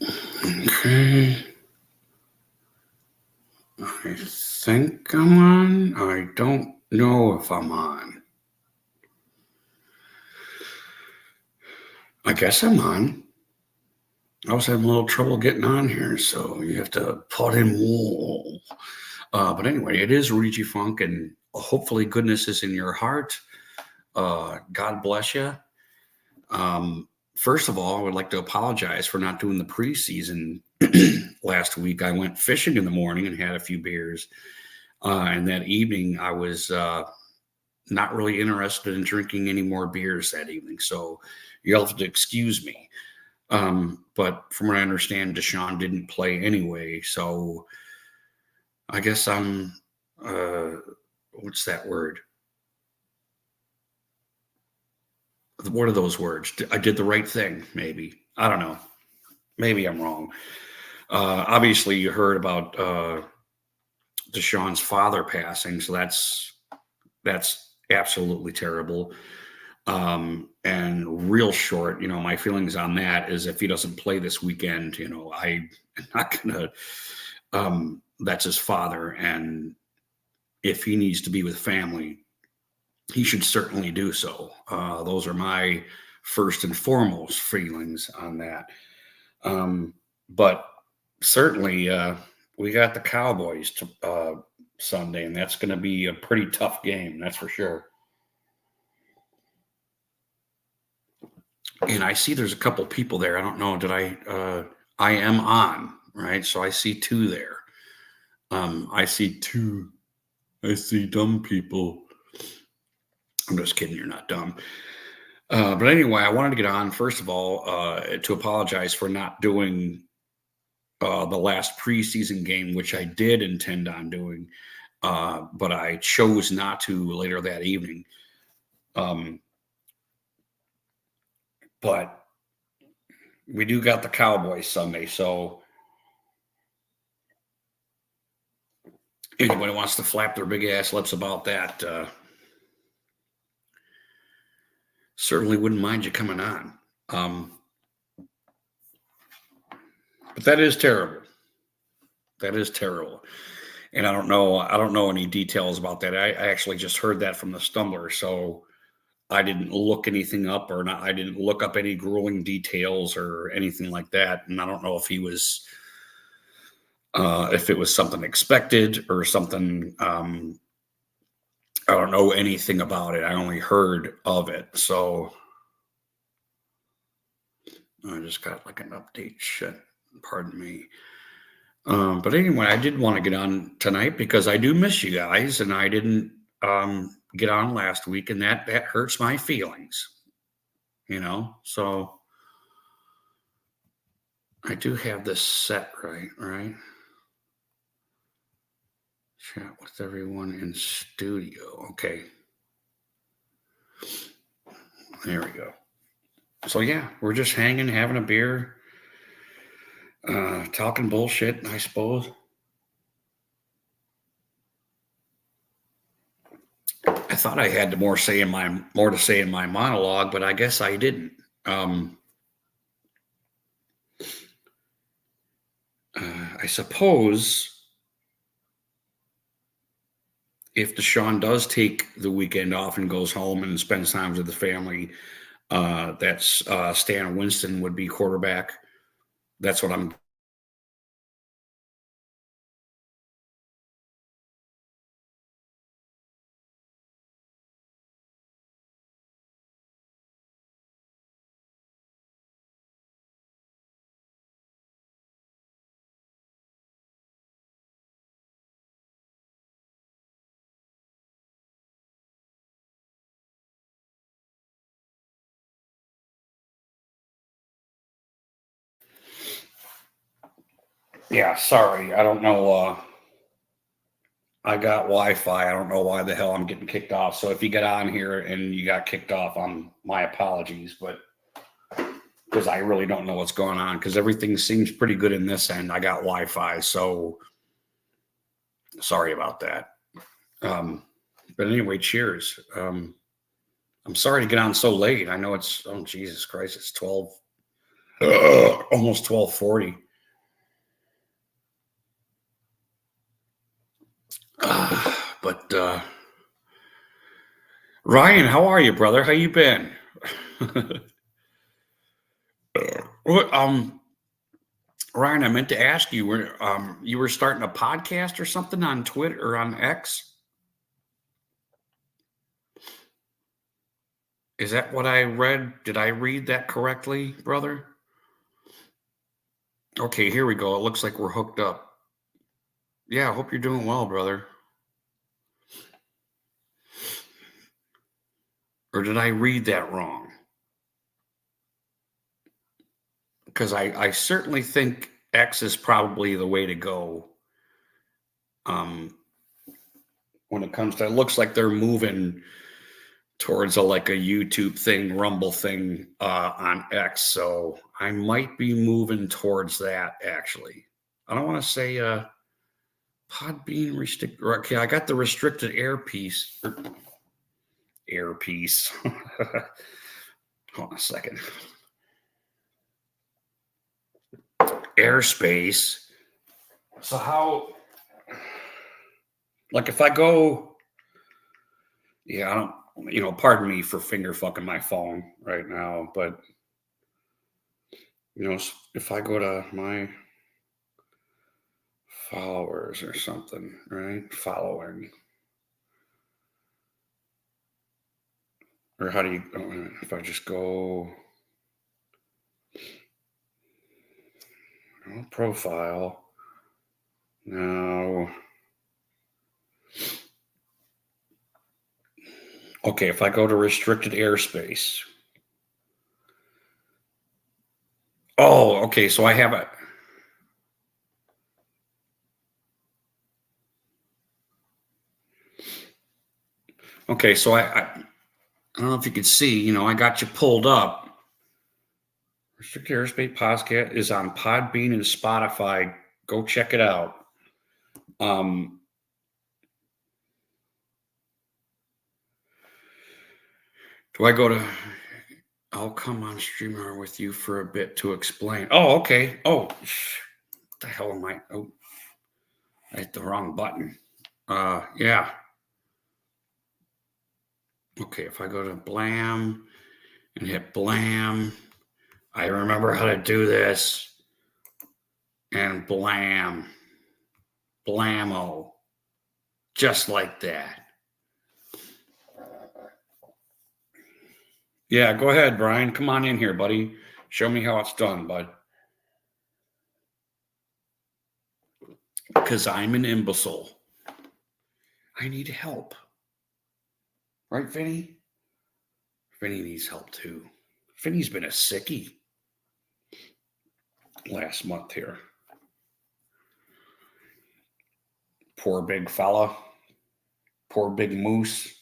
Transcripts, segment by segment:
Okay. I think I'm on. I don't know if I'm on. I guess I'm on. I was having a little trouble getting on here, so you have to put in wool. But anyway, it is Rigi Funk, and hopefully, goodness is in your heart. God bless you. Um, First of all, I would like to apologize for not doing the preseason last week. I went fishing in the morning and had a few beers. And that evening, I was not really interested in drinking any more beers that evening. So you'll have to excuse me. But from what I understand, Deshaun didn't play anyway. So I guess I'm, uh, what's that word? What are those words? I did the right thing, maybe. I don't know. Maybe I'm wrong. Obviously, you heard about Deshaun's father passing, so that's absolutely terrible. And real short, my feelings on that is if he doesn't play this weekend, I'm not gonna. That's his father, and if he needs to be with family, he should certainly do so. Those are my first and foremost feelings on that. But certainly, we got the Cowboys Sunday, and that's going to be a pretty tough game. That's for sure. And I see there's a couple people there. I don't know. Did I? I am on, right? So I see two there. I see two. I see dumb people. I'm just kidding. You're not dumb. But anyway, I wanted to get on first of all to apologize for not doing the last preseason game, which I did intend on doing, but I chose not to later that evening. Um, but we do got the Cowboys Sunday, so anybody wants to flap their big ass lips about that, certainly wouldn't mind you coming on. Um, but that is terrible. That is terrible. And I don't know. I don't know any details about that. I actually just heard that from the Stumbler, so I didn't look anything up or not. I didn't look up any grueling details or anything like that. And I don't know if he was, if it was something expected or something. I don't know anything about it. I only heard of it. So I just got like an update shit. Pardon me. But anyway, I did want to get on tonight because I do miss you guys, and I didn't get on last week, and that hurts my feelings. So I do have this set right? Chat with everyone in studio. Okay, there we go. So yeah, we're just hanging, having a beer, talking bullshit, I suppose. I thought I had more to say in my monologue, but I guess I didn't. Um, I suppose if Deshaun does take the weekend off and goes home and spends time with the family, that's Stan Winston would be quarterback. That's what I'm. Yeah, sorry. I don't know. I got Wi-Fi. I don't know why the hell I'm getting kicked off. So if you get on here and you got kicked off, my apologies. But because I really don't know what's going on, because everything seems pretty good in this end. I got Wi-Fi, so sorry about that. Um, but anyway, cheers. I'm sorry to get on so late. I know it's, oh Jesus Christ, it's 12. Almost 12:40. But Ryan, how are you, brother? How you been? um, Ryan, I meant to ask you, you were starting a podcast or something on Twitter or on X? Is that what I read? Did I read that correctly, brother? Okay, here we go. It looks like we're hooked up. Yeah, I hope you're doing well, brother. Or did I read that wrong? Because I certainly think X is probably the way to go. When it comes to, it looks like they're moving towards like a YouTube thing, Rumble thing on X. So I might be moving towards that actually. I don't want to say Podbean restricted. Okay, I got the restricted airpiece. Airpiece. Hold on a second. Airspace. So how? Like if I go, yeah, I don't. Pardon me for finger fucking my phone right now, but if I go to my followers or something, right? Following. Or how do you, if I just go profile, now, okay, if I go to restricted airspace. Oh, okay, so I have it. Okay, so I don't know if you can see, I got you pulled up. Restricted Airspace Podcast is on Podbean and Spotify. Go check it out. Do I go to? I'll come on streamer with you for a bit to explain. Oh, okay. Oh, what the hell am I? Oh, I hit the wrong button. Yeah. Okay, if I go to Blam and hit Blam, I remember how to do this. And Blam. Blammo. Just like that. Yeah, go ahead, Brian. Come on in here, buddy. Show me how it's done, bud. Because I'm an imbecile. I need help. Right, Vinny? Vinny needs help too. Vinny's been a sickie last month here. Poor big fella. Poor big moose.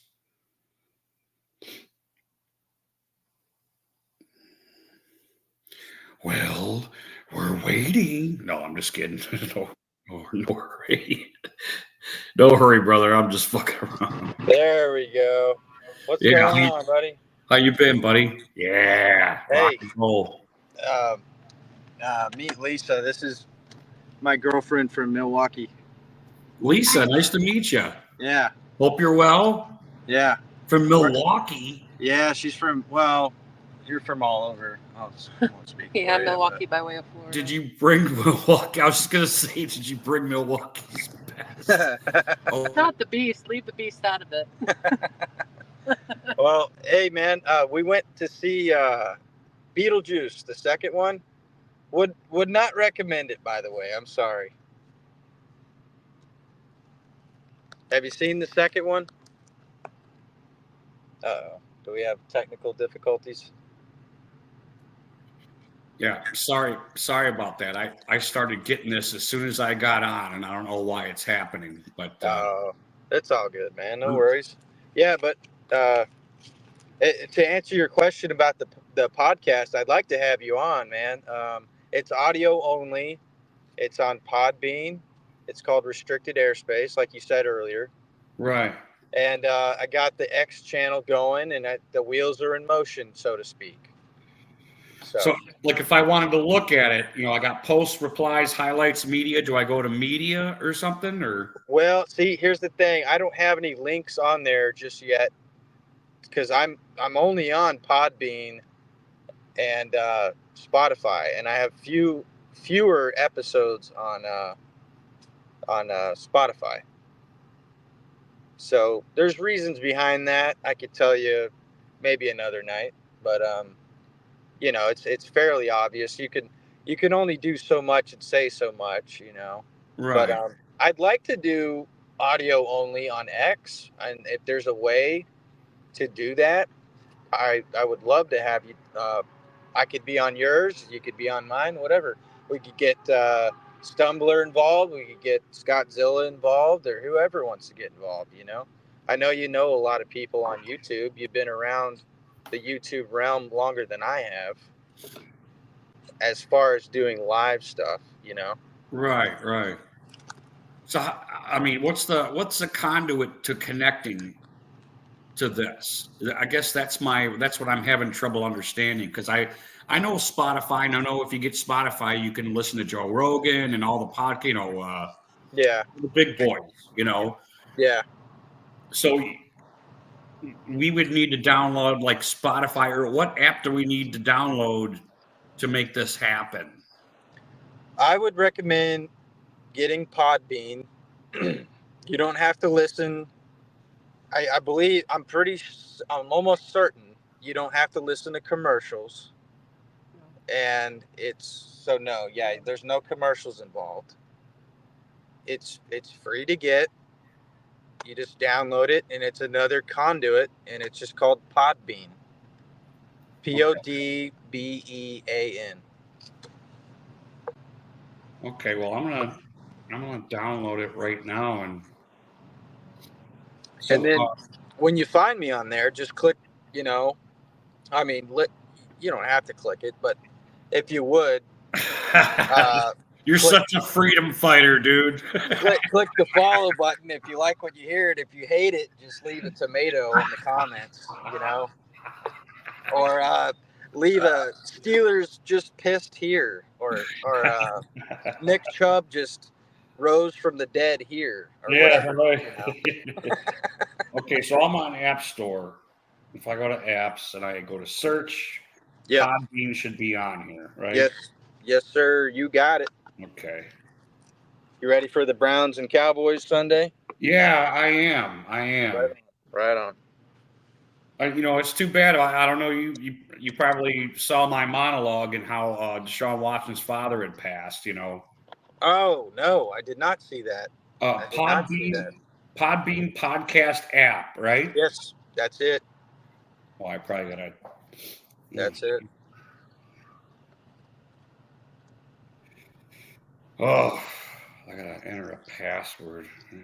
Well, we're waiting. No, I'm just kidding. No hurry. No hurry, brother. I'm just fucking around. There we go. What's going on, buddy? How you been, buddy? Yeah. Hey. Roll. Meet Lisa. This is my girlfriend from Milwaukee. Lisa, nice to meet you. Yeah. Hope you're well. Yeah. From Milwaukee. Yeah, she's from. Well, you're from all over. I won't speak. Yeah, Milwaukee by way of Florida. Did you bring Milwaukee? I was just gonna say, did you bring Milwaukee's best? Not the beast. Leave the beast out of it. Well, hey man, we went to see Beetlejuice, the second one. Would not recommend it, by the way. I'm sorry. Have you seen the second one? Uh-oh. Do we have technical difficulties? Yeah, sorry about that. I started getting this as soon as I got on, and I don't know why it's happening. But it's all good, man. No worries. Yeah, but to answer your question about the podcast, I'd like to have you on, man. It's audio only. It's on Podbean. It's called Restricted Airspace, like you said earlier. Right. And I got the X channel going, and the wheels are in motion, so to speak. So, like, if I wanted to look at it, I got posts, replies, highlights, media. Do I go to media or something, or? Well, see, here's the thing. I don't have any links on there just yet because I'm only on Podbean and Spotify, and I have fewer episodes on Spotify. So there's reasons behind that. I could tell you maybe another night, but it's fairly obvious. You can only do so much and say so much, Right. But I'd like to do audio only on X, and if there's a way to do that, I would love to have you. I could be on yours, you could be on mine, whatever. We could get Stumbler involved. We could get Scottzilla involved, or whoever wants to get involved. I know a lot of people on YouTube. You've been around the YouTube realm longer than I have, as far as doing live stuff. Right. So, I mean, what's the conduit to connecting to this? I guess that's what I'm having trouble understanding, because I know Spotify, and I know if you get Spotify, you can listen to Joe Rogan and all the podcast, Yeah. the big boys, Yeah. So we would need to download like Spotify, or what app do we need to download to make this happen? I would recommend getting Podbean. You don't have to listen. I believe I'm almost certain you don't have to listen to commercials. And there's no commercials involved. It's free to get. You just download it, and it's another conduit, and it's just called Podbean. Podbean. Okay, well, I'm gonna download it right now, and so And then when you find me on there, just click. You don't have to click it, but if you would, you're such a freedom fighter, dude. click the follow button if you like what you hear. If you hate it, just leave a tomato in the comments, or leave a Steelers just pissed here, or Nick Chubb just rose from the dead here, or whatever. Okay, so I'm on App Store. If I go to apps and I go to search, Podbean should be on here, right? Yes, sir. You got it. Okay. You ready for the Browns and Cowboys Sunday? Yeah, I am. Right on. It's too bad. I don't know. You probably saw my monologue and how Deshaun Watson's father had passed. Oh no, I did not see that. Podbean podcast app, right? Yes, that's it. Well, I probably gotta. That's it. Oh, I gotta enter a password. Do you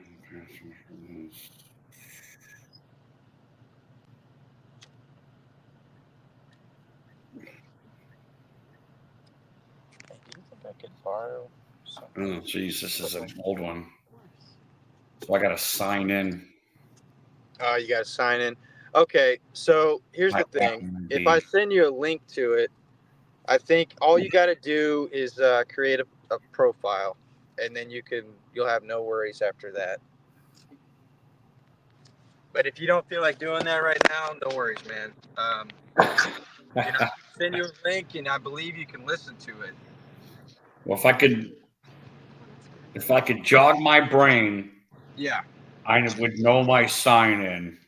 think I could borrow something? Oh, geez, this is an old one. So I gotta sign in. Oh, you gotta sign in. Okay, so here's the thing. If I send you a link to it, I think all you got to do is create a profile, and then you'll have no worries after that. But if you don't feel like doing that right now, no worries, man. Send you a link, and I believe you can listen to it. Well, if I could jog my brain, I would know my sign in.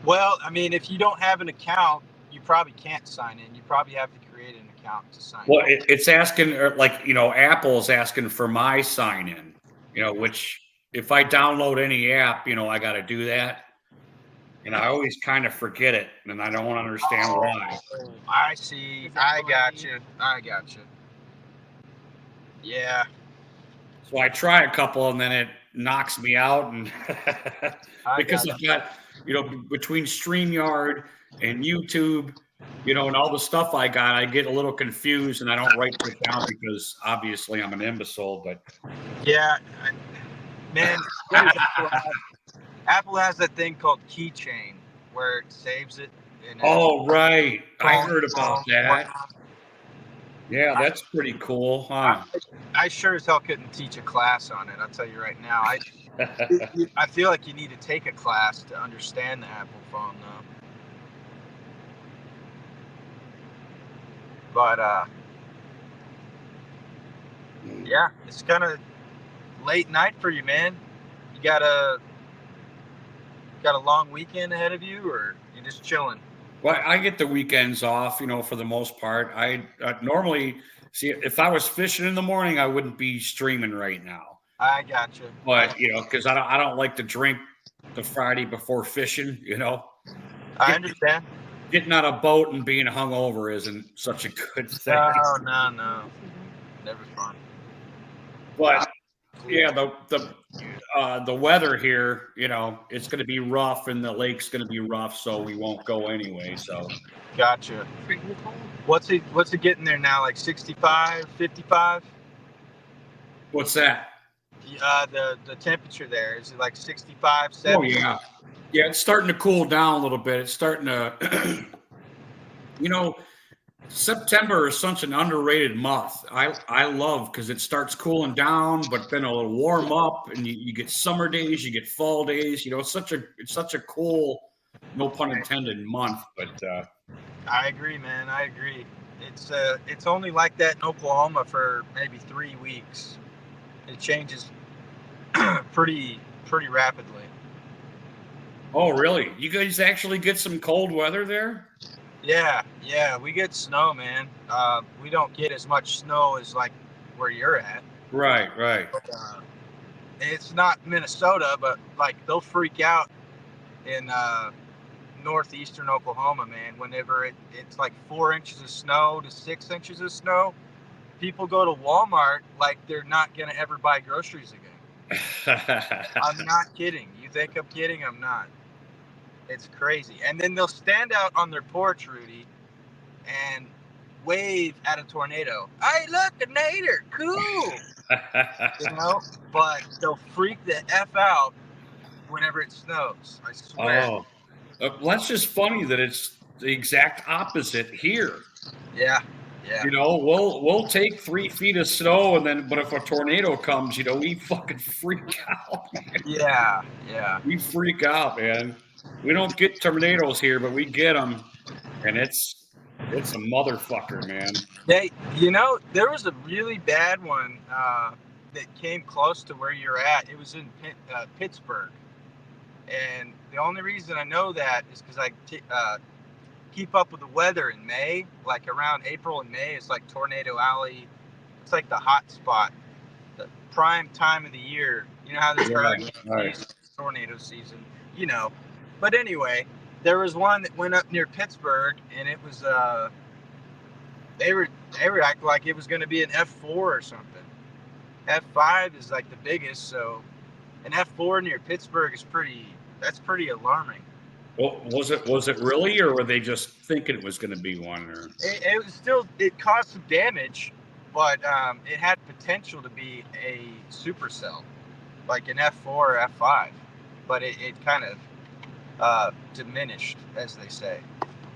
Well, I mean, if you don't have an account, you probably can't sign in. You probably have to create an account to sign in. Well, it's asking, Apple's asking for my sign in, which if I download any app, I got to do that. And I always kind of forget it, and I don't understand why. I see. I got you. Yeah. So I try a couple, and then it knocks me out, and because I've got, between StreamYard and YouTube, and all the stuff I got, I get a little confused, and I don't write it down because obviously I'm an imbecile. But yeah, man, Apple has that thing called Keychain where it saves it And Oh, right. I heard about that. whatnot. Yeah, that's pretty cool, huh? I sure as hell couldn't teach a class on it. I'll tell you right now. I feel like you need to take a class to understand the Apple phone, though. But yeah, it's kind of late night for you, man. You got a long weekend ahead of you, or you just chilling? Well, I get the weekends off, for the most part. I normally see if I was fishing in the morning, I wouldn't be streaming right now. I got you. But because I don't like to drink the Friday before fishing. I understand. Getting on a boat and being hungover isn't such a good thing. No, never fun. But yeah, the weather here, it's going to be rough, and the lake's going to be rough, so we won't go anyway. So, Gotcha. Freaking cold. What's it getting there now? Like 65, 55? what's that? The temperature there, is it like 65, 70? Oh yeah, it's starting to cool down a little bit. It's starting to, September is such an underrated month. I love because it starts cooling down, but then it'll warm up, and you get summer days, you get fall days. It's such a cool, no pun intended, month. But I agree, man. I agree. It's only like that in Oklahoma for maybe 3 weeks. It changes pretty rapidly. oh, really? You guys actually get some cold weather there? Yeah, we get snow, man. We don't get as much snow as like where you're at. Right. But, it's not Minnesota, but like they'll freak out in northeastern Oklahoma, man. Whenever it's like 4 inches of snow to 6 inches of snow, people go to Walmart like they're not gonna ever buy groceries again. I'm not kidding. You think I'm kidding? I'm not. It's crazy. And then they'll stand out on their porch, Rudy, and wave at a tornado. Hey, look, a nader, cool. But they'll freak the F out whenever it snows. I swear. Oh, well, that's just funny that it's the exact opposite here. Yeah. We'll take 3 feet of snow, but if a tornado comes, we fucking freak out, man. Yeah. We freak out, man. We don't get tornadoes here, but we get them, and it's a motherfucker, man. Hey, there was a really bad one that came close to where you're at. It was in Pittsburgh, and the only reason I know that is because I keep up with the weather in May. Like around April and May, it's like Tornado Alley. It's like the hot spot, the prime time of the year. You know how there's tornado season. But anyway, there was one that went up near Pittsburgh, and it was they were acting like it was going to be an F4 or something. F5 is like the biggest, so an F4 near Pittsburgh is that's pretty alarming. Well, was it really, or were they just thinking it was going to be one? Or it was still, it caused some damage, but it had potential to be a supercell, like an F4 or F5, but it kind of diminished, as they say.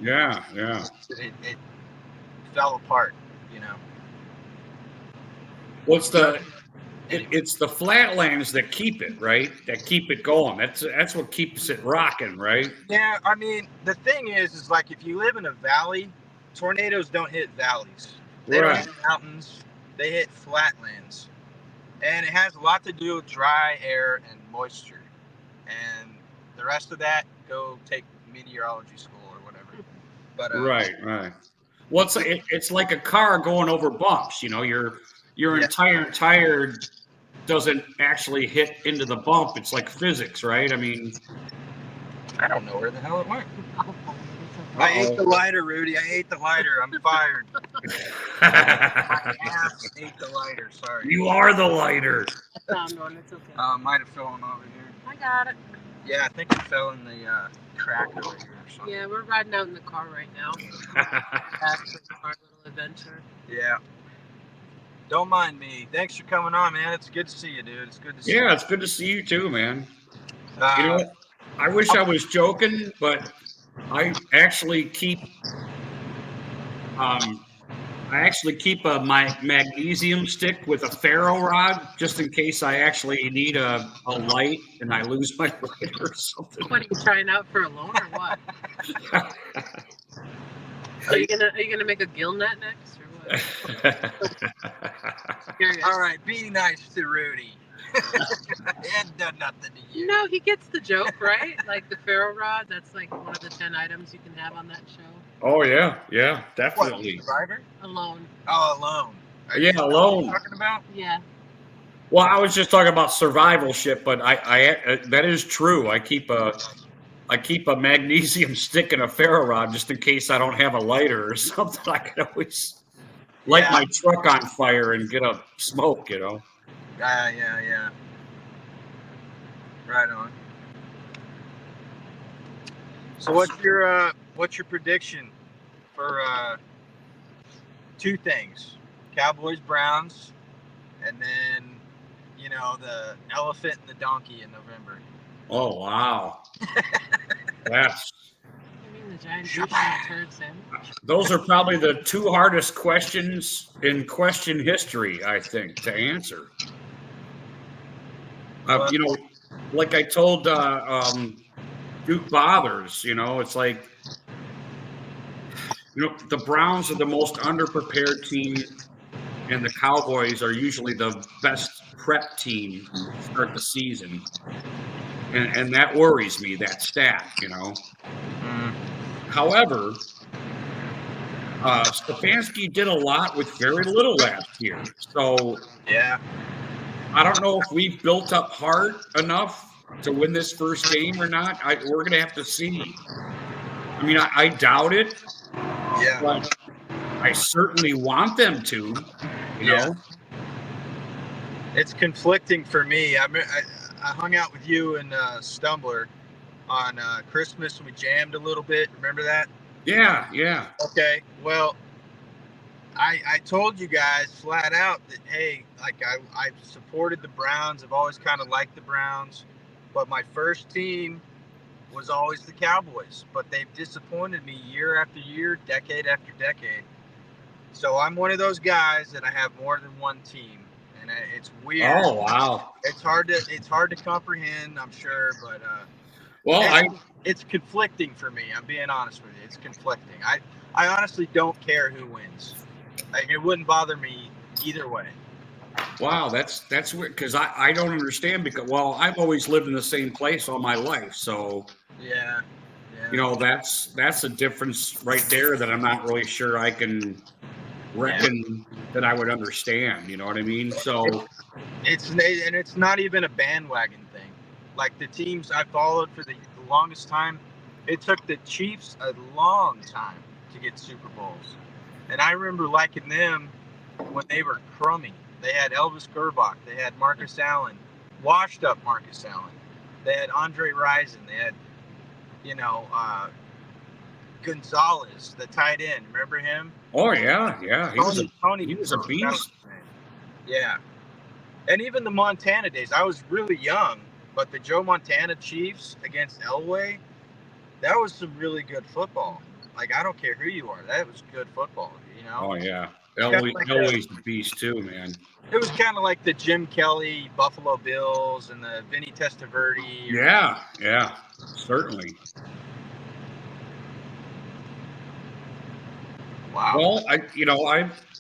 Yeah. It fell apart, It's the flatlands that keep it, right? That keep it going. That's what keeps it rocking, right? Yeah, I mean, the thing is like if you live in a valley, tornadoes don't hit valleys. They don't hit mountains. They hit flatlands. And it has a lot to do with dry air and moisture. And the rest of that, go take meteorology school or whatever. But Right. Well, it's like a car going over bumps. Your entire tire doesn't actually hit into the bump. It's like physics, right? I mean, I don't know where the hell it went. I ate the lighter, Rudy. I ate the lighter. I'm fired. My ass ate the lighter. Sorry. You are the lighter. I found one. It's okay. Might have fallen over here. I got it. Yeah, I think it fell in the crack over here or something. Yeah, we're riding out in the car right now. Back from our little adventure. Yeah. Don't mind me. Thanks for coming on, man. It's good to see you, dude. It's good to see you. Yeah, it's good to see you too, man. I wish I was joking, but I actually keep my magnesium stick with a ferro rod just in case I actually need a light and I lose my light or something. What are you trying out for a loan or what? Are you gonna make a gill net next or what? Curious. All right, be nice to Rudy. It hadn't done nothing to you. No, he gets the joke, right? Like the ferro rod, that's like one of the 10 items you can have on that show. Oh yeah, What, definitely. Survivor? Alone. Oh, alone. Yeah, alone. Talking about? Yeah. Well, I was just talking about survival shit, but I that is true. I keep a magnesium stick and a ferro rod just in case I don't have a lighter or something. I can always light my truck on fire and get a smoke, you know. Yeah. Right on. So what's your prediction for two things? Cowboys, Browns, and then the elephant and the donkey in November. Oh wow. That's You mean the giant douche and the turd sandwich? those are probably the two hardest questions in question history, I think, to answer. Like I told Duke Bothers, it's like, the Browns are the most underprepared team, and the Cowboys are usually the best prep team to start the season. And that worries me, that stat, However, Stefanski did a lot with very little last year. So yeah, I don't know if we've built up heart enough to win this first game or not. We're going to have to see. I mean, I doubt it. Yeah. But I certainly want them to, you know. It's conflicting for me. I hung out with you and Stumbler on Christmas and we jammed a little bit. Remember that? Yeah. Okay. Well, I told you guys flat out that, hey, like I've supported the Browns. I've always kind of liked the Browns. But my first team was always the Cowboys. But they've disappointed me year after year, decade after decade. So I'm one of those guys that I have more than one team. And it's weird. Oh, wow. It's hard to comprehend, I'm sure, but well, it's conflicting for me. I'm being honest with you. It's conflicting. I honestly don't care who wins. Like, it wouldn't bother me either way. Wow, that's weird because I don't understand because I've always lived in the same place all my life, so yeah. That's a difference right there that I'm not really sure I can reckon that I would understand. You know what I mean? So it's not even a bandwagon thing. Like the teams I followed for the longest time, it took the Chiefs a long time to get Super Bowls, and I remember liking them when they were crummy. They had Elvis Gerbach, they had Marcus Allen, washed up Marcus Allen. They had Andre Rison. They had, Gonzalez, the tight end. Remember him? Oh yeah. He was a beast. Yeah. And even the Montana days, I was really young, but the Joe Montana Chiefs against Elway, that was some really good football. Like, I don't care who you are, that was good football, Oh yeah. Elway's a beast too, man. It was kind of like the Jim Kelly Buffalo Bills and the Vinny Testaverde. Yeah, certainly. Wow. Well,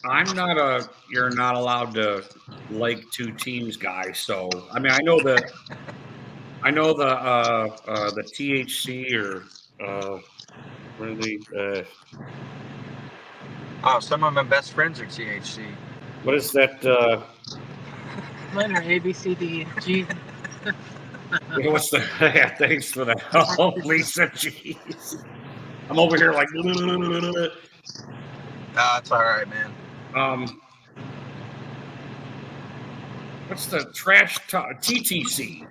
I'm not you're not allowed to like two teams guy. So I mean, I know the THC or what are they? Oh, some of my best friends are THC. What is that? Mine are A, B, C, D, G. What's the? Yeah, thanks for that. Oh, Lisa, jeez. I'm over here like. It's all right, man. What's the trash talk? TTC.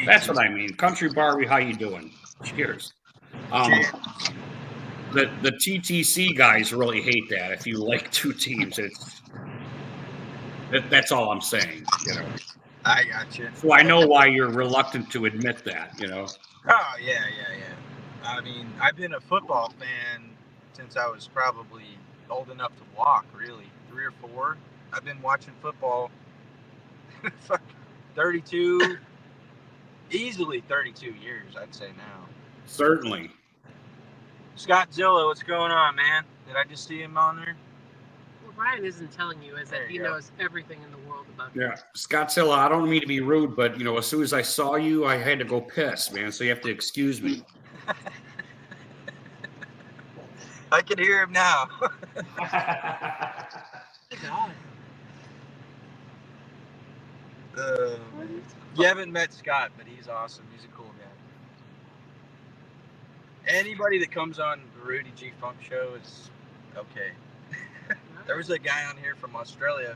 That's what I mean. Country Barbie, how you doing? Cheers. The TTC guys really hate that. If you like two teams, that's all I'm saying. I got you. So I know why you're reluctant to admit that. Oh yeah. I mean, I've been a football fan since I was probably old enough to walk, really. 3 or 4. I've been watching football 32, easily 32 years, I'd say now. Certainly. Scott Zilla, what's going on, man? Did I just see him on there? What Ryan isn't telling you is that There he you go. knows everything in the world about you. Yeah. Scottzilla, I don't mean to be rude, but, as soon as I saw you, I had to go piss, man. So you have to excuse me. I can hear him now. God. You haven't met Scott, but he's awesome. He's a cool guy. Anybody that comes on the Rudy G Funk show is okay. There was a guy on here from Australia,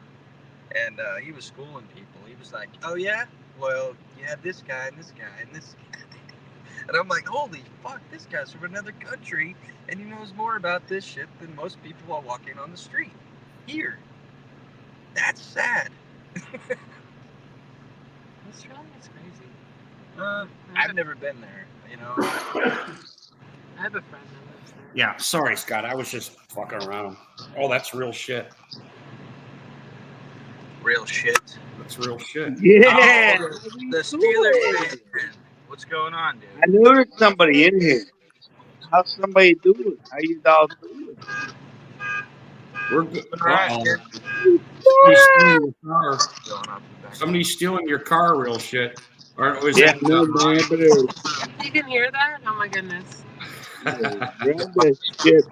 and he was schooling people. He was like, "Oh yeah, well you have this guy and this guy and this guy," and I'm like, "Holy fuck, this guy's from another country, and he knows more about this shit than most people while walking on the street here." That's sad. Australia's crazy. I've never been there, I have a friend that lives there. Yeah, sorry, Scott. I was just fucking around. Oh, that's real shit. Real shit. That's real shit. Yeah. Oh, the Steelers fan. What's going on, dude? I knew there was somebody in here. How's somebody doing? How you all doing? We're good. All right, Uh-oh. kid. Somebody's stealing your car. Going off the back. Somebody's stealing your car, real shit. Or was Yeah, it? no, man, but You can hear that? Oh my goodness. grab that shit.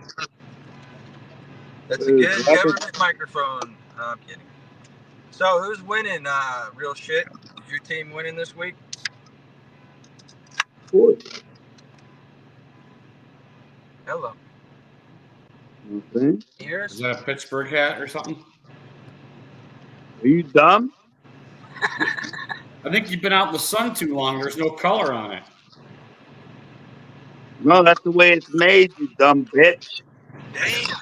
That's a good government microphone. No, I'm kidding. So, who's winning? Real shit. Is your team winning this week? Hello. Okay. Hear Is us? that a Pittsburgh hat or something? Are you dumb? I think you've been out in the sun too long. There's no color on it. No, that's the way it's made, you dumb bitch. Damn.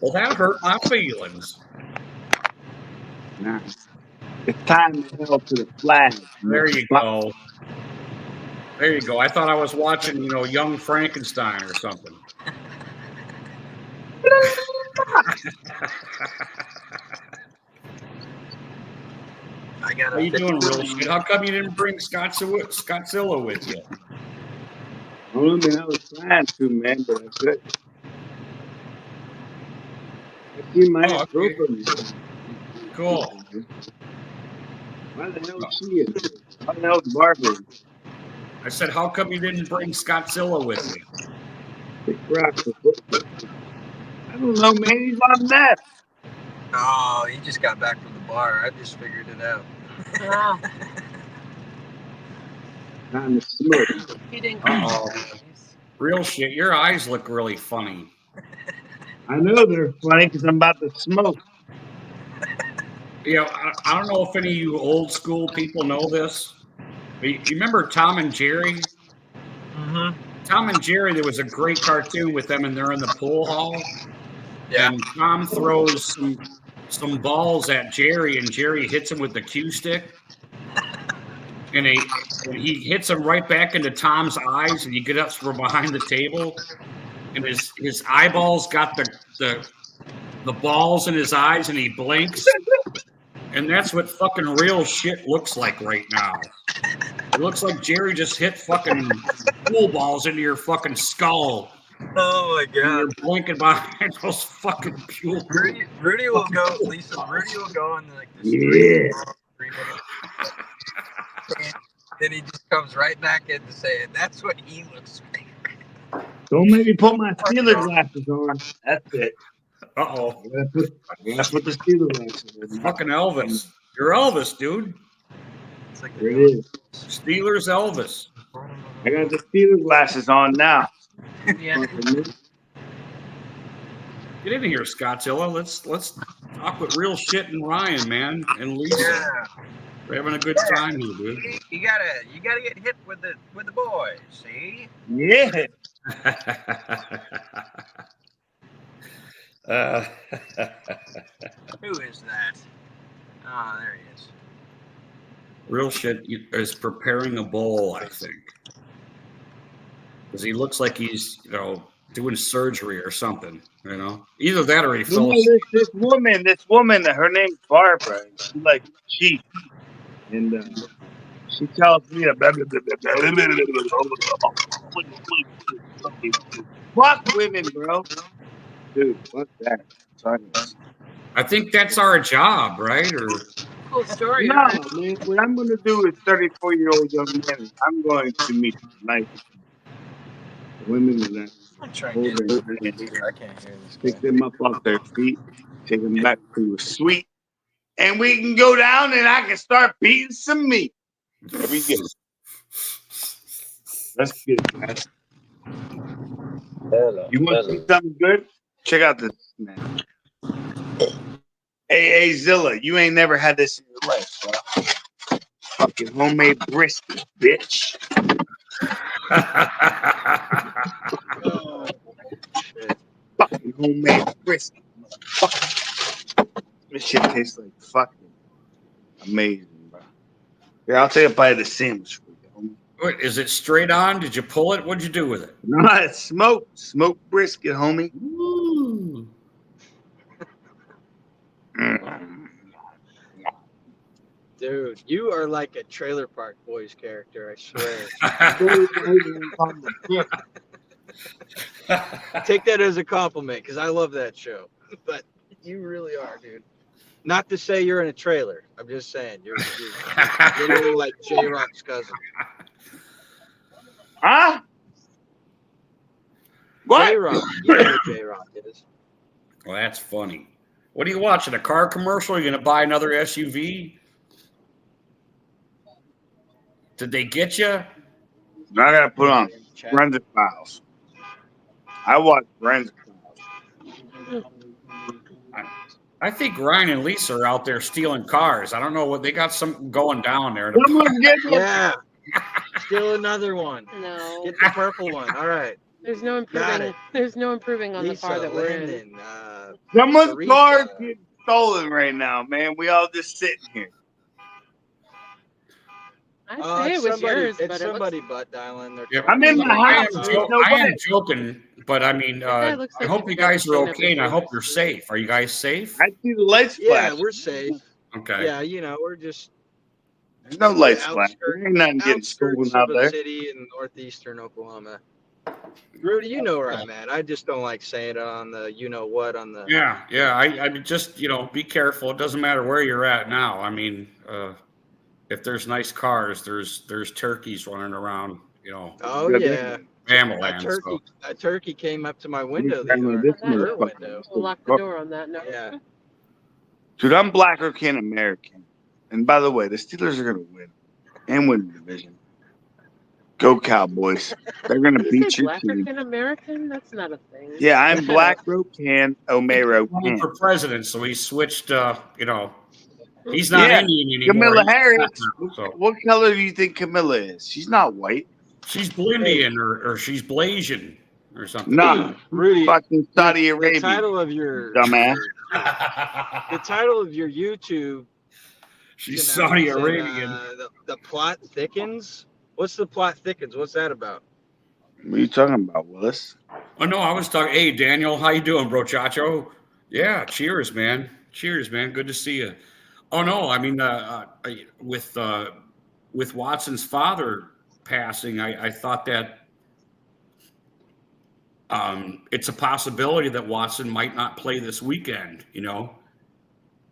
Well, that hurt my feelings. Nah. It's time to hell to the flag. There you go. There you go. I thought I was watching, Young Frankenstein or something. I got How you doing, real shit? How come you didn't bring Scottzilla with you? Well, I mean, I was trying to, man, but I couldn't. I see my Okay. girlfriend. Cool. Why the hell is she in? Why the hell is Barbara? I said, how come you didn't bring Scottzilla with you? Big rock. I don't know, man. He's on meth. Oh, he just got back from the bar. I just figured it out. Oh, Time to smoke. he didn't Uh-oh. Real shit. Your eyes look really funny. I know they're funny because I'm about to smoke. I don't know if any of you old school people know this. But you remember Tom and Jerry? Mm-hmm. Tom and Jerry, there was a great cartoon with them, and they're in the pool hall. Yeah. And Tom throws some balls at Jerry, and Jerry hits him with the cue stick. And he hits him right back into Tom's eyes, and he gets up from behind the table, and his eyeballs got the balls in his eyes, and he blinks. And that's what fucking real shit looks like right now. It looks like Jerry just hit fucking pool balls into your fucking skull. Oh my And god. you're blinking behind those fucking pure. Rudy will go. Lisa. Rudy will go on like this. Yeah. 3 minutes. Then he just comes right back in to say it. That's what he looks like. Don't make me put my Steeler glasses on. That's it. Uh-oh. I gotta put the Steeler glasses on. Fucking Elvis. You're Elvis, dude. It's like There it is. Steelers Elvis. I got the Steeler glasses on now. Yeah. Get in here, Scottzilla. Let's talk with real shit and Ryan, man, and Lisa. Yeah. We're having a good time here, dude. You gotta get hit with the boys. See? Yeah. Who is that? Oh, there he is. Real shit is preparing a bowl, I think. because he looks like he's, doing surgery or something. Either that or he You fell know, asleep. this woman, her name's Barbara. And she like cheap, and she tells me a blah, blah, blah, blah, blah, blah, blah, blah, blah. Fuck women, bro. Dude, fuck that. Sorry. I think that's our job, right? Or Cool story. No, All right. man. What I'm going to do is 34-year-old young man. I'm going to meet nice women that I'm trying hold to their get hands, here. I can't hear this pick guy. them up off their feet, take them back to a suite, and we can go down and I can start beating some meat. There we go. Let's get it, man. You want to see something good? Check out this, man. Hey, Zilla, you ain't never had this in your life, bro. Fucking homemade brisket, bitch. Oh, shit. Fucking homemade brisket. This shit tastes like fucking amazing, bro. Here, I'll take a bite of the sandwich for you, homie. Wait, is it straight on? Did you pull it? What'd you do with it? No, it's smoked brisket, homie. Ooh. Dude, you are like a Trailer Park Boys character, I swear. Take that as a compliment, because I love that show. But you really are, dude. Not to say you're in a trailer. I'm just saying you're literally like J-Rock's cousin. Huh? What? J-Rock. You know who J-Rock is. Well, that's funny. What are you watching? A car commercial? Are you going to buy another SUV? Did they get you? I gotta put on Forensic Files. I watch Forensic Files. I think Ryan and Lisa are out there stealing cars. I don't know what they got something going down there. Someone's getting Yeah. Still another one. No. Get the purple one. All right. There's no Got improving. it. There's no improving on Lisa, the car that we're in. Landon, someone's Sarita. car getting stolen right now, man. We all just sitting here. I'd say it was yours, it's but somebody butt dialing. They're Yep. I'm in my I house. am, There's no I am way. joking, but I mean, guy looks I like hope he's you guys are clean up okay, his and I hope voice. you're safe. Are you guys safe? I see the lights Yeah, flash. we're safe. Okay. Yeah, we're just There's no lights flash. There ain't nothing getting outskirts stolen out of a there. city in northeastern Oklahoma. Rudy, you know where I'm at. I just don't like saying it on the you-know-what on the... Yeah. I just, be careful. It doesn't matter where you're at now. I mean, if there's nice cars, there's turkeys running around, Oh, yeah. Amaland. A turkey came up to my window the Grandma, other this her motherfucker. window. We'll lock the door on that note. Yeah. Dude, I'm Black Hurricane American. And by the way, the Steelers are going to win and win the division. Go Cowboys. They're going to You beat say your Black team. African American? That's not a thing. Yeah, I'm Black Rocan Omero Running Can. for president, so he switched. He's not Yeah, Indian anymore. Camilla He's Harris. black now, so. What color do you think Camilla is? She's not white. She's Blindian or she's Blasian or something. Nah, Rudy, fucking Saudi the Arabia. title of your Dumbass. the title of your YouTube. She's Saudi Arabian. The plot thickens. What's the plot thickens? What's that about? What are you talking about, Willis? Oh no, I was talking. Hey, Daniel, how you doing, bro, Chacho? Yeah, cheers, man. Cheers, man. Good to see you. Oh no, I mean, with Watson's father passing, I thought that it's a possibility that Watson might not play this weekend.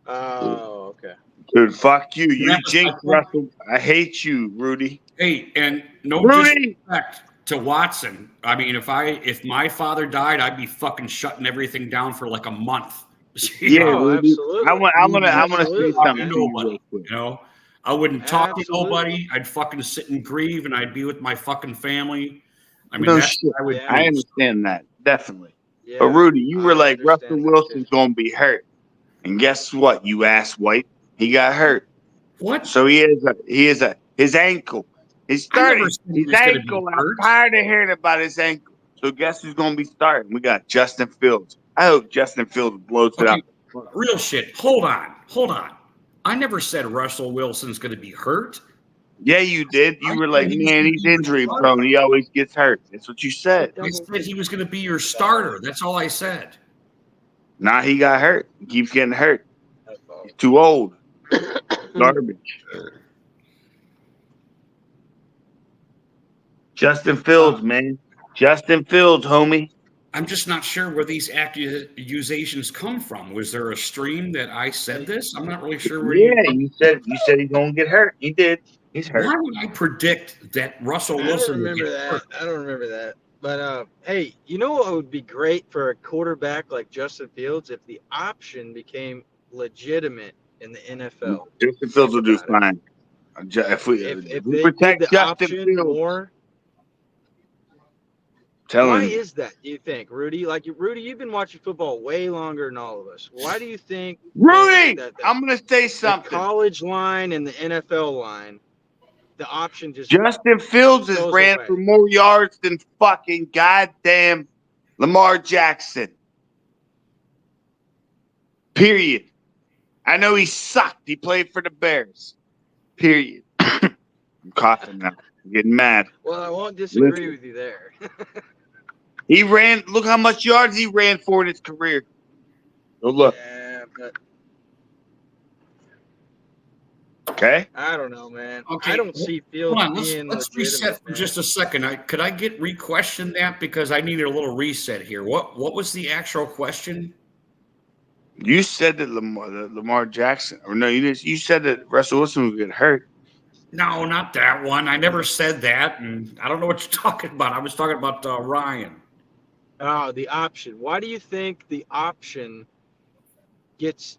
Oh, okay. Dude, fuck you. You jinx Russell. I hate you, Rudy. Hey, and no Rudy! disrespect to Watson. I mean, if my father died, I'd be fucking shutting everything down for like a month. Yeah, Rudy. Absolutely. I'm gonna say something. Nobody, I wouldn't talk to nobody. I'd fucking sit and grieve, and I'd be with my fucking family. I mean, No that's shit. what I would do. I understand that definitely. Yeah, But Rudy, you were I like understand Russell that Wilson's too. gonna be hurt, and guess what? You ass white. He got hurt. What? So his ankle. He's starting. never said he His was gonna be ankle. I'm hurt. tired of hearing about his ankle. So guess who's gonna be starting? We got Justin Fields. I hope Justin Fields blows it Okay, up. real shit. Hold on. I never said Russell Wilson's going to be hurt. Yeah, you did. You were like, man, he's injury prone. He always gets hurt. That's what you said. I said he was going to be your starter. That's all I said. Nah, he got hurt. He keeps getting hurt. He's too old. Garbage. Justin Fields, man. Justin Fields, homie. I'm just not sure where these accusations come from. Was there a stream that I said this? I'm not really sure where Yeah, you said he's gonna get hurt. He did. He's hurt. Why would I predict that Russell I Wilson don't would remember get that. hurt? I don't remember that. But hey, you know what would be great for a quarterback like Justin Fields if the option became legitimate in the NFL. Justin Fields will do Think about fine. If we If we they protect did the Justin option Fields, more, tell why him. is that? Do you think, Rudy? Like Rudy, you've been watching football way longer than all of us. Why do you think Rudy, that I'm gonna say the something. college line and the NFL line, the option just Justin Fields has goes ran away? for more yards than fucking goddamn Lamar Jackson. Period. I know he sucked. He played for the Bears. Period. I'm coughing now. I'm getting mad. Well, I won't disagree Listen. with you there. He ran. Look how much yards he ran for in his career. Go look. Yeah, but Okay. I don't know, man. Okay, I don't see Fields Hold on, being let's legitimate, reset for man. just a second. Could I get re-questioned that because I needed a little reset here? What was the actual question? You said that Lamar Jackson, or no, you didn't. You said that Russell Wilson would get hurt. No, not that one. I never said that, and I don't know what you're talking about. I was talking about Ryan. Oh, the option. Why do you think the option gets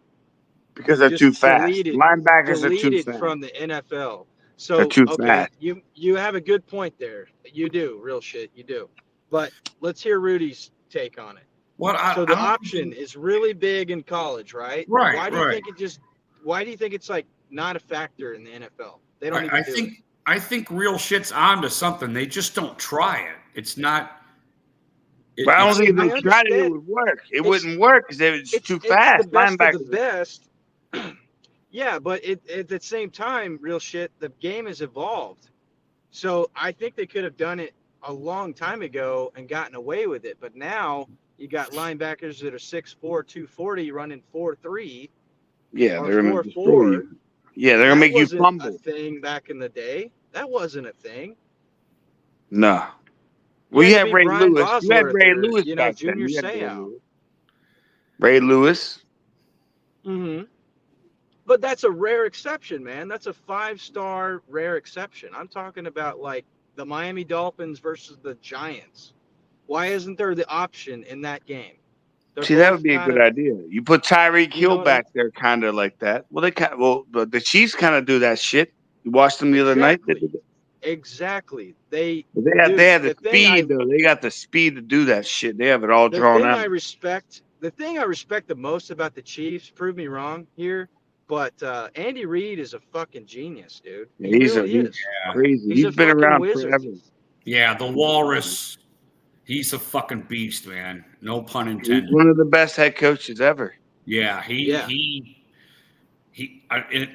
Because they're just too fast. deleted Linebackers are too fast. from the NFL? They're So too okay, fast. you have a good point there. You do, real shit, you do. But let's hear Rudy's take on it. So the option is really big in college, right? Right, Why do you right. think why do you think it's like not a factor in the NFL? They don't even do it. I think real shit's onto something. They just don't try it. It's not. But I don't think if I they tried it, it understand. would work. It wouldn't work because it's too fast. It's the best Linebackers. of the best. Yeah, but at the same time, real shit, the game has evolved. So I think they could have done it a long time ago and gotten away with it. But now you got linebackers that are 6'4", 240 running 4.3 Yeah, or they're gonna 4.4. destroy you. Yeah, they're gonna make you That wasn't fumble. a thing back in the day. That wasn't a thing. No. Well, you had to had be Ray Brian Lewis. You had Bosworth Ray or, Lewis you know, back then. Junior You had Ray Seau. Lewis. Ray Lewis. Mm-hmm. But that's a rare exception, man. That's a 5-star rare exception. I'm talking about like the Miami Dolphins versus the Giants. Why isn't there the option in that game? They're See, that both would be a kind good of- idea. You put Tyreek You know Hill what I back there, kind of like that. Well, but the Chiefs kind of do that shit. You watched them the other night. They did it. Exactly. They had the thing speed though. They got the speed to do that shit. They have it all drawn out. The thing I respect the most about the Chiefs, prove me wrong here, but Andy Reid is a fucking genius, dude. Yeah, He he's really is. crazy. He's He's a been fucking around wizard. forever. Yeah, the Walrus. He's a fucking beast, man. No pun He's intended. one of the best head coaches ever. Yeah,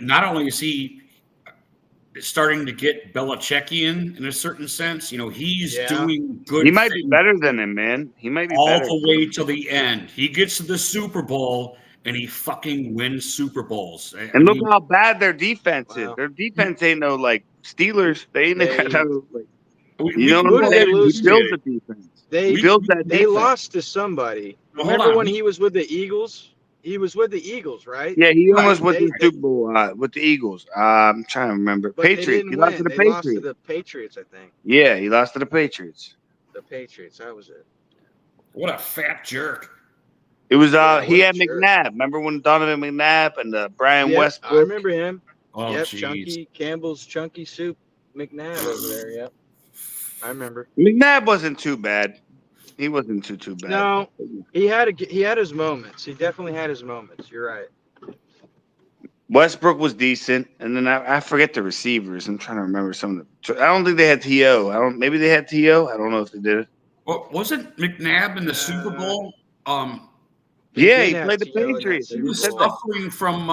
not only is he starting to get Belichickian in a certain sense, he's doing good. He might be better than him, man. He might be all better. the way to the end. He gets to the Super Bowl and he fucking wins Super Bowls. And look how bad their defense is. Wow. Their defense ain't no like Steelers. They ain't no like. Who know Who what did I'm they saying? lose He built to? the defense. They He built that They defense. lost to somebody. Well, hold Remember on. when he was with the Eagles? He was with the Eagles, right? Yeah, he almost Right. went to They- the Super Bowl with the Eagles. I'm trying to remember. But they Patriots. didn't He lost win. to the They lost to Patriots. the Patriots, I think. Yeah, he lost to the Patriots. The Patriots. That was it. What a fat jerk. It was Yeah, he what a had jerk. McNabb. Remember when Donovan McNabb and Brian Yep, Westbrook? I remember him. Oh, Yep, jeez. Chunky Campbell's Chunky Soup McNabb over there. Yep, I remember. McNabb wasn't too bad. He wasn't too bad. No, he had his moments. He definitely had his moments. You're right. Westbrook was decent, and then I forget the receivers. I'm trying to remember some of the. I don't think they had To. Maybe they had To. I don't know if they did it. Well, wasn't McNabb in the Super Bowl? They Yeah, did he have played the T.O. in that Patriots. Super He was Bowl. suffering from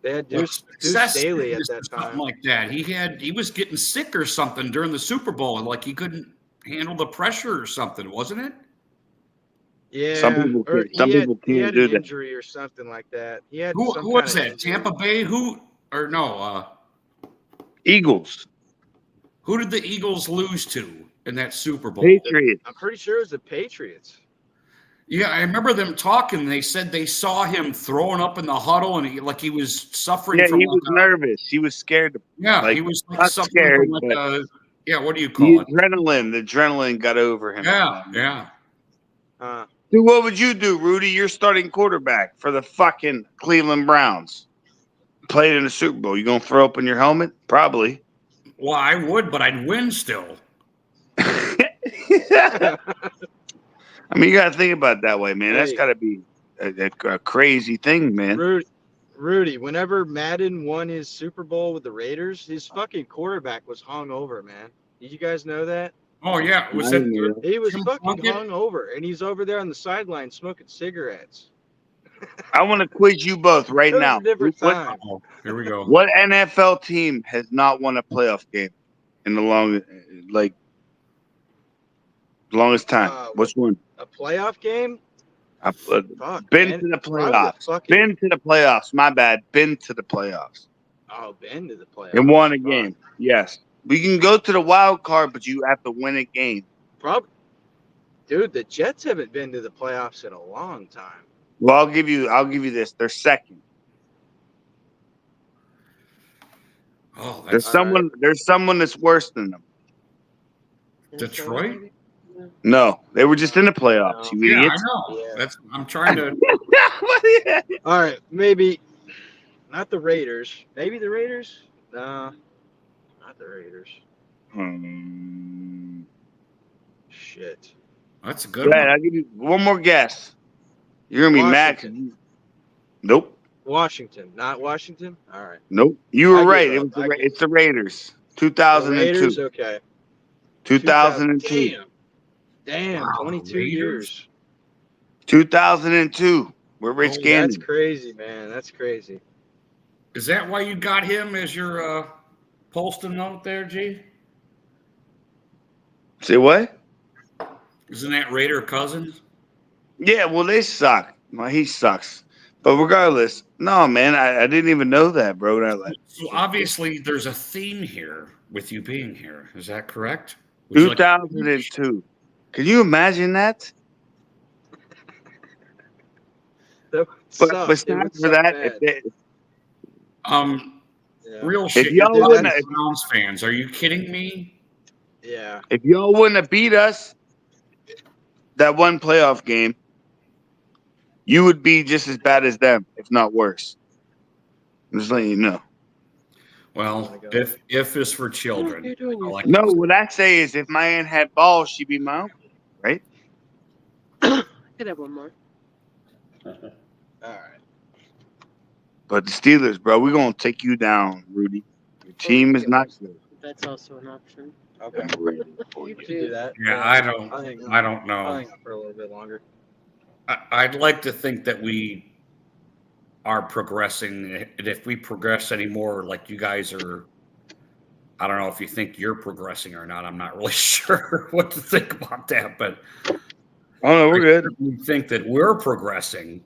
They had Well, Deuce success Staley at is that something time. like that. He was getting sick or something during the Super Bowl, and like he couldn't handle the pressure or something, wasn't it? Some Yeah, people or can't. Some people he can't had an do that. injury or something like that. He had Who some who kind was of that? injury. Tampa Bay? Who or no? Eagles, Who did the Eagles lose to in that Super Bowl? Patriots. I'm pretty sure it was the Patriots. Yeah, I remember them talking. They said they saw him throwing up in the huddle, and he was suffering Yeah, from he like was nervous. He was scared. he Like was like not suffering from scared, like but what do you call the it? adrenaline got over him. Yeah. Dude, what would you do, Rudy? You're starting quarterback for the fucking Cleveland Browns. Played in the Super Bowl. You gonna throw up in your helmet? Probably. Well, I would, but I'd win still. I mean, you got to think about it that way, man. That's Hey. got to be a crazy thing, man. Rudy, whenever Madden won his Super Bowl with the Raiders, his fucking quarterback was hung over, man. Did you guys know that? Oh yeah, was I that knew He was Tim fucking Plunkett? hung over, and he's over there on the sideline smoking cigarettes. I want to quiz you both right It was now. a different time. Oh, here we go. What NFL team has not won a playoff game in the longest time? Which one? A playoff game? Fuck, Been man. to the Probably playoffs. fucking- Been to the playoffs. My bad. Been to the playoffs. Oh, been to the playoffs. And won a Fuck. game. Yes. We can go to the wild card, but you have to win a game. Probably. Dude, the Jets haven't been to the playoffs in a long time. Well, I'll give you this. They're second. Oh, There's someone that's worse than them. Detroit? No, they were just in the playoffs. No. You Yeah, I idiots. know. Yeah. I'm trying to. All right, maybe not the Raiders. Maybe the Raiders? No, not the Raiders. Shit. That's a good Right, one. I'll give you one more guess. You're gonna be mad. Nope. Washington. Not Washington? All right. Nope. You were I give right. up. It's the Raiders. The 2002. Raiders? Okay. 2002. Damn, Wow, 22 Raiders? years. 2002. We're Rich Oh, Gannon. that's crazy, man. That's crazy. Is that why you got him as your posting note there, G? Say what? Isn't that Raider Cousins? Yeah, well, they suck. Well, he sucks. But regardless, no, man, I didn't even know that, bro. So obviously, there's a theme here with you being here. Is that correct? Would you like- 2002. Can you imagine that? That would But suck. It would besides for suck that, bad. Yeah. real shit. y'all You're wouldn't- Browns fans, are you kidding me? Yeah. If y'all wouldn't have beat us that one playoff game, you would be just as bad as them, if not worse. I'm just letting you know. Well, Oh my God. if is for children. You're doing I your like No, to- what I say is if my aunt had balls, she'd be my uncle, right? I could have one more. All right. But the Steelers, bro, we're going to take you down, Rudy. Your team is not good. That's also an option. Okay. I'm ready for You you. can do that. Yeah, I don't I'll hang I on. don't I'll know. hang on for a little bit longer. I'd like to think that we are progressing. And if we progress anymore, like you guys are, I don't know if you think you're progressing or not. I'm not really sure what to think about that, but Oh, no, we're good. we think that we're progressing.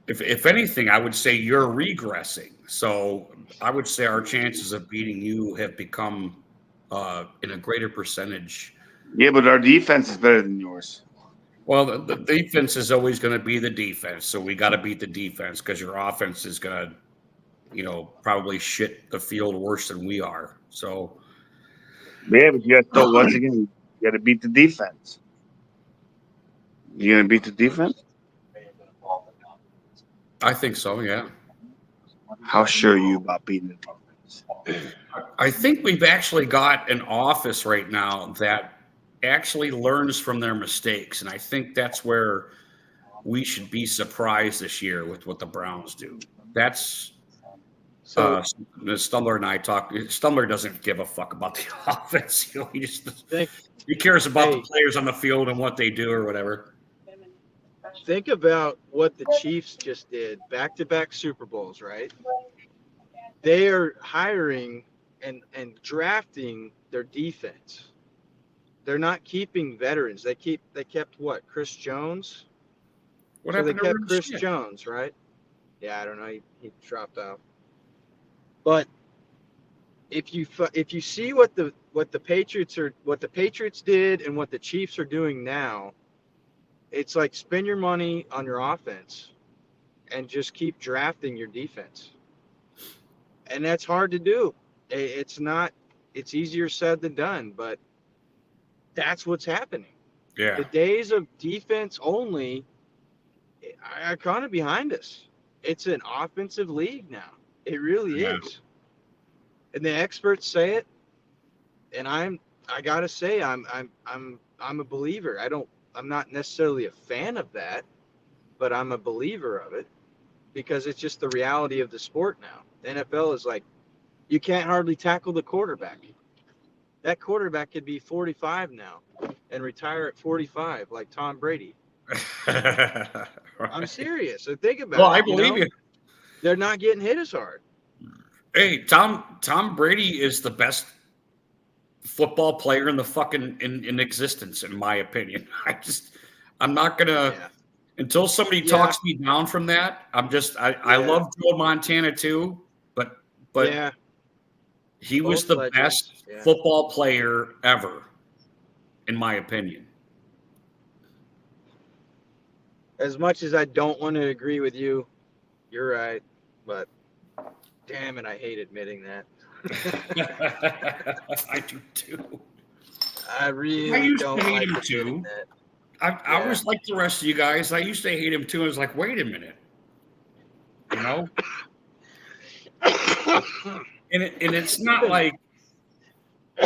If anything, I would say you're regressing. So I would say our chances of beating you have become in a greater percentage. Yeah, but our defense is better than yours. Well, the defense is always going to be the defense. So we got to beat the defense because your offense is going to, probably shit the field worse than we are. So Yeah, but you got to once again, you got to beat the defense. You gonna beat the defense? I think so. Yeah. How sure are you about beating the defense? I think we've actually got an office right now that actually learns from their mistakes. And I think that's where we should be surprised this year with what the Browns do. That's So Stumler and I talk. Stumler doesn't give a fuck about the offense. Thank- He cares about the Hey. players on the field and what they do or whatever. think about what the Chiefs just did, back-to-back Super Bowls, right? They are hiring and drafting their defense. They're not keeping veterans. They kept what? Chris Jones. What So they happened to kept Real Chris Smith? Jones, right? Yeah, I don't know. He dropped out. But if you see what the Patriots did and what the Chiefs are doing now, it's like spend your money on your offense and just keep drafting your defense. And that's hard to do. It's not. It's easier said than done, but that's what's happening. Yeah. The days of defense only are kind of behind us. It's an offensive league now. It really Yeah. is. And the experts say it, and I gotta say I'm a believer. I'm not necessarily a fan of that, but I'm a believer of it because it's just the reality of the sport now. The NFL is like you can't hardly tackle the quarterback. That quarterback could be 45 now and retire at 45 like Tom Brady. I'm Right. serious. So think Well, about I it. believe you. They're not getting hit as hard. Hey, Tom Brady is the best football player in the fucking in existence, in my opinion. I'm not gonna Yeah. until somebody Yeah. talks me down from that. I Yeah. love Joe Montana too, but Yeah. he was Both the best legends. Yeah. football player ever, in my opinion. As much as I don't want to agree with you, you're right. But damn it, I hate admitting that. I do too. I I really used to don't hate like him admitting too. that. I Yeah. was like the rest of you guys. I used to hate him too. I was like, wait a minute, you know? And Even it's not like a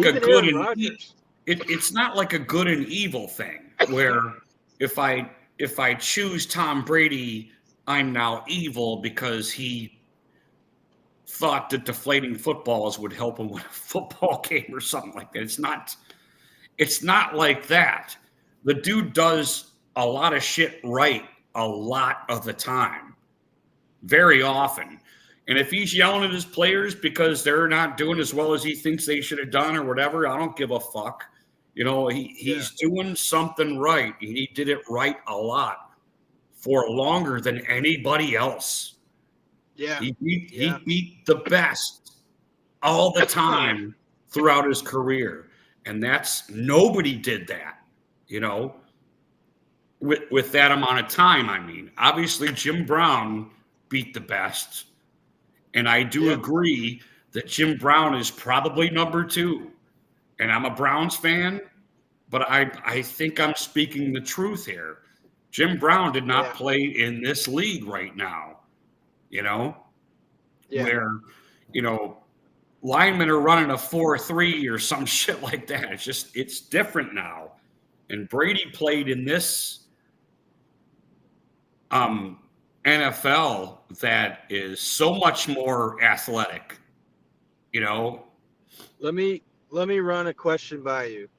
even good Aaron and Rodgers. it's not like a good and evil thing where if I choose Tom Brady, I'm now evil because he thought that deflating footballs would help him win a football game or something like that. It's not like that. The dude does a lot of shit right a lot of the time, very often. And if he's yelling at his players because they're not doing as well as he thinks they should have done or whatever, I don't give a fuck. Yeah. He's doing something right. And he did it right a lot for longer than anybody else. Yeah. He Yeah. beat the best all the time throughout his career. And that's nobody did that, you know, with that amount of time. I mean, obviously Jim Brown beat the best. And I do Yeah. agree that Jim Brown is probably number two. And I'm a Browns fan, but I think I'm speaking the truth here. Jim Brown did not Yeah. play in this league right now, you know, Yeah. where, you know, linemen are running a 4-3 or some shit like that. It's different now. And Brady played in this NFL that is so much more athletic, you know. Let me run a question by you.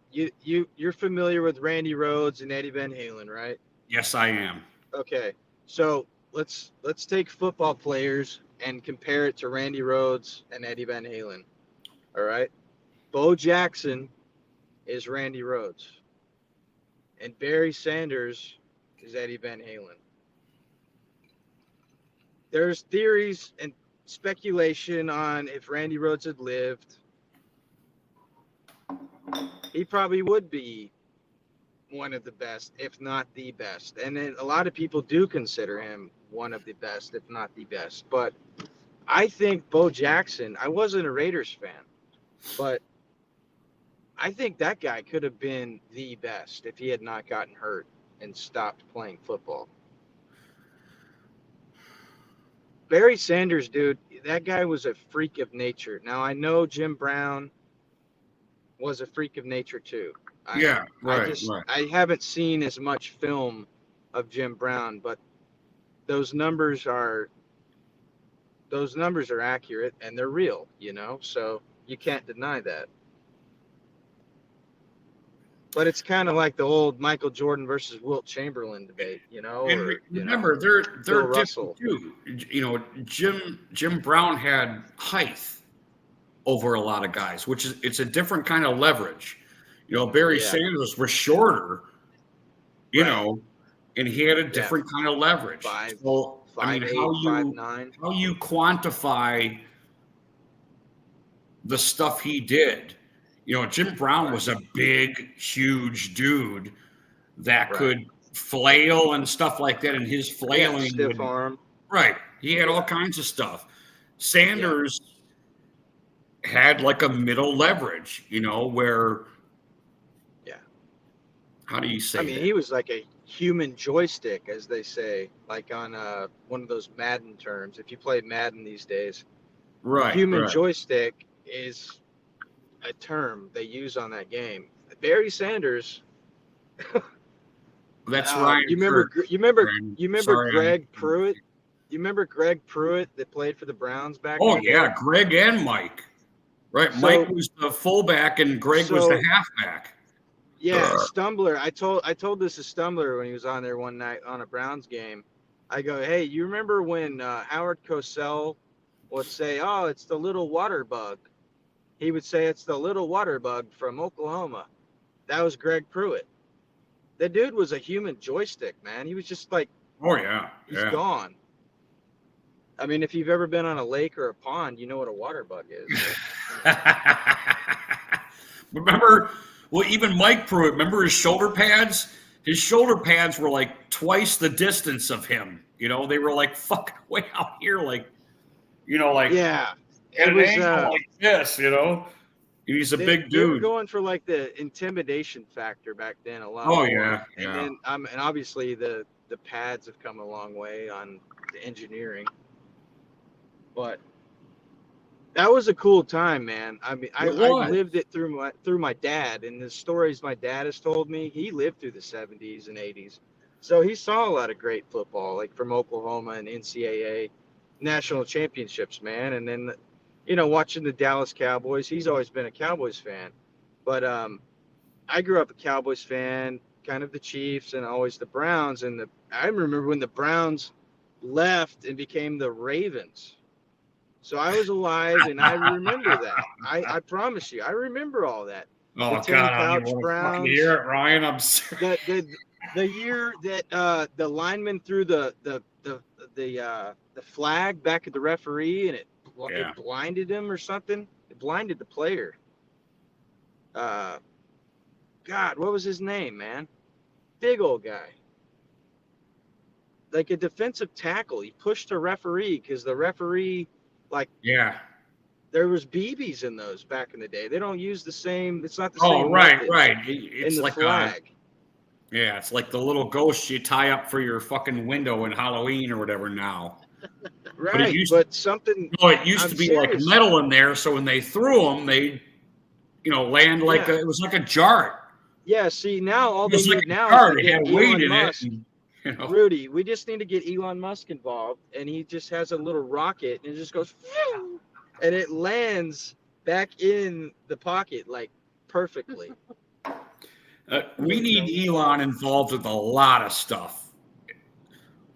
You're familiar with Randy Rhoads and Eddie Van Halen, right? Yes, I am. Okay. So let's take football players and compare it to Randy Rhoads and Eddie Van Halen. All right. Bo Jackson is Randy Rhoads, and Barry Sanders is Eddie Van Halen. There's theories and speculation on if Randy Rhoads had lived, he probably would be one of the best, if not the best. And then a lot of people do consider him one of the best, if not the best. But I think Bo Jackson, I wasn't a Raiders fan, but I think that guy could have been the best if he had not gotten hurt and stopped playing football. Barry Sanders, dude, that guy was a freak of nature. Now, I know Jim Brown was a freak of nature too. Yeah, right. I haven't seen as much film of Jim Brown, but those numbers are accurate and they're real, you know, so you can't deny that. But it's kind of like the old Michael Jordan versus Wilt Chamberlain debate, And or remember, they're Bill different Russell. too. Jim Brown had height over a lot of guys, which is it's a different kind of leverage. Barry Yeah. Sanders was shorter, Right. and he had a Yeah. different kind of leverage. So I mean, 5'8", 5'9". how you quantify the stuff he did? Jim Brown was a big, huge dude that could flail and stuff like that, and his flailing Stiff arm. right. He had all kinds of stuff. Sanders had like a middle leverage, where how do you say that? He was like a human joystick, as they say, like on one of those Madden terms. If you play Madden these days, human joystick is a term they use on that game. Barry Sanders. That's right. You remember Greg Pruitt? You remember Greg Pruitt that played for the Browns back in the day? Greg and Mike. Right. So, Mike was the fullback and Greg was the halfback. Yeah, Stumbler. I told this to Stumbler when he was on there one night on a Browns game. I go, hey, you remember when Howard Cosell would say, oh, it's the little water bug? He would say it's the little water bug from Oklahoma. That was Greg Pruitt. The dude was a human joystick, man. He was just like, he's gone. I mean, if you've ever been on a lake or a pond, you know what a water bug is. Remember, even Mike Pruitt, remember his shoulder pads? His shoulder pads were like twice the distance of him. They were like fucking way out here, like, at an angle like this, He's a big dude. They were going for like the intimidation factor back then a lot. Oh, more. And obviously the pads have come a long way on the engineering. But that was a cool time, man. I mean, I lived it through my dad, and the stories my dad has told me. He lived through the 70s and 80s, so he saw a lot of great football, like from Oklahoma and NCAA national championships, man. And then, watching the Dallas Cowboys. He's always been a Cowboys fan, but I grew up a Cowboys fan, kind of the Chiefs, and always the Browns. And I remember when the Browns left and became the Ravens. So I was alive, and I remember that. I promise you, I remember all that. Oh, God, I don't want to hear it, Ryan. I'm sorry. The year that the lineman threw the flag back at the referee, and it blinded him or something. It blinded the player. God, what was his name, man? Big old guy. Like a defensive tackle. He pushed a referee because the referee... there was BBs in those back in the day. They don't use the same. It's not the same. Oh, right. It's like flag. It's like the little ghost you tie up for your fucking window in Halloween or whatever now. Right, it used to be like metal in there, so when they threw them, they, land like it was like a jar. Yeah. See, now all they need now is to get Elon Musk. Rudy, we just need to get Elon Musk involved, and he just has a little rocket, and it just goes, and it lands back in the pocket like perfectly. We need Elon involved with a lot of stuff.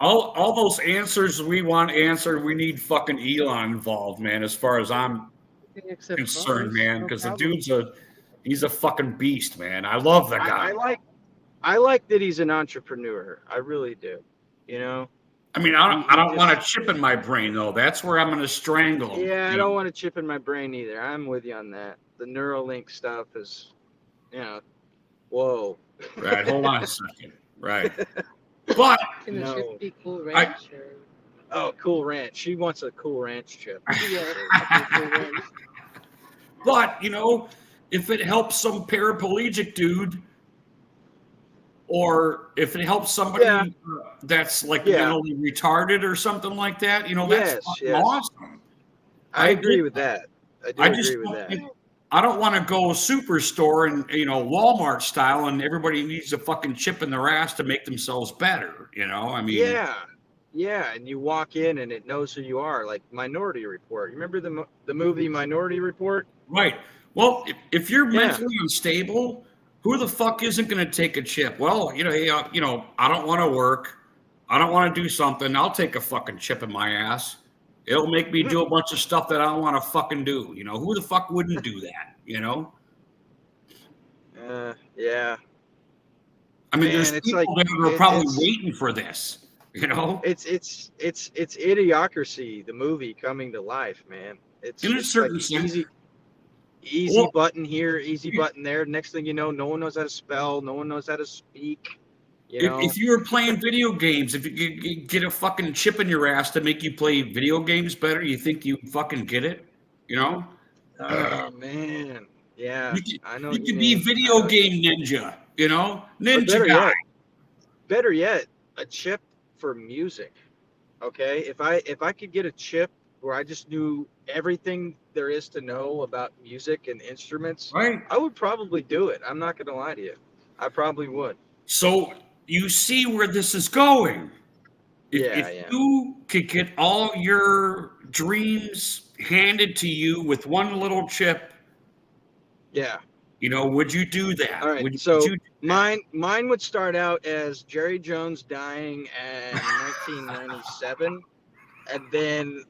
All those answers we want answered, we need fucking Elon involved, man. As far as I'm concerned, man, because the dude's he's a fucking beast, man. I love the guy. I like that he's an entrepreneur. I really do. I mean, I don't want a chip in my brain, though. That's where I'm going to strangle him. Yeah, I don't want a chip in my brain either. I'm with you on that. The Neuralink stuff is, whoa. Right, hold on a second. Right. But Can the chip be Cool Ranch? Cool Ranch. She wants a Cool Ranch chip. Cool Ranch. But, if it helps some paraplegic dude, or if it helps somebody that's like mentally retarded or something like that, that's awesome. I agree with that. I agree with that. I don't want to go superstore and, Walmart style, and everybody needs a fucking chip in their ass to make themselves better. I mean. Yeah. And you walk in and it knows who you are, like Minority Report. You remember the movie Minority Report? Right. Well, if you're mentally unstable, Who the fuck isn't going to take a chip? Well, I don't want to work. I don't want to do something. I'll take a fucking chip in my ass. It'll make me do a bunch of stuff that I don't want to fucking do. Who the fuck wouldn't do that? Yeah. I mean, there's Man, it's people like that are probably waiting for this. it's Idiocracy, the movie coming to life, man. It's In a it's like certain sense. easy Well, button here, easy button there. Next thing you know, no one knows how to spell, no one knows how to speak. if you were playing video games, if you could get a fucking chip in your ass to make you play video games better, you think you fucking get it? Oh man, yeah, You could, I know you what you could be mean. video game ninja, Or ninja guy. better yet, a chip for music. Okay, if I could get a chip where I just knew everything there is to know about music and instruments, Right? I would probably do it. I'm not gonna lie to you, I probably would. So you see where this is going. If Yeah. you could get all your dreams handed to you with one little chip, Yeah. would you do that? All right. Would So you do that? mine would start out as Jerry Jones dying in 1997, and then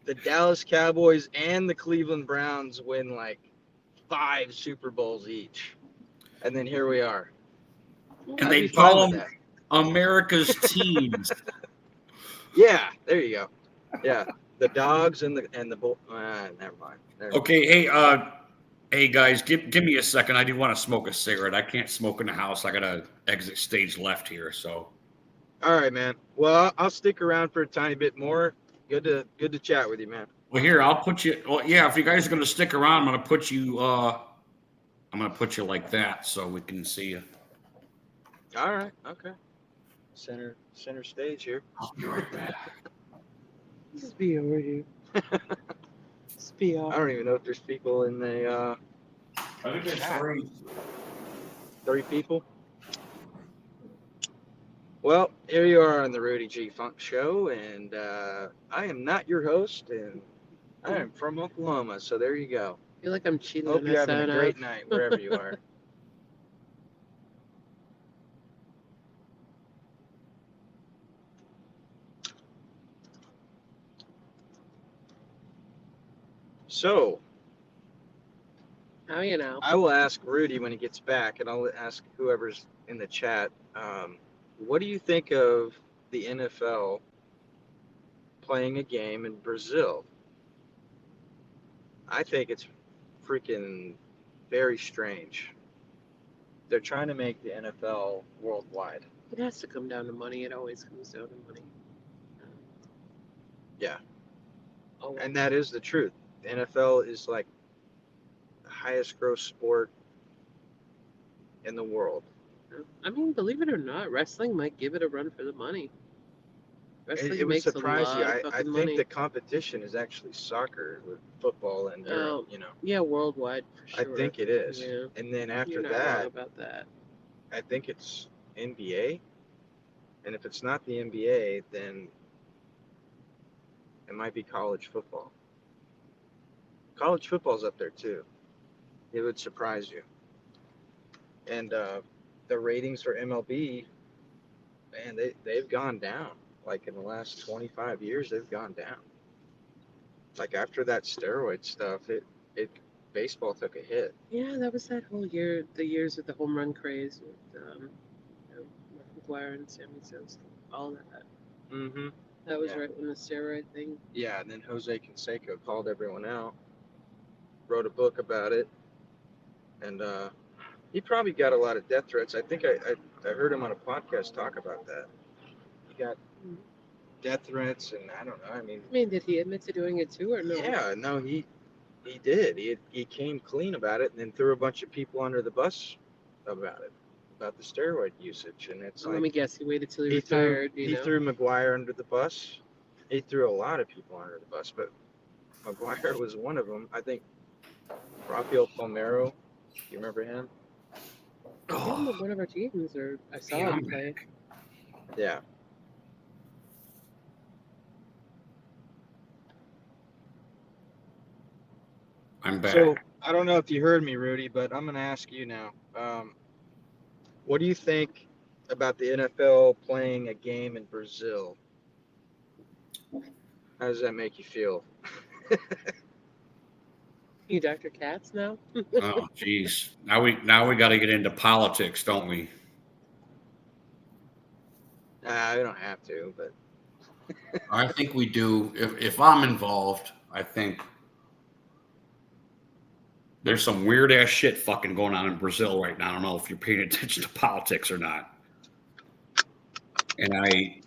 the Dallas Cowboys and the Cleveland Browns win like 5 Super Bowls each, and then here we are. And I'd they be fine call with them that. America's teams. Yeah, there you go. Yeah, the dogs and the bull. Never mind. Okay, hey guys, give me a second. I do want to smoke a cigarette. I can't smoke in the house. I gotta exit stage left here. So All right, man. Well, I'll stick around for a tiny bit more. Good to chat with you, man. well, here I'll put you. Well, yeah, if you guys are gonna stick around, I'm gonna put you. I'm gonna put you like that so we can see you. All right. Okay. Center stage here. I'll be right back. Just be over here. Just be I off. don't even know if there's people in the I think there's 3. 3 people. Well, here you are on the Rudy G Funk Show, and I am not your host, and I am from Oklahoma. So there you go. I feel like I'm cheating Hope on you're a having a sound great off. night wherever you are. So How you know? I will ask Rudy when he gets back, and I'll ask whoever's in the chat. What do you think of the NFL playing a game in Brazil? I think it's freaking very strange. They're trying to make the NFL worldwide. It has to come down to money. It always comes down to money. Yeah. Oh, And that is the truth. The NFL is like the highest gross sport in the world. I mean, believe it or not, wrestling might give it a run for the money. Wrestling It would makes a surprise lot you. of I fucking think money. the competition is actually soccer with football and Oh, Europe, yeah, worldwide for sure. I think it is. Yeah. And then You're after not wrong that, about that. I think it's NBA. And if it's not the NBA, then it might be college football. College football's up there too. It would surprise you. And the ratings for MLB, man, they've gone down. Like in the last 25 years, they've gone down. Like after that steroid stuff, it baseball took a hit. Yeah, that was that whole year, the years with the home run craze with Mark McGuire and Sammy Sosa, all that. Mm-hmm. That was Yeah. right when the steroid thing. Yeah, and then Jose Canseco called everyone out, wrote a book about it, and he probably got a lot of death threats. I think I heard him on a podcast talk about that. He got death threats, and I don't know. I mean, did he admit to doing it too, or no? yeah, no, he did. He came clean about it, and then threw a bunch of people under the bus about it, about the steroid usage. And it's Well, like, let me guess, he waited till he he retired, he threw McGuire under the bus. He threw a lot of people under the bus, but McGuire was one of them. I think Rafael Palmeiro. You remember him? I think with one of our teams, or I saw him play. Yeah. I'm back. So I don't know if you heard me, Rudy, but I'm going to ask you now. What do you think about the NFL playing a game in Brazil? How does that make you feel? You Dr. Katz now? Oh, geez. Now we got to get into politics, don't we? I don't have to, but I think we do. If I'm involved, I think there's some weird ass shit fucking going on in Brazil right now. I don't know if you're paying attention to politics or not. And I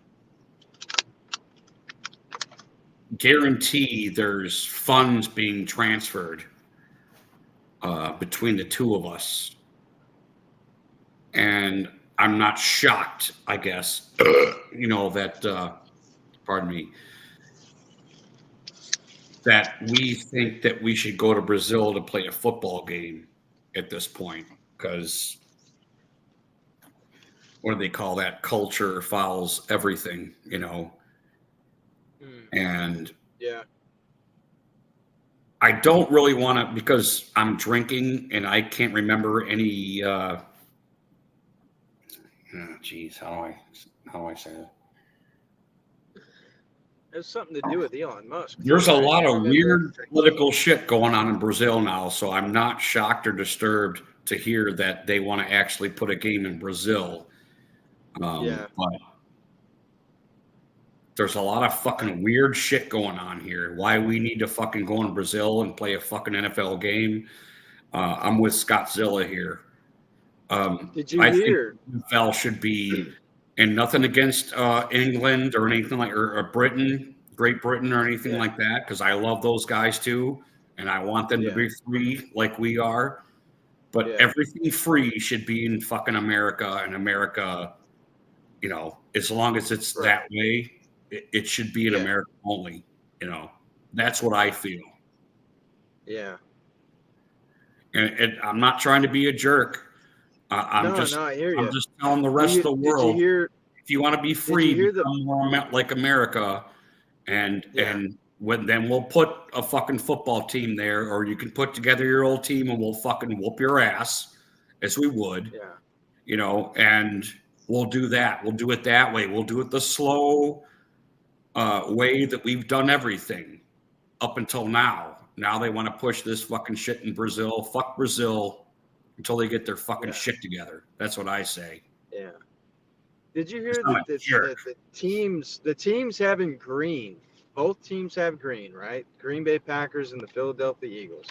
guarantee there's funds being transferred between the two of us. And I'm not shocked, I guess, that, pardon me, that we think that we should go to Brazil to play a football game at this point. Because what do they call that? Culture follows everything, And yeah. I don't really want to, because I'm drinking and I can't remember any. Geez, how do I say that? There's something to do with Elon Musk. There's a lot of Remember? weird political shit going on in Brazil now, so I'm not shocked or disturbed to hear that they want to actually put a game in Brazil. Yeah. But there's a lot of fucking weird shit going on here. Why we need to fucking go in Brazil and play a fucking NFL game? I'm with Scottzilla here. Did you I hear? think NFL should be, and nothing against England or anything like, or Britain, Great Britain or anything like that, because I love those guys too, and I want them to be free like we are. But everything free should be in fucking America, and America, as long as it's that way, it should be in America only. That's what I feel. Yeah. And I'm not trying to be a jerk. I hear you. I'm just telling the rest of the world. If you want to be free, become more like America, and then we'll put a fucking football team there, or you can put together your old team and we'll fucking whoop your ass, as we would. And we'll do that. We'll do it that way. We'll do it the slow way that we've done everything up until now. Now they want to push this fucking shit in Brazil. Fuck Brazil until they get their fucking shit together. That's what I say. Yeah. Did you hear that the teams having green? Both teams have green, right? Green Bay Packers and the Philadelphia Eagles.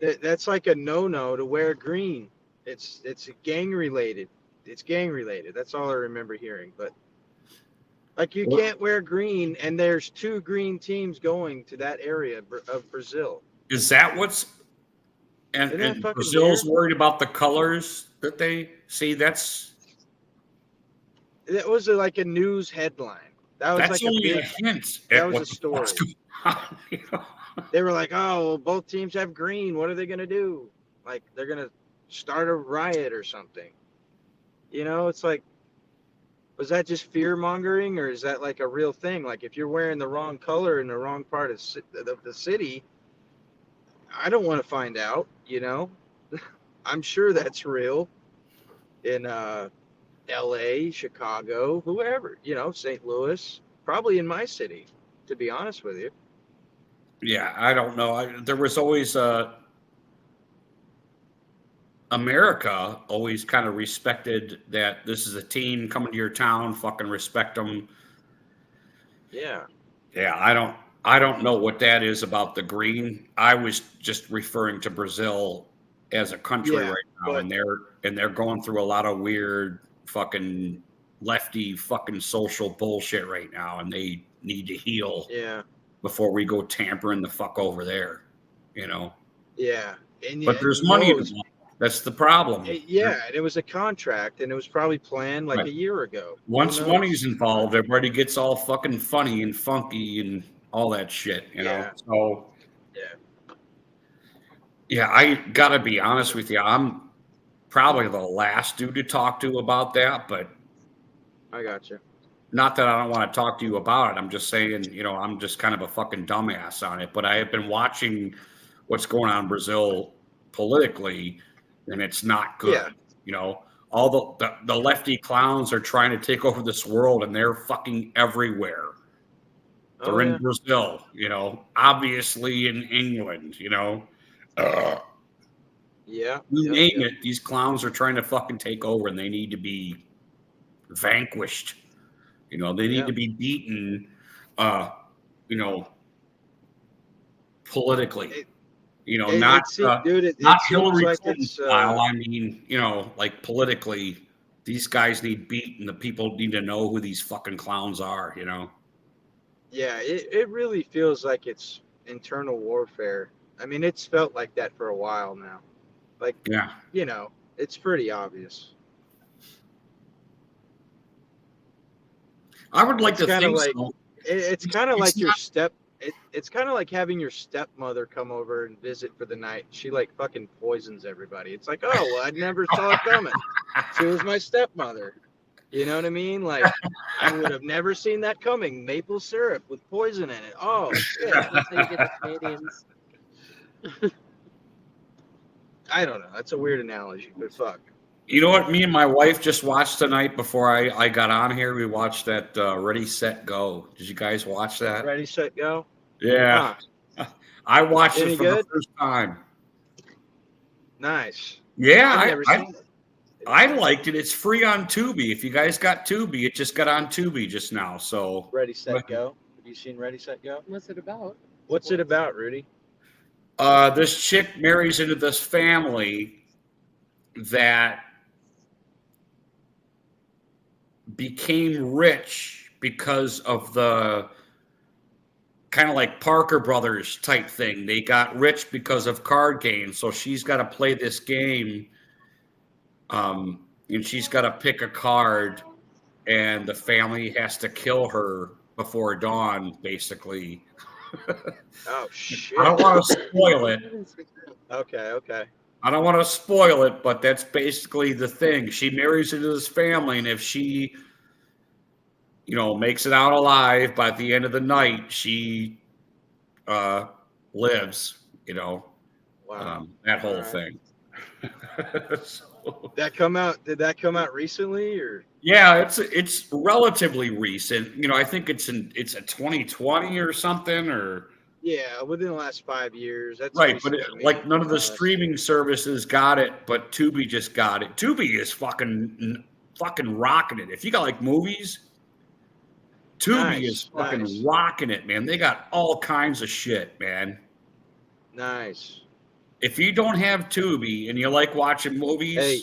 That's like a no-no to wear green. It's gang related. It's gang related. That's all I remember hearing. But like you can't wear green, and there's two green teams going to that area of Brazil. Is that what's? And Brazil's worried about the colors that they see. That was like a news headline. That's like only a hint. That was a story. They were like, "Oh, well, both teams have green. What are they gonna do? Like they're gonna start a riot or something?" It's like, was that just fear mongering, or is that like a real thing? Like if you're wearing the wrong color in the wrong part of the city, I don't want to find out. I'm sure that's real in L.A., Chicago, whoever. St. Louis, probably in my city. To be honest with you. Yeah, I don't know. There was always America always kind of respected that this is a team coming to your town. Fucking respect them. Yeah. Yeah, I don't know what that is about the green. I was just referring to Brazil as a country right now, and they're going through a lot of weird fucking lefty fucking social bullshit right now, and they need to heal. Yeah. Before we go tampering the fuck over there, Yeah. But there's money involved. That's the problem. And it was a contract, and it was probably planned like a year ago. Once money's involved, everybody gets all fucking funny and funky and all that shit, know? So, I gotta be honest with you. I'm probably the last dude to talk to about that, but I got you. Not that I don't want to talk to you about it. I'm just saying, I'm just kind of a fucking dumbass on it. But I have been watching what's going on in Brazil politically, and it's not good. You know, all the lefty clowns are trying to take over this world, and they're fucking everywhere. Oh They're in yeah. Brazil, you know, obviously in England, you know. Uh, Yeah. you Yep. name Yep. it, these clowns are trying to fucking take over, and they need to be vanquished. You know, they need Yeah. to be beaten, uh, you know, politically. It, You know, it, it se- dude, not it seems Hillary like Clinton it's style. I mean, you know, like politically, these guys need beaten. The people need to know who these fucking clowns are. You know. yeah, it really feels like it's internal warfare. I mean, it's felt like that for a while now. Like, Yeah, you know, it's pretty obvious. I would like It's to kind of think like so. it's kind of It's like not. it's kind of like having your stepmother come over and visit for the night. She like fucking poisons everybody. It's like, oh, well, I never saw it coming. She was my stepmother. You know what I mean? Like, I would have never seen that coming. Maple syrup with poison in it. Oh shit. That's how you get the Canadians. I don't know. That's a weird analogy, but fuck. You know what? Me and my wife just watched tonight before I got on here. We watched that Ready Set Go. Did you guys watch that? Ready, set, go. Yeah, Huh. I watched it Any for the good? first time. Nice. Yeah, I've never seen it. I liked it. It's free on Tubi. If you guys got Tubi, it just got on Tubi just now. So Ready, set, go. Have you seen Ready, set, go? What's it about? What's it about, Rudy? this chick marries into this family that became rich because of the kind of like Parker Brothers type thing. They got rich because of card games. So she's got to play this game, and she's got to pick a card, and the family has to kill her before dawn, basically. Oh shit. I don't want to spoil it. Okay, okay. I don't want to spoil it, but that's basically the thing. She marries into this family, and if she, you know, makes it out alive by the end of the night, she lives. You know, Wow. that whole All right. thing. So, That come out? Did that come out recently or? yeah, it's relatively recent. You know, I think it's a 2020 or something, or Yeah, within the last 5 years. That's right. But recent to me. like none of the more or less. streaming services got it, but Tubi just got it. Tubi is fucking rocking it. If you got like movies, Tubi is Nice, fucking nice, rocking it, man. They got all kinds of shit, man. nice. If you don't have Tubi and you like watching movies, Hey,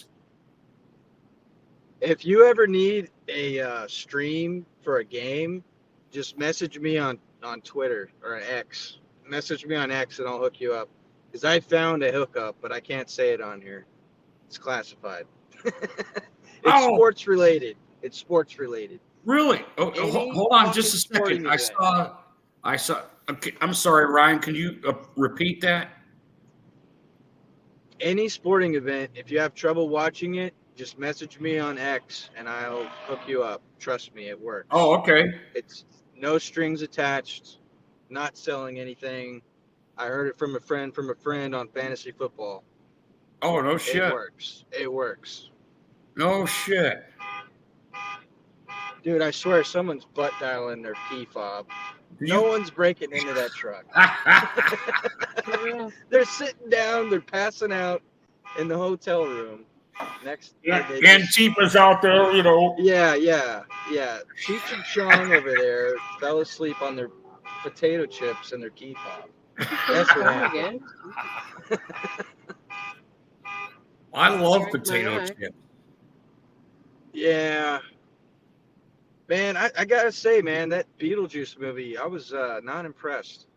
if you ever need a stream for a game, just message me on Twitter or X. Message me on X and I'll hook you up. Because I found a hookup, but I can't say it on here. It's classified. It's oh, sports related. It's sports related. really? Oh, Any hold on fucking just a sporting second. I saw. Okay, I'm sorry, Ryan. Can you repeat that? Any sporting event, if you have trouble watching it, just message me on X and I'll hook you up. Trust me, it works. Oh, okay. It's no strings attached, not selling anything. I heard it from a friend on fantasy football. Oh, no It shit. works. It works. No shit. Dude, I swear someone's butt dialing their P fob. Do No you- one's breaking into that truck. For real. They're sitting down, they're passing out in the hotel room. Next Yeah, they just- Antipa's out there, you know. Yeah. Cheech and Chong over there fell asleep on their potato chips and their key fob. That's what Come happened. again. I love Strike my potato eye. chips. Yeah. Man, I gotta say, man, that Beetlejuice movie, I was not impressed.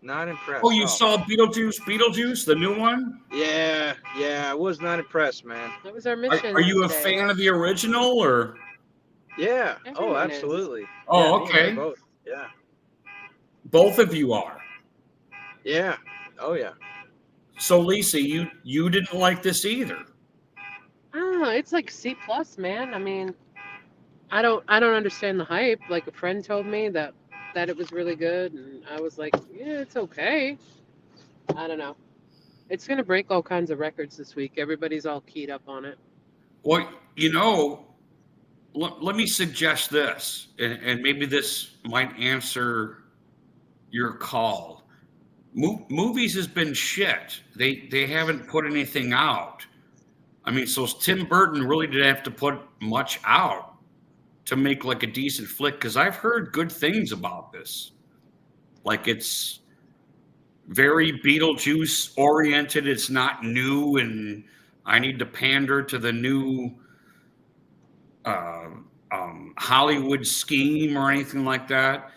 Not impressed. Oh, you saw Beetlejuice, the new one? Yeah, I was not impressed, man. That was our mission. Are you a today. fan of the original, or? Yeah. Oh, Everyone is. absolutely. Oh, Yeah, me and her okay. both. Yeah. Both of you are. Yeah. Oh, yeah. So, Lisa, you didn't like this either. I don't know. It's like C plus, man. I mean, I don't understand the hype. Like a friend told me that it was really good, and I was like, yeah, it's okay. I don't know. It's gonna break all kinds of records this week. Everybody's all keyed up on it. Well, let me suggest this, and maybe this might answer your call. Movies has been shit. They haven't put anything out. I mean, so Tim Burton really didn't have to put much out to make like a decent flick, because I've heard good things about this. Like, it's very Beetlejuice oriented. It's not new, and I need to pander to the new uh, Hollywood scheme or anything like that.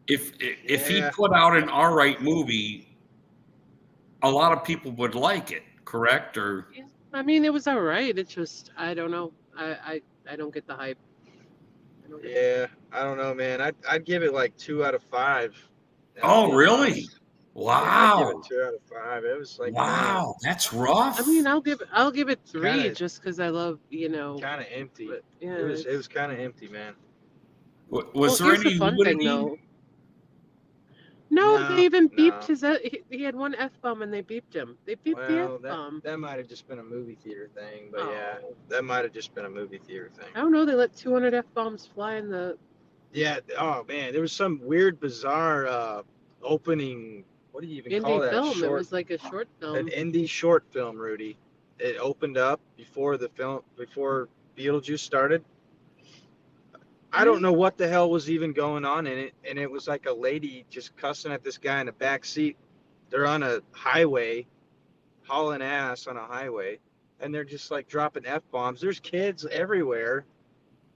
If he Yeah. put out an all right movie, a lot of people would like it, correct? Or Yeah, I mean, it was all right. It's just I don't know. I don't get the hype. I don't get Yeah, I don't know, man. I'd give it like 2 out of 5. oh, Being really? honest. Yeah, I'd give it Wow, 2 out of 5. It was like wow, that's I rough. mean, I'll give it 3 Kinda- just because I love kind of empty. But yeah, It was it's- kind of empty, man. Was there here's the any fun nudity? thing though. No, No, they even no. beeped his. He had one F-bomb and they beeped him. They beeped the Well, F-bomb. that might have just been a movie theater thing, but yeah, Oh. that might have just been a movie theater thing. I don't know. They let 200 F-bombs fly in the. Yeah. Oh man, there was some weird, bizarre opening. What do you even call indie that? film. It Short, was like a short film. an indie short film, Rudy. It opened up before Beetlejuice started. I don't know what the hell was even going on in it, and it was like a lady just cussing at this guy in the back seat. They're on a highway, hauling ass on a highway, and they're just like dropping F-bombs. There's kids everywhere,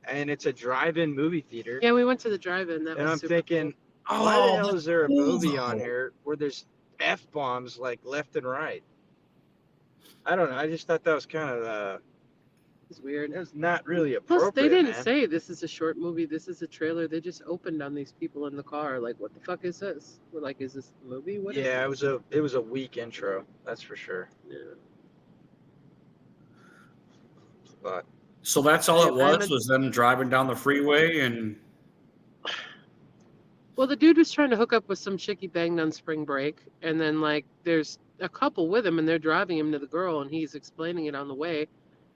and it's a drive-in movie theater. Yeah, we went to the drive-in. That And was I'm super thinking, Oh, why the hell that's is there a cool, movie on though. here where there's F-bombs like left and right? I don't know. I just thought that was kind of Cool. It was weird. it was not really appropriate. Plus, they didn't man. say this is a short movie. This is a trailer. They just opened on these people in the car. Like, what the fuck is this? We're like, is this the movie? What is Yeah, this? it was a weak intro, that's for sure. Yeah. But So that's all it And was them driving down the freeway and well, the dude was trying to hook up with some chick he banged on spring break, and then like there's a couple with him, and they're driving him to the girl, and he's explaining it on the way,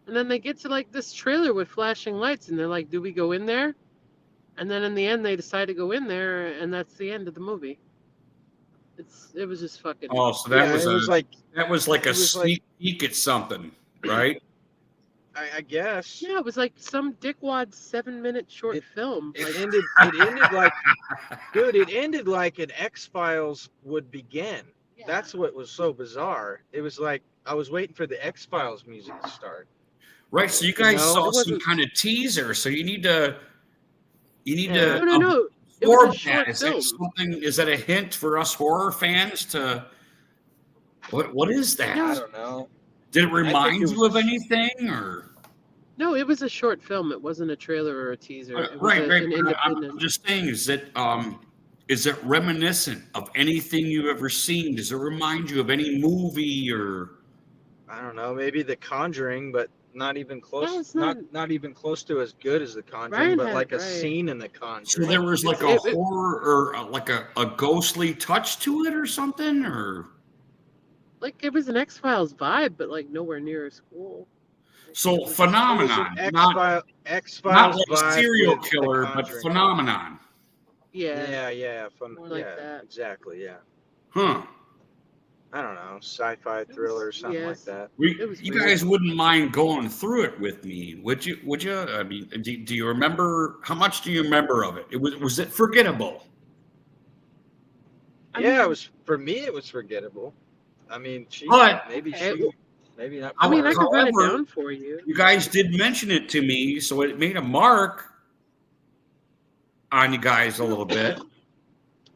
and then they get to like this trailer with flashing lights, and they're like, "Do we go in there?" And then in the end, they decide to go in there, and that's the end of the movie. It was just fucking. oh, so that yeah, was it was like a it was like- sneak peek at something, right? I guess Yeah, it was like some dickwad 7-minute short film. it Like, ended like dude, it ended like an X-Files would begin. yeah. That's what was so bizarre. It was like I was waiting for the X-Files music to start. Right. So you guys No, saw it some wasn't- kind of teaser. So you need to No, no. It absorb was a short that. Is that film. something? Is that a hint for us horror fans to? What is that? I don't know. Did it remind it you was- of anything, or No, it was a short film. It wasn't a trailer or a teaser. It was right? an But I'm independent. just saying, is it reminiscent of anything you've ever seen? Does it remind you of any movie or? I don't know, maybe The Conjuring, but not even close. No, it's not. Not even close to as good as The Conjuring, Ryan but had- like a right. scene in The So Conjuring. there was like a It- horror or like a ghostly touch to it or something, or Like it was an X-Files vibe, but like nowhere near as cool. so It was phenomenon, an not X-Files like vibe serial with The killer, but Conjuring. phenomenon. Yeah. Yeah, More like yeah, that. exactly, yeah. Huh. I don't know, sci-fi thriller or something yes. like that. It was You weird. guys wouldn't mind going through it with me, would you? Would you? I mean, do you remember? How much do you remember of it? Was it forgettable? I Yeah, mean- it was for me. It was forgettable. I mean, But- maybe not. I mean, I could run it However- down for you. You guys did mention it to me, so it made a mark on you guys a little bit.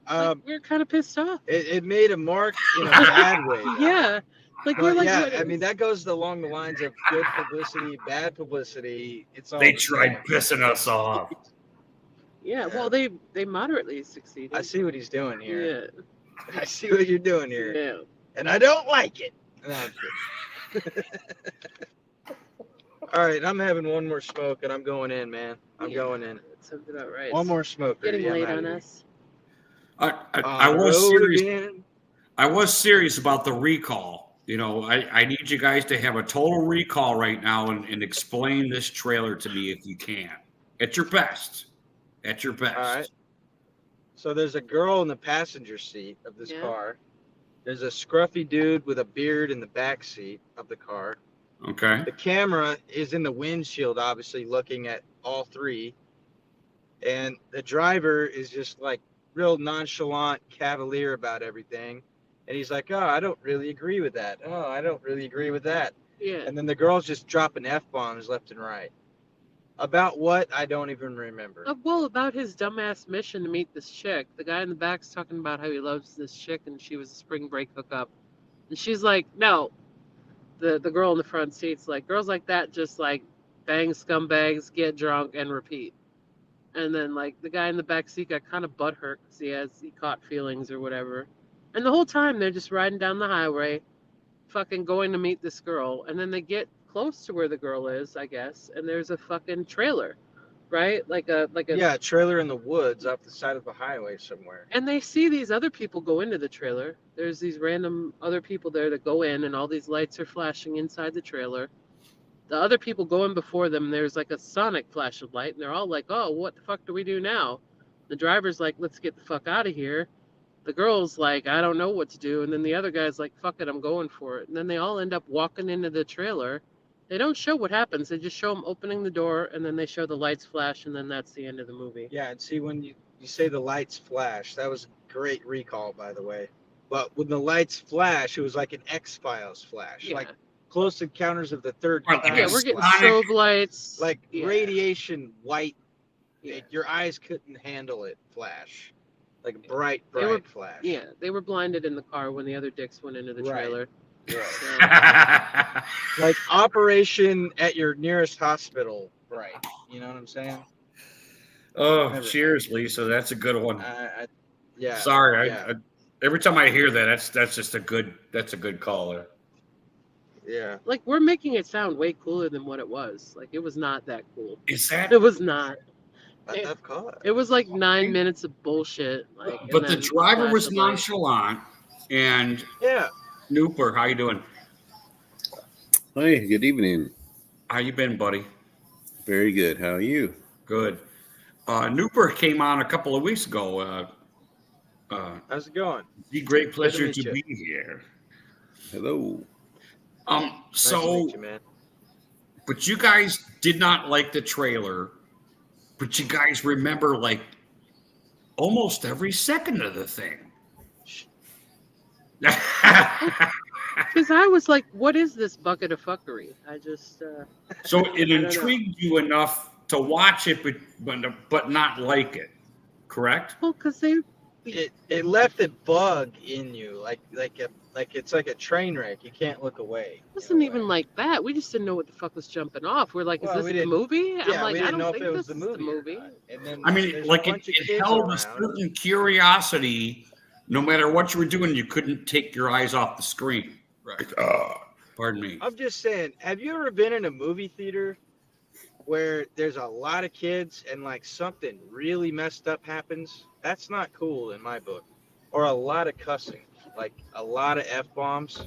Like, we were kind of pissed off. It made a mark in a bad way. though. Yeah. Like we're But like, yeah, what- I mean that goes along the lines of good publicity, bad publicity. It's all They the tried same. pissing us off. yeah. Well, they moderately succeeded. I see what he's doing here. Yeah. I see what you're doing here, Yeah. and I don't like it. No, I'm kidding. All right, I'm having one more smoke, and I'm going in, man. I'm Yeah. going in. That sounds about right. One more smoke. Getting Rudy, I'm late outta on here. us. I On the was road serious. again. I was serious about the recall. You know, I need you guys to have a total recall right now and explain this trailer to me if you can. At your best. At your best. All right. So there's a girl in the passenger seat of this Yeah. car. There's a scruffy dude with a beard in the back seat of the car. Okay. The camera is in the windshield, obviously looking at all three. And the driver is just like real nonchalant, cavalier about everything. And he's like, oh, I don't really agree with that. Oh, I don't really agree with that. Yeah. And then the girl's just dropping F-bombs left and right. About what? I don't even remember. Well, about his dumbass mission to meet this chick. The guy in the back's talking about how he loves this chick and she was a spring break hookup. And she's like, no. The girl in the front seat's like, girls like that just like bang scumbags, get drunk, and repeat. And then like the guy in the back seat got kind of butthurt because he caught feelings or whatever. And the whole time they're just riding down the highway, fucking going to meet this girl. And then they get close to where the girl is, I guess, and there's a fucking trailer, right? Like a Yeah, a trailer in the woods off the side of the highway somewhere. And they see these other people go into the trailer. There's these random other people there that go in, and all these lights are flashing inside the trailer. The other people go in before them. There's like a sonic flash of light, and they're all like, "Oh, what the fuck do we do now?" The driver's like, "Let's get the fuck out of here." The girl's like, "I don't know what to do," and then the other guy's like, "Fuck it, I'm going for it." And then they all end up walking into the trailer. They don't show what happens. They just show them opening the door, and then they show the lights flash, and then that's the end of the movie. Yeah, and see, when you say the lights flash, that was a great recall, by the way. But when the lights flash, it was like an X-Files flash. Yeah. Like Close Encounters of the Third Like Kind. Yeah, we're getting Sonic. strobe lights. Like Yeah. radiation white. Yeah. Your eyes couldn't handle it bright, They were- flash. Yeah, they were blinded in the car when the other dicks went into the Right. trailer. Yeah. So, Like Operation at your nearest hospital bright. You know what I'm saying? Oh, Never cheers, Lisa. That's a good one. Yeah. Sorry, yeah. I every time I hear that, that's just a good caller. Yeah. like, we're making it sound way cooler than what it was. Like, it was not that cool. Is that? It was not. Let that car. It was like 9 minutes of bullshit. Like, and But the then driver flash was of light. nonchalant. And Yeah. Nooper, how you doing? Hey, good evening. How you been, buddy? Very good. How are you? Good. Nooper came on a couple of weeks ago. How's it going? It's a great pleasure meet to you. be here. Hello. Nice to So, meet you, man. but you guys did not like the trailer, but you guys remember like almost every second of the thing. Because I was like, what is this bucket of fuckery? I just, So it don't know. intrigued you enough to watch it, but not like it, correct? well, because they, It left a bug in you, like it's like a train wreck. You can't look away. it wasn't even like that. We just didn't know what the fuck was jumping off. We're like, is Well, this we the didn't- movie? Yeah, I'm like, we I didn't don't know if think it was this the is movie. the or movie. not. And then I mean, there's like a it, bunch of it kids held a around. certain curiosity. No matter what you were doing, you couldn't take your eyes off the screen. Right. Pardon me. I'm just saying, have you ever been in a movie theater where there's a lot of kids and like something really messed up happens? That's not cool in my book. Or a lot of cussing, like a lot of F-bombs.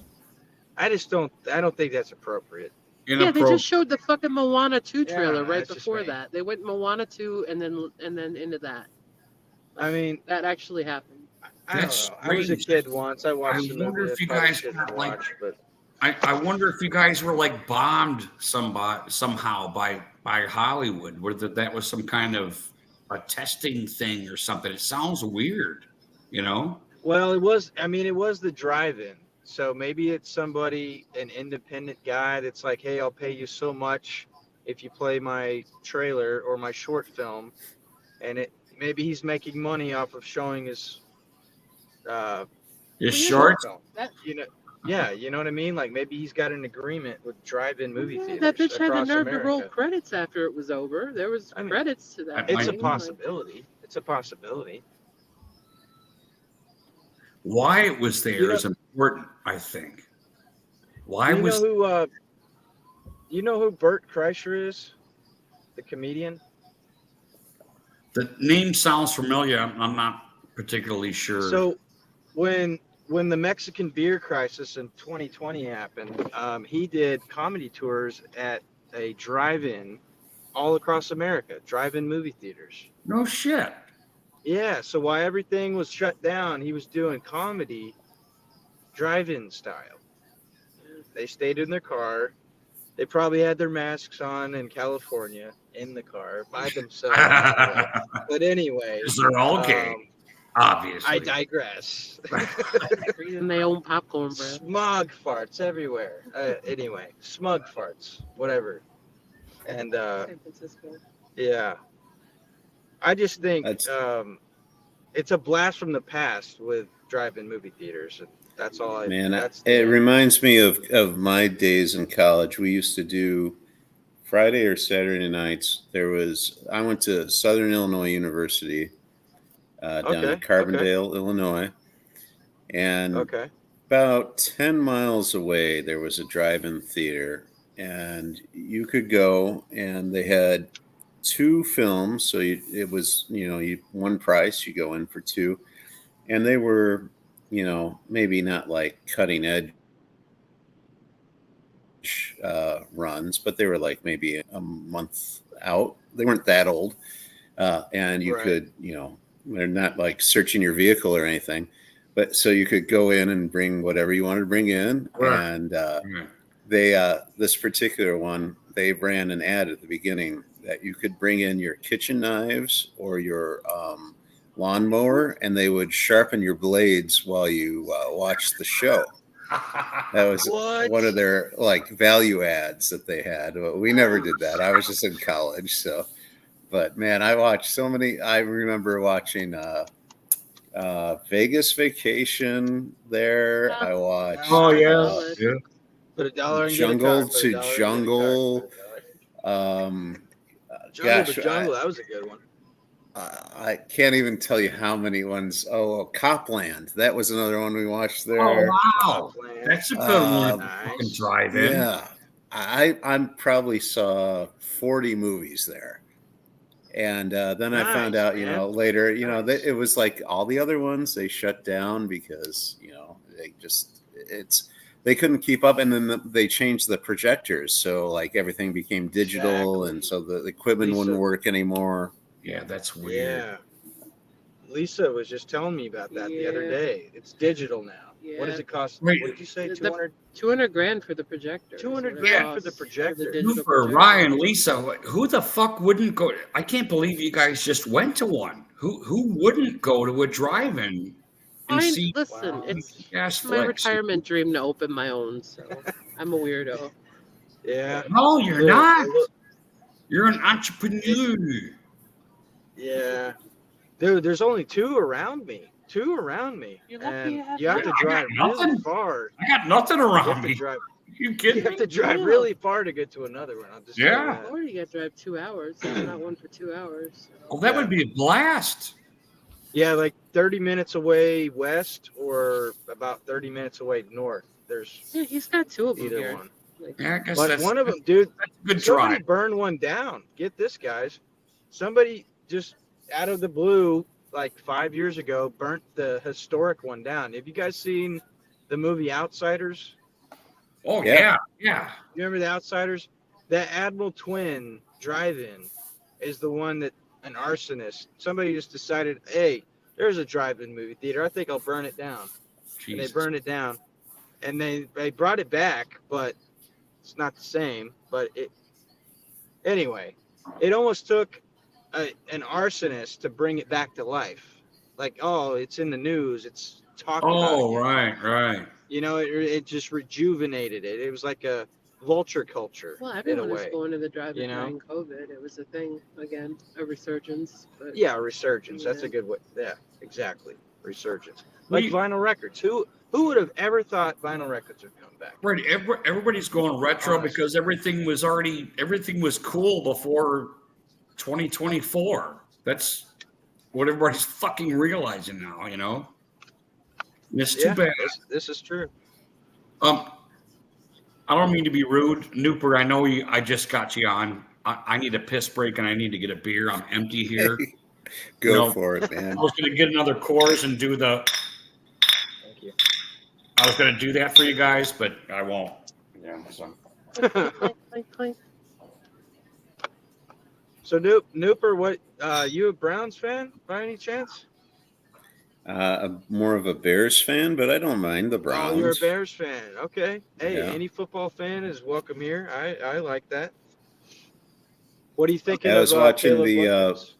I don't think that's appropriate. Yeah, they Inappropriate. just showed the fucking Moana 2 trailer Yeah, right that's just before me. that. They went Moana 2 and then into that. I mean, That actually happened. I That's don't know. I was a strange. kid once. I watched I the wonder movie. if you I probably guys shouldn't got, like- watch, but I wonder if you guys were like bombed somehow by Hollywood, whether that was some kind of a testing thing or something. It sounds weird, you know? well, it was the drive-in. So maybe it's somebody, an independent guy that's like, hey, I'll pay you so much if you play my trailer or my short film, and maybe he's making money off of showing his It's yeah, short. film. That- You know, yeah, you know what I mean. Like maybe he's got an agreement with drive-in movie Yeah, theaters that bitch had the across nerve to roll America. credits after it was over. There was I mean, credits to that. It's It's a thing, possibility. It's a possibility. Why it was there You know- is important, I think. Why you was know who Bert Kreischer is? The comedian? the name sounds familiar? I'm not particularly sure. So when when the Mexican beer crisis in 2020 happened, he did comedy tours at a drive-in all across America, drive-in movie theaters. No shit. Yeah, so while everything was shut down, he was doing comedy drive-in style. They stayed in their car. They probably had their masks on in California in the car by themselves. Probably. But anyway, Because they're all gay, obviously. I digress. Freezing their own popcorn, bro. Smog farts everywhere. Anyway, smug farts, whatever. And San Francisco. yeah, I just think That's- it's a blast from the past with drive-in movie theaters. And that's all. Man, That's it reminds me of my days in college. We used to do Friday or Saturday nights. I went to Southern Illinois University down in Carbondale, Illinois, and about 10 miles away there was a drive-in theater, and you could go, and they had 2 films. So it was one price. You go in for 2, and they were maybe not like cutting edge runs, but they were like maybe a month out. They weren't that old, and you could they're not like searching your vehicle or anything, but so you could go in and bring whatever you wanted to bring in. And they this particular one, they ran an ad at the beginning that you could bring in your kitchen knives or your lawnmower, and they would sharpen your blades while you watched the show. That was one of their like value ads that they had. We never did that. I was just in college, so. But man, I watched so many. I remember watching Vegas Vacation there. I watched. Oh yeah. Put $1 in Jungle to Jungle. Jungle to Jungle. That was a good one. I can't even tell you how many ones. Oh, Copland. That was another one we watched there. Oh wow, that's a good one. Nice. Drive in. Yeah, I probably saw 40 movies there, and then I found out, later, it was like all the other ones they shut down because they couldn't keep up, and then they changed the projectors, so like everything became digital, and so the equipment wouldn't work anymore. Yeah, that's weird. Yeah. Lisa was just telling me about that the other day. It's digital now. Yeah. What does it cost? Wait. What did you say? 200 grand for the projector. 200 grand for the projector. For Ryan, Lisa, who the fuck wouldn't go? I can't believe you guys just went to one. Who wouldn't go to a drive-in and see? Listen, it's gas my flicks? retirement dream to open my own, so I'm a weirdo. Yeah. No, you're not. You're an entrepreneur. Yeah. Dude, there's only 2 around me. You're lucky you have to drive really far. I got nothing around me. You kidding You have to drive really far to get to another one. I'll just tell you that. Or you got to drive 2 hours. There's not one for 2 hours. So. Well, that would be a blast. Yeah, like 30 minutes away west or about 30 minutes away north. Yeah, he's got 2 of them either here. one. Yeah, I guess But one of them, dude, that's a good somebody drive. burned one down. Get this, guys. Somebody just out of the blue, like 5 years ago, burnt the historic one down. Have you guys seen the movie Outsiders? Oh yeah. You remember the Outsiders? That Admiral Twin drive-in is the one that an arsonist, somebody just decided, hey, there's a drive-in movie theater. I think I'll burn it down. Jesus. And they burned it down. And they brought it back, but it's not the same. But anyway, it almost took an arsonist to bring it back to life. Like, oh, it's in the news. It's talked about. Oh, right. It just rejuvenated it. It was like a vulture culture. Well, in a everyone was way. going to the drive-in during COVID. It was a thing again, a resurgence. But Yeah, resurgence. That's a good way. Yeah, exactly. Resurgence. Like vinyl records. Who would have ever thought vinyl records would come back? Right. Everybody's going retro because everything was cool before 2024. That's what everybody's fucking realizing now, And it's too bad. This is true. I don't mean to be rude, Nooper. I know I just got you on. I need a piss break and I need to get a beer. I'm empty here. Go for it, man. I was going to get another Coors and do the. Thank you. I was going to do that for you guys, but I won't. Yeah, so. Clink, clink, clink. So Nooper, what you a Browns fan by any chance? More of a Bears fan, but I don't mind the Oh, you're a Browns. Bears fan. Okay. Hey, Yeah. any football fan is welcome here. I like that. What are you thinking I of was watching Caleb the. Williams?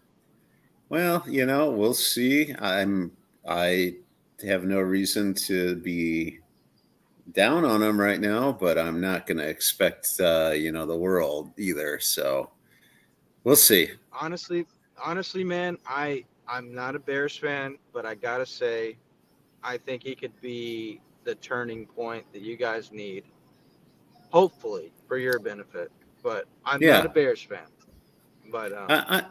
Well, we'll see. I have no reason to be down on him right now, but I'm not going to expect the world either. So we'll see. Honestly, man, I'm not a Bears fan, but I gotta say, I think he could be the turning point that you guys need. Hopefully, for your benefit. But I'm not a Yeah, Bears fan. But I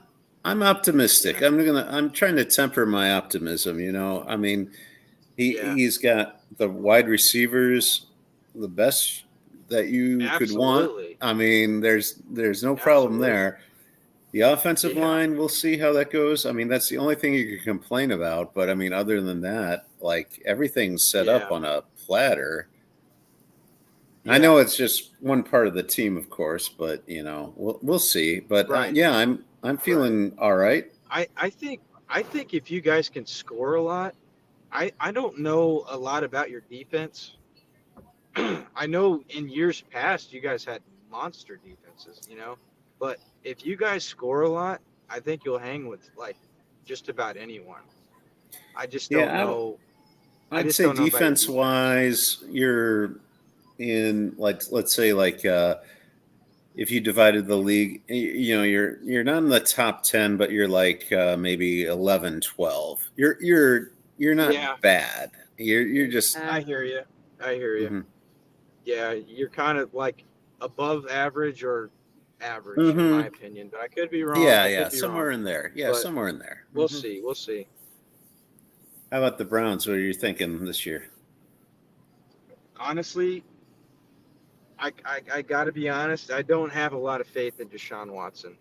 I'm optimistic. yeah, I'm trying to temper my optimism. I mean, yeah, he's got the wide receivers, the best that you could want. absolutely, I mean, there's no problem absolutely, there. The offensive yeah, line, we'll see how that goes. I mean, that's the only thing you can complain about. But I mean, other than that, like everything's set up yeah, on a platter. I yeah. know it's just one part of the team, of course, but we'll see. But Right, yeah, I'm right. feeling all right. I think if you guys can score a lot, I don't know a lot about your defense. I know in years past you guys had monster defenses. But if you guys score a lot, I think you'll hang with like just about anyone. I just don't Yeah, know. I I'd just say don't know about your defense defense. wise, you're in like let's say like if you divided the league, you're not in the top 10, but you're like maybe 11, 12. You're Yeah, not bad. You're just I hear you. I hear you. mhm. Yeah, you're kind of like above average or average in my Mhm. opinion, but I could be wrong. Yeah, I yeah, could be wrong. somewhere in there. Yeah, But somewhere in there. we'll Mhm. see. We'll see. How about the Browns? What are you thinking this year? Honestly, I got to be honest. I don't have a lot of faith in Deshaun Watson.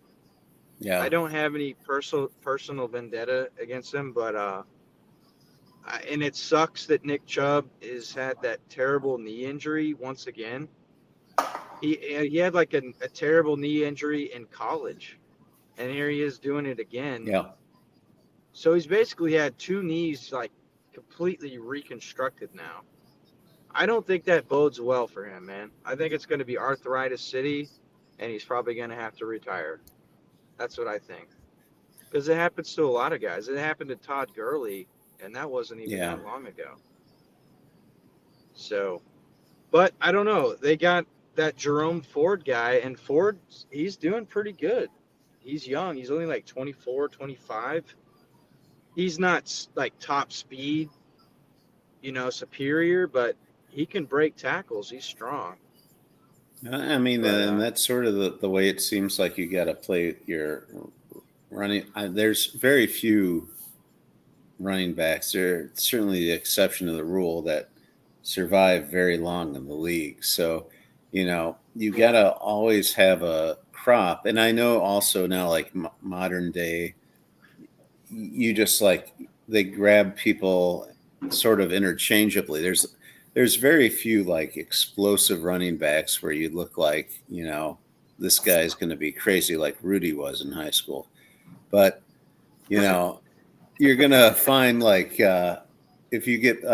I Yeah, don't have any personal vendetta against him, but and it sucks that Nick Chubb has had that terrible knee injury once again. He had like a terrible knee injury in college, and here he is doing it again. yeah, So he's basically had two knees like completely reconstructed now. I don't think that bodes well for him, man. I think it's going to be arthritis city, and he's probably going to have to retire. That's what I think. Because it happens to a lot of guys. It happened to Todd Gurley, and that wasn't even yeah. that long ago. So, but I don't know. They got that Jerome Ford guy, and Ford, he's doing pretty good. He's young. He's only like 24, 25. He's not like top speed, superior, but he can break tackles. He's strong. I mean, But and that's sort of the way it seems like you got to play your running. There's very few running backs. They're certainly the exception to the rule that survive very long in the league. So, you got yeah, to always have a crop. And I know also now, like modern day, you just like they grab people sort of interchangeably. There's very few like explosive running backs where you look like, this guy's going to be crazy like Rudy was in high school. But, you know, you're going to find like if you get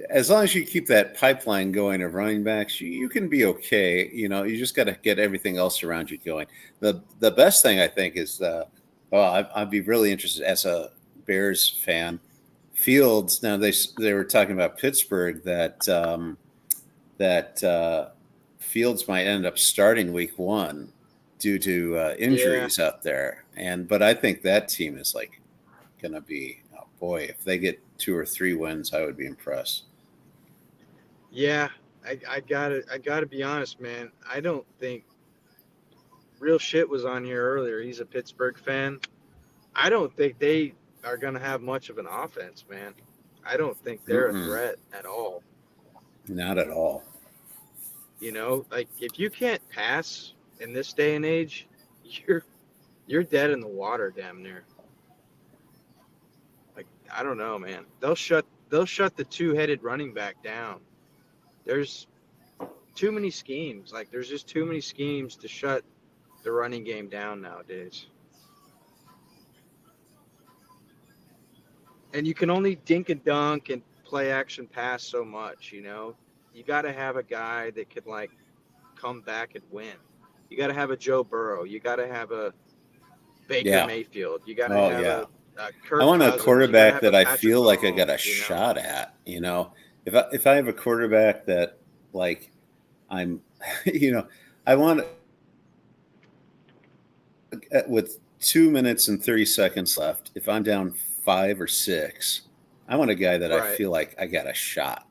as long as you keep that pipeline going of running backs, you can be okay. You just got to get everything else around you going. The best thing I think is well, I'd be really interested as a Bears fan. Fields. Now they were talking about Pittsburgh that Fields might end up starting Week 1 due to yeah, injuries out there, but I think that team is like going to be, oh boy, if they get 2 or 3 wins, I would be impressed. yeah. I gotta be honest, man. I don't think real shit was on here earlier. He's a Pittsburgh fan. I don't think they are gonna have much of an offense, man. I don't think they're a Mm-mm, threat at all. not at all. Like if you can't pass in this day and age, you're you're dead in the water, damn near. Like I don't know, man. They'll shut the two-headed running back down. there's too many schemes. Like there's just too many schemes to shut the running game down nowadays. And you can only dink and dunk and play action pass so much, you know. You got to have a guy that could like come back and win. You got to have a Joe Burrow. You got to have a Baker Yeah. Mayfield. You got to Oh, have yeah. a Kirk I want a Cousins. You gotta quarterback have that a I Patrick feel like I got a Mahomes, you know? shot at. You know, if I have a quarterback that like I'm, you know, I want with 2 minutes and 30 seconds left. If I'm down 5 or 6, I want a guy that I Right. feel like I got a shot,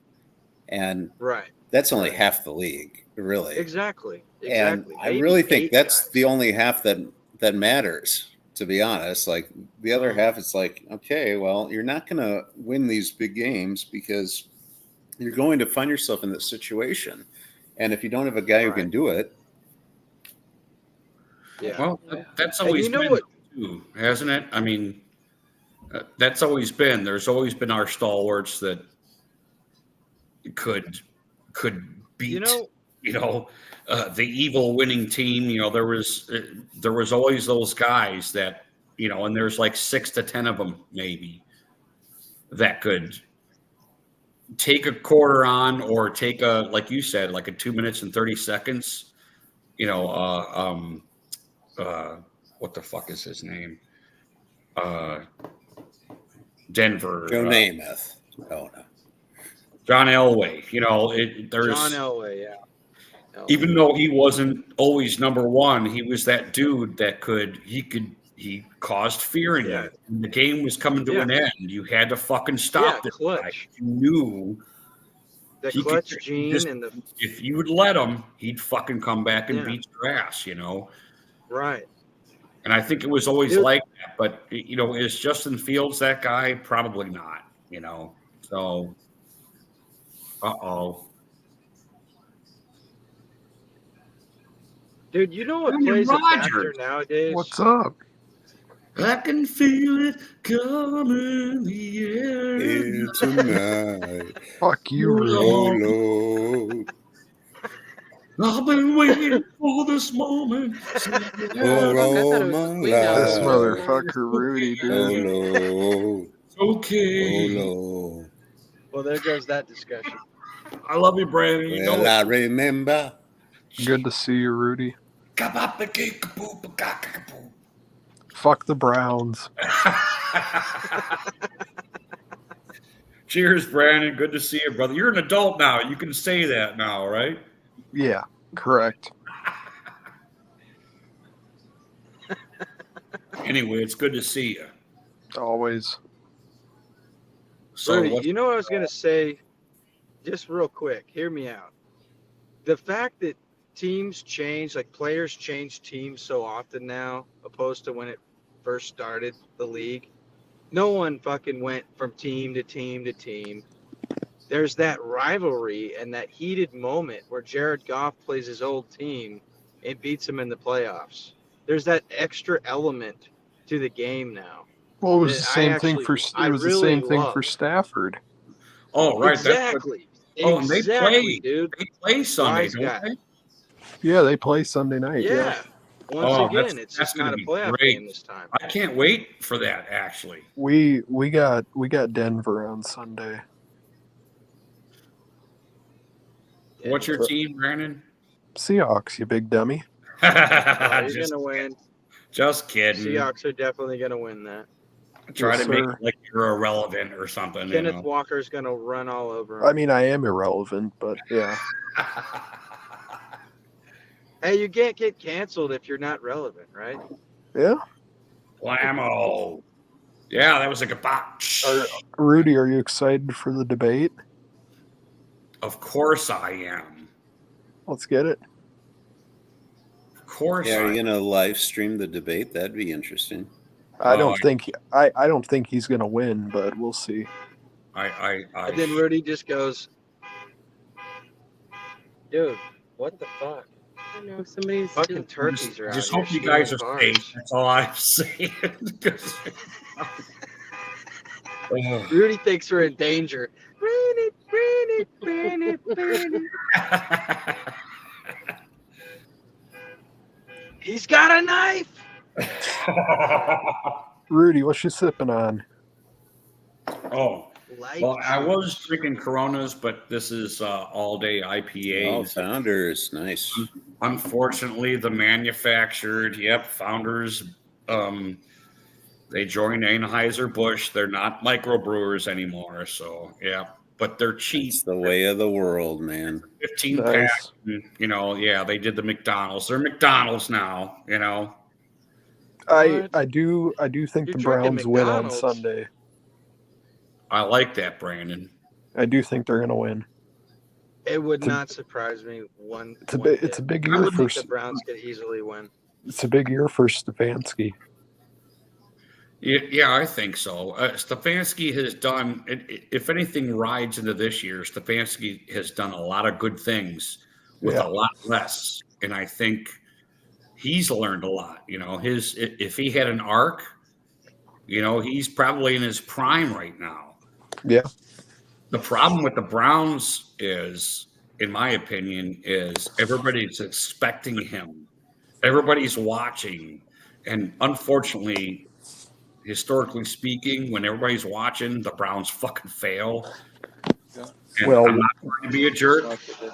and Right. that's only Right. half the league, really. Exactly. And Exactly. I Maybe really think 8 that's guys. the only half that matters. To be honest, like the other half, it's like, okay, well, you're not going to win these big games because you're going to find yourself in this situation, and if you don't have a guy who Right. can do it, Yeah. Well, that's And always you know been what? too, hasn't it? I mean, that's always been. There's always been our stalwarts that could beat. You know, The evil winning team. There was always those guys that and there's like 6 to 10 of them maybe that could take a quarter on or take a, like you said, like a 2 minutes and 30 seconds. What the fuck is his name? Denver. Joe Namath. Oh no, John Elway. There's John Elway, yeah. even though he wasn't always number one, he was that dude that he caused fear in you. When the game was coming to an end, you had to fucking stop this guy. clutch. You knew The he clutch could gene and the if you would let him, he'd fucking come back and Yeah. beat your ass, right. And I think it was always Dude. like that. But is Justin Fields that guy? Probably not. So, Dude, you know what Aaron plays a factor Rodgers. nowadays? What's up? I can feel it coming the air. here tonight, Fuck you, oh Rudy. Lord, I've been waiting for this moment. all my This life, motherfucker Rudy, oh dude. Lord, Okay. oh Lord. Well, there goes that discussion. I love you, Brandon. You Well, know I remember. Good to see you, Rudy. it. Fuck the Browns. Cheers, Brandon. Good to see you, brother. You're an adult now. You can say that now, right? Yeah, correct. Anyway, it's good to see you. Always. So, Rudy, you know what I was going to say? Just real quick, hear me out. The fact that teams change, like players change teams so often now, opposed to when it first started the league. No one fucking went from team to team to team. There's that rivalry and that heated moment where Jared Goff plays his old team and beats him in the playoffs. There's that extra element to the game now. Well, it was that the same thing actually- for I it was really the same thing love. for Stafford. oh, right. Exactly. And they Exactly, play. dude. They play Sunday, Wise don't guy. they? Yeah, they play Sunday night. Yeah. Yeah. Once Oh, again, that's it's just gonna not a be playoff great. game this time. I can't wait for that, actually. We got Denver on Sunday. What's your team, Brandon? Seahawks, you big dummy. Oh, you're just, gonna win. just kidding. Seahawks are definitely gonna win that. Try Yes, to make sir. it like you're irrelevant or something. Kenneth Walker's gonna run all over him. I mean, I am irrelevant, but yeah. Hey, you can't get canceled if you're not relevant, right? Yeah. Blammo. Yeah, that was like a box. Rudy, are you excited for the debate? Of course I am. Let's get it. Of course Yeah, I are am. you gonna live stream the debate? That'd be interesting. I Oh, don't think I don't think he's gonna win, but we'll see. And then Rudy just goes, dude, what the fuck? I know somebody's Fucking turkeys are out just here hope you guys are stealing safe. cars. That's all I'm saying. Oh. Rudy thinks we're in danger. Brandon, He's got a knife. Rudy, what you sipping on? Oh, Life well, I was juice. drinking Coronas, but this is all day Oh, IPAs. Founders, nice. Unfortunately, the manufactured, Founders, they joined Anheuser-Busch. They're not microbrewers anymore. So, but they're cheap. It's the way of the world, man. 15 pack. Nice. They did the McDonald's. They're McDonald's now, I What? do think You're the drinking Browns win on McDonald's. Sunday. I like that, Brandon. I do think they're gonna win. It would It's a- not surprise me one. It's a one big it's a bit. big I year would for think the Browns could easily win. it's a big year for Stefanski. Yeah, I think so. Stefanski has done, if anything rides into this year, Stefanski has done a lot of good things with Yeah. a lot less. And I think he's learned a lot. If he had an arc, he's probably in his prime right now. Yeah. The problem with the Browns is, in my opinion, is everybody's expecting him. Everybody's watching. And unfortunately, historically speaking, when everybody's watching, the Browns fucking fail. And Well- I'm not trying to be a jerk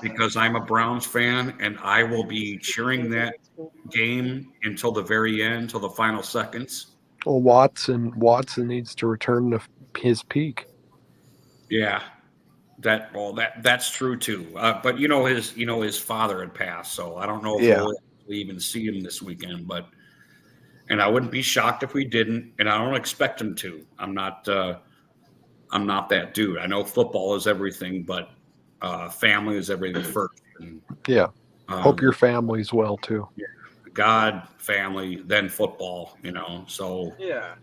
because I'm a Browns fan, and I will be cheering that game until the very end, till the final seconds. Well, Watson needs to return to his peak. Yeah, that's true too. But his father had passed, so I don't know if Yeah. we'll even see him this weekend. And I wouldn't be shocked if we didn't, and I don't expect him to. I'm not that dude. I know football is everything, but family is everything first. And, Yeah. Hope your family's well too. God, family, then football. So Yeah.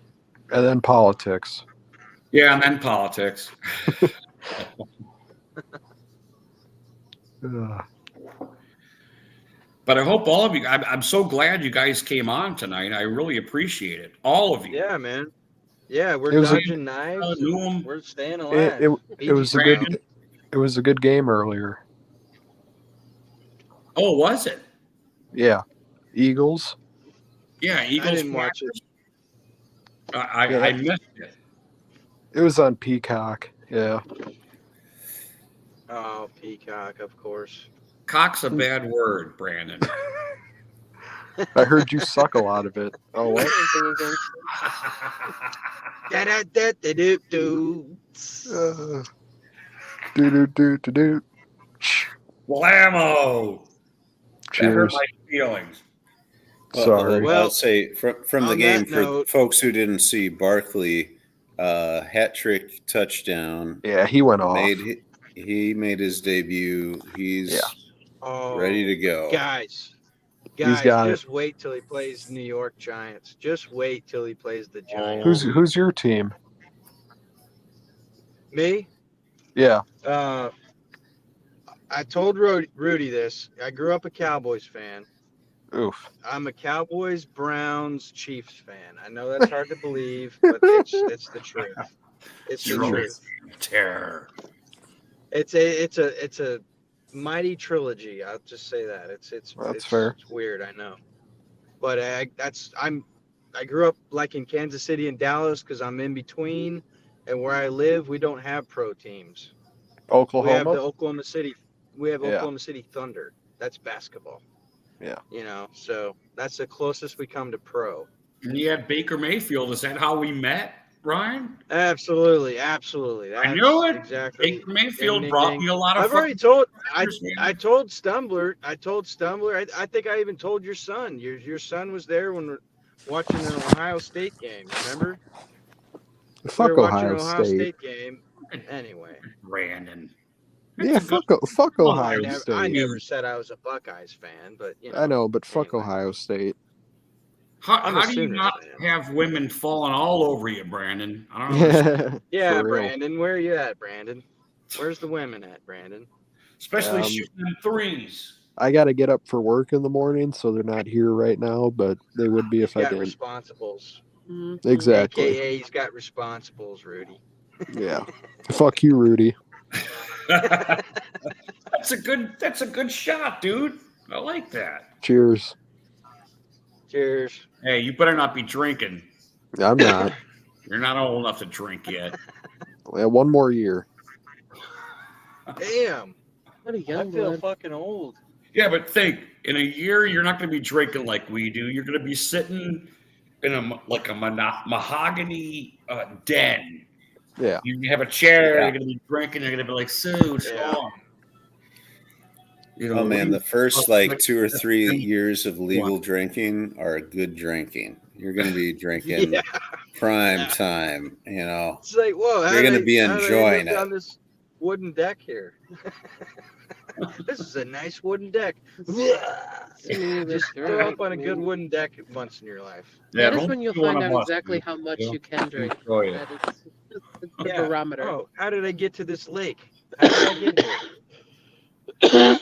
And then politics. yeah, and then politics. Ugh. But I hope all of you. I'm so glad you guys came on tonight. I really appreciate it, all of you. Yeah, man. Yeah, we're It was a- dodging knives. knew 'em. We're staying alive. It was a good it was a good game earlier. Oh, was it? Yeah. Eagles. Yeah, Eagles. I didn't watch it. I missed it. It was on Peacock. Yeah. Oh, Peacock, of course. Cock's a bad word, Brandon. I heard you suck a lot of it. Oh, what? Da-da-da-da-do-do. Do. Blammo! That hurt Cheers. my feelings. Sorry. Well, I'll say from the on game that for note- folks who didn't see Barkley, hat trick touchdown. Yeah, he went off. He made his debut. He's Oh, ready to go. Guys, got just wait till he plays New York Giants. Just wait till he plays the Giants. Who's your team? Me? Yeah. I told Rudy this. I grew up a Cowboys fan. Oof. I'm a Cowboys, Browns, Chiefs fan. I know that's hard to believe, but it's the truth. It's the truth. Terror. It's a mighty trilogy. I'll just say that. It's fair. It's weird, I know, but I grew up like in Kansas City and Dallas because I'm in between, and where I live, we don't have pro teams. Oklahoma. We have the Oklahoma City. We have Yeah. Oklahoma City Thunder. That's basketball. Yeah. So that's the closest we come to pro. And you had Baker Mayfield. Is that how we met, Ryan? Absolutely. I That's knew it. exactly. Baker Mayfield Ding, brought ding, me a lot of. I've already told. Packers, man. I told Stumbler. I think I even told your son. Your son was there when we're watching an Ohio State game. Remember? Fuck we were watching Ohio an Ohio State. State game. Anyway. Brandon. Yeah, fuck Ohio State. I never said I was a Buckeyes fan, but I know, but fuck anyway. Ohio State. I'm a How do you Sooners not fan. have women falling all over you, Brandon? I don't know. Yeah, For real. Brandon. Where are you at, Brandon? Where's the women at, Brandon? Especially Um, shooting them threes. I got to get up for work in the morning, so they're not here right now, but they would be if He's I got didn't. responsibles. Mhm. Exactly. AKA, he's got responsibles, Rudy. Yeah. Fuck you, Rudy. That's a good shot, dude. I like that. Cheers. Cheers. Hey, you better not be drinking. I'm not. You're not old enough to drink yet. Well, one more year. Damn. What a I young feel blood. fucking old. Yeah, but think, in a year, you're not going to be drinking like we do. You're going to be sitting in a mahogany den. Yeah. You have a chair. Yeah. You're going to be drinking. You're going to be like, so Yeah. strong. You know, Oh man, the first like 2 or 3 What? years of legal drinking are good drinking. You're going to be drinking Yeah. prime Yeah. time. You know, It's like, whoa, You're gonna be enjoying it. on this wooden deck here. This is a nice wooden deck. Just throw up on a good wooden deck once in your life. That is don't when you'll be one find of out us, exactly dude. how much You know? you can drink. Enjoy it. That is the Yeah. barometer. Oh, how did I get to this lake? How did I get here?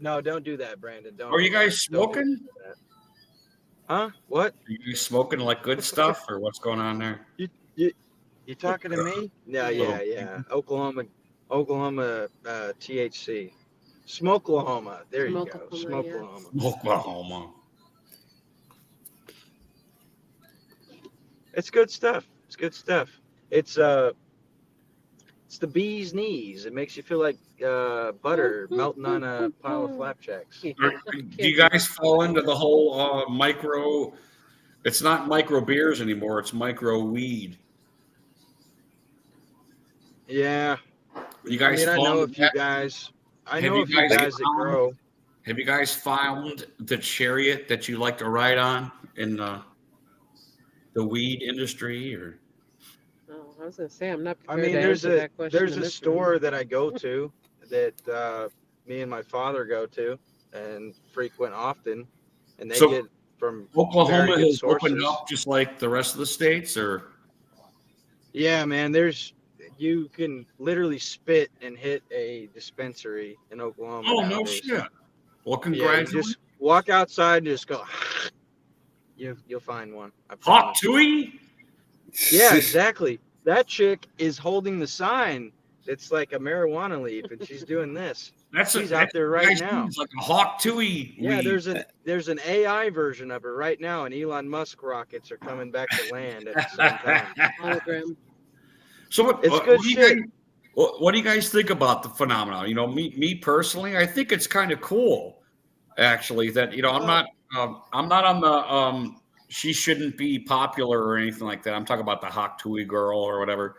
No, don't do that, Brandon. Don't. Are you do guys that. Don't do smoking? that. Huh? What? Are you smoking like good stuff, or what's going on there? You talking to me? No, yeah. Oklahoma, THC. Smokelahoma. There you go. Smokelahoma, yeah. Smokelahoma. Oklahoma. It's good stuff. It's good stuff. It's the bee's knees. It makes you feel like butter melting on a pile of flapjacks. Do you guys fall into the whole micro? It's not micro beers anymore. It's micro weed. Yeah. You guys I fall know a into few that? guys. I Have know you a few guys guys that found- grow. Have you guys found the chariot that you like to ride on in the weed industry? Or Oh, I was gonna say I'm not I prepared mean, to there's answer a that question. there's in a this store room. that I go to that me and my father go to and frequent often, and they So, get from Oklahoma very good has opened sources. up just like the rest of the states, or Yeah, man. You can literally spit and hit a dispensary in Oklahoma oh no nowadays. shit. Well, Yeah, you congratulations. just walk outside and just go. You'll find one. I Hot promise. Tui? Yeah, exactly. That chick is holding the sign. It's like a marijuana leaf, and she's doing this. She's out there right now. It's like a Hawk Tui. Yeah, weed. there's an AI version of her right now, and Elon Musk rockets are coming back to land at the same time. Hologram. So It's good shit. What do you guys think about the phenomenon? You know, me personally, I think it's kind of cool, actually. That I'm not on the she shouldn't be popular or anything like that. I'm talking about the Hawk Tui girl or whatever.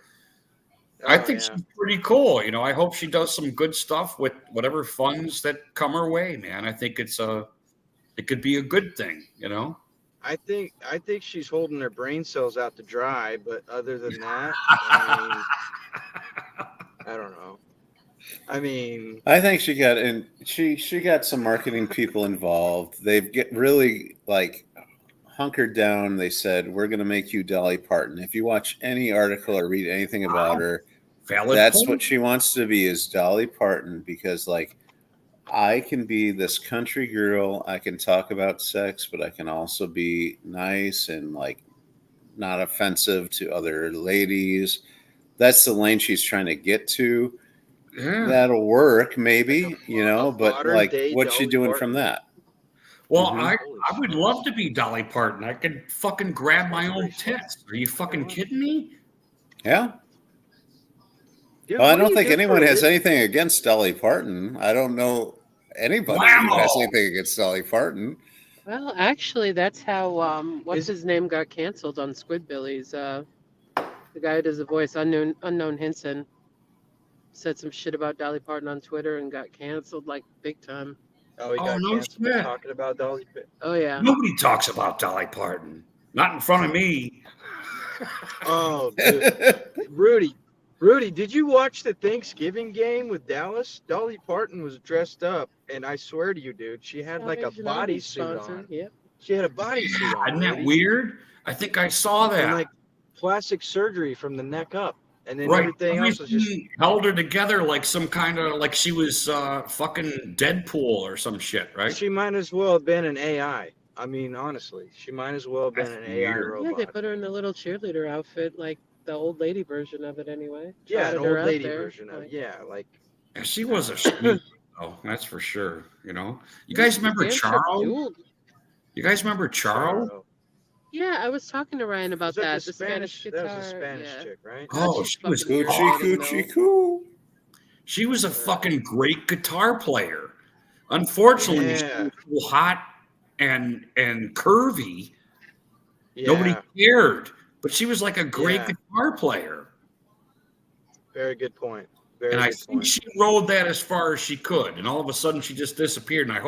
I think yeah. she's pretty cool. I hope she does some good stuff with whatever funds that come her way, man. I think it could be a good thing. I think she's holding her brain cells out to dry, but other than that, I don't know. I think she got some marketing people involved. They've really like hunkered down. They said, we're going to make you Dolly Parton. If you watch any article or read anything about her, that's point. what she wants to be, is Dolly Parton, because like I can be this country girl. I can talk about sex, but I can also be nice and like not offensive to other ladies. That's the lane she's trying to get to. Yeah. That'll work, maybe, but like, what's she Dolly doing Parton. from that? Well, Mm-hmm. I would love to be Dolly Parton. I could fucking grab my own tits. Are you fucking kidding me? Yeah. Dude, Well, I what do don't you think do anyone for a has living? anything against Dolly Parton. I don't know anybody who Whammo! has anything against Dolly Parton. Well, actually, that's how what's his name got canceled on Squidbillies. The guy who does the voice, unknown Henson, said some shit about Dolly Parton on Twitter and got canceled like big time. Oh, he got no canceled for shit. talking about Dolly. Oh yeah. Nobody talks about Dolly Parton. Not in front of me. Oh, dude. Rudy, did you watch the Thanksgiving game with Dallas? Dolly Parton was dressed up, and I swear to you, dude, she had like a Salvation Army bodysuit sponsor, on. Yep. She had a bodysuit on. Isn't that Rudy. weird? I think I saw that. And like plastic surgery from the neck up, and then right. everything else was just held her together like some kind of like she was fucking Deadpool or some shit, right? She might as well have been an AI. I mean, honestly, she might as well have been That's an AI weird. robot. Yeah, they put her in a little cheerleader outfit, like the old lady version of it anyway. Yeah, an Trotted her old out lady there. version of yeah, like And she was a sweet, oh, that's for sure. You know, you guys remember Damn sure Charo? fueled. You guys remember Charo? Charo. Yeah, I was talking to Ryan Was about that the that. The Spanish? Spanish That was guitar. the Spanish Yeah. chick, right? God, Oh, she's she was fucking Coochie irritating coochie though. coo. she was a Yeah. fucking great guitar player. Unfortunately, she Yeah. was so hot and curvy. Nobody Yeah. cared, but she was like a great Yeah. guitar player. Very good point. And Very I good think point. she rode that as far as she could, and all of a sudden she just disappeared. And I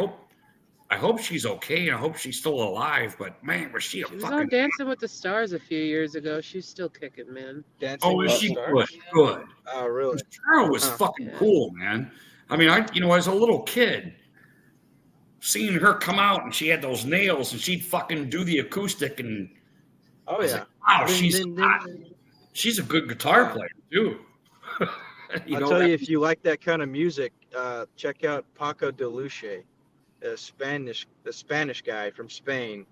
hope she's okay, and I hope she's still alive. But man, was she a She was fucking on Dancing with the Stars a few years ago. She's still kicking, man. Dancing oh, is with the she good? Stars? Good. Oh, really? Cheryl was Huh. fucking Yeah. cool, man. I mean, as a little kid, seeing her come out and she had those nails and she'd fucking do the acoustic, and Oh I was yeah. like, wow, Ding, she's ding, ding. she's a good guitar Yeah. player too. I'll tell you, if you like that kind of music, check out Paco de Luce, the Spanish guy from Spain.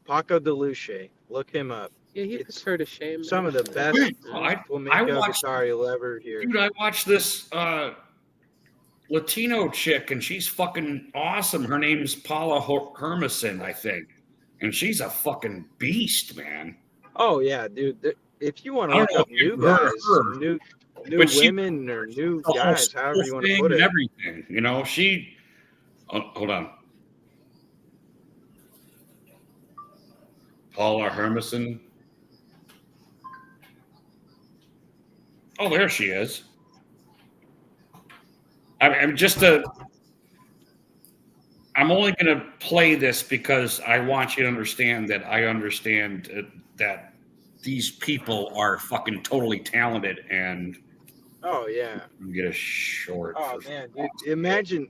Paco de Luce. Look him up. Yeah, he It's puts her to shame. some of the actually. best I flamenco watched, guitar you'll ever hear. dude, I watched this Latino chick, and she's fucking awesome. Her name's Paula Hermison, I think, and she's a fucking beast, man. Oh yeah, dude. If you want I to don't look know up if you've new heard guys, of her, new but she women or new the whole guys, however you want to thing put and it. everything, you know. She, hold on, Paula Hermison. Oh, there she is. I'm just a. I'm only going to play this because I want you to understand that I understand that these people are fucking totally talented, and Oh yeah. get a short. Oh man, dude. Imagine,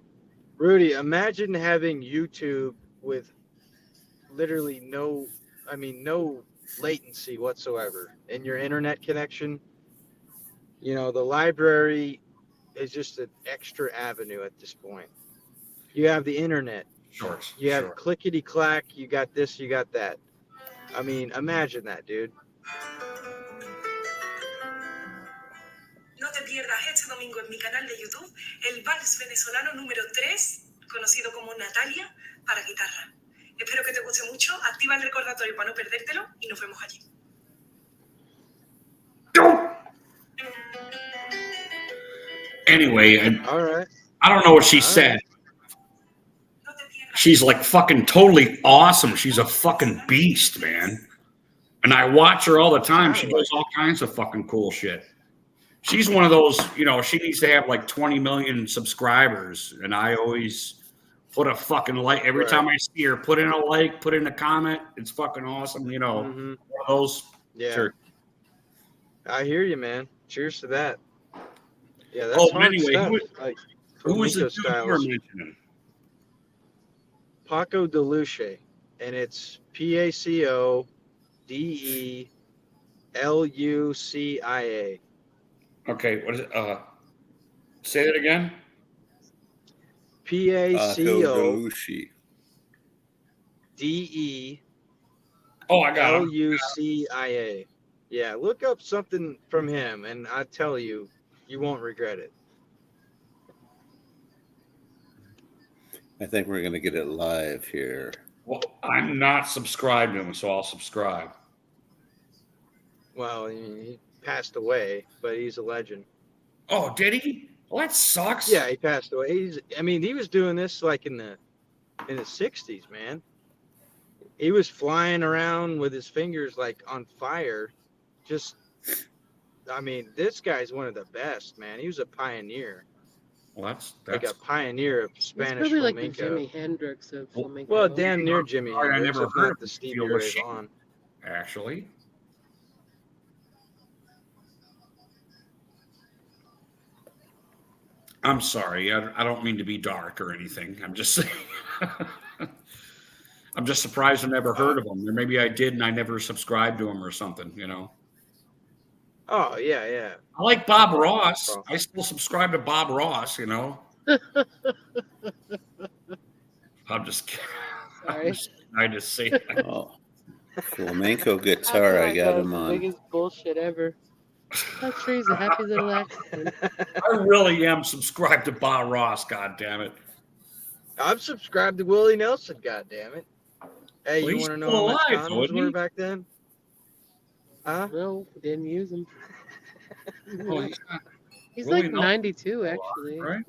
Rudy. Imagine having YouTube with literally no latency whatsoever in your internet connection. You know, the library is just an extra avenue at this point. You have the internet. Shorts. You have Short. clickety clack. You got this. You got that. I mean, imagine that, dude. No te pierdas este domingo en mi canal de YouTube el vals venezolano número 3, conocido como Natalia, para guitarra. Espero que te guste mucho, activa el recordatorio para no perdértelo y nos vemos allí. Anyway, All right. I don't know what she All said. No te pierdas. She's like fucking totally awesome. She's a fucking beast, man. And I watch her all the time. She does all kinds of fucking cool shit. She's one of those, she needs to have like 20 million subscribers. And I always put a fucking like every Right. time I see her, put in a like, put in a comment. It's fucking awesome, Mm-hmm. One of those. Yeah. Sure. I hear you, man. Cheers to that. Yeah, that's Oh, hard anyway, stuff. who was the Flamenco dude you were styles. mentioning? Paco de Luce, and it's PACODELUCIA. Okay, what is it? Say that again. Delushi. Oh, I got him. PACODELUCIA. Yeah, look up something from him, and I tell you, you won't regret it. I think we're gonna get it live here. Well, I'm not subscribed to him, so I'll subscribe. Well, he passed away, but he's a legend. Oh, did he? Well, that sucks. Yeah, he passed away. He was doing this like in the 60s, man. He was flying around with his fingers like on fire. This guy's one of the best, man. He was a pioneer. Well, that's Like a pioneer of It's Spanish probably like the flamenco. Jimi Hendrix of flamenco. Well, damn near Jimi Sorry, I Hendrix, never if heard not of the him. Stevie Feel Ray ashamed. Vaughan. actually. I'm sorry. I don't mean to be dark or anything. I'm just saying. I'm just surprised I never heard of him. Or maybe I did and I never subscribed to him or something. Oh, yeah. I like Bob Ross. I still subscribe to Bob Ross, I'm just kidding. Sorry. I just say that. Oh, flamenco guitar. I got him the on. biggest bullshit ever. That tree's a happy little accident. I really am subscribed to Bob Ross. God damn it! I'm subscribed to Willie Nelson. God damn it! Hey, Well, you he's want to know still how much alive, though, condoms isn't were he? back then? Huh? No, didn't use them. Oh, he's not He's Willie like Nelson 92, actually. right?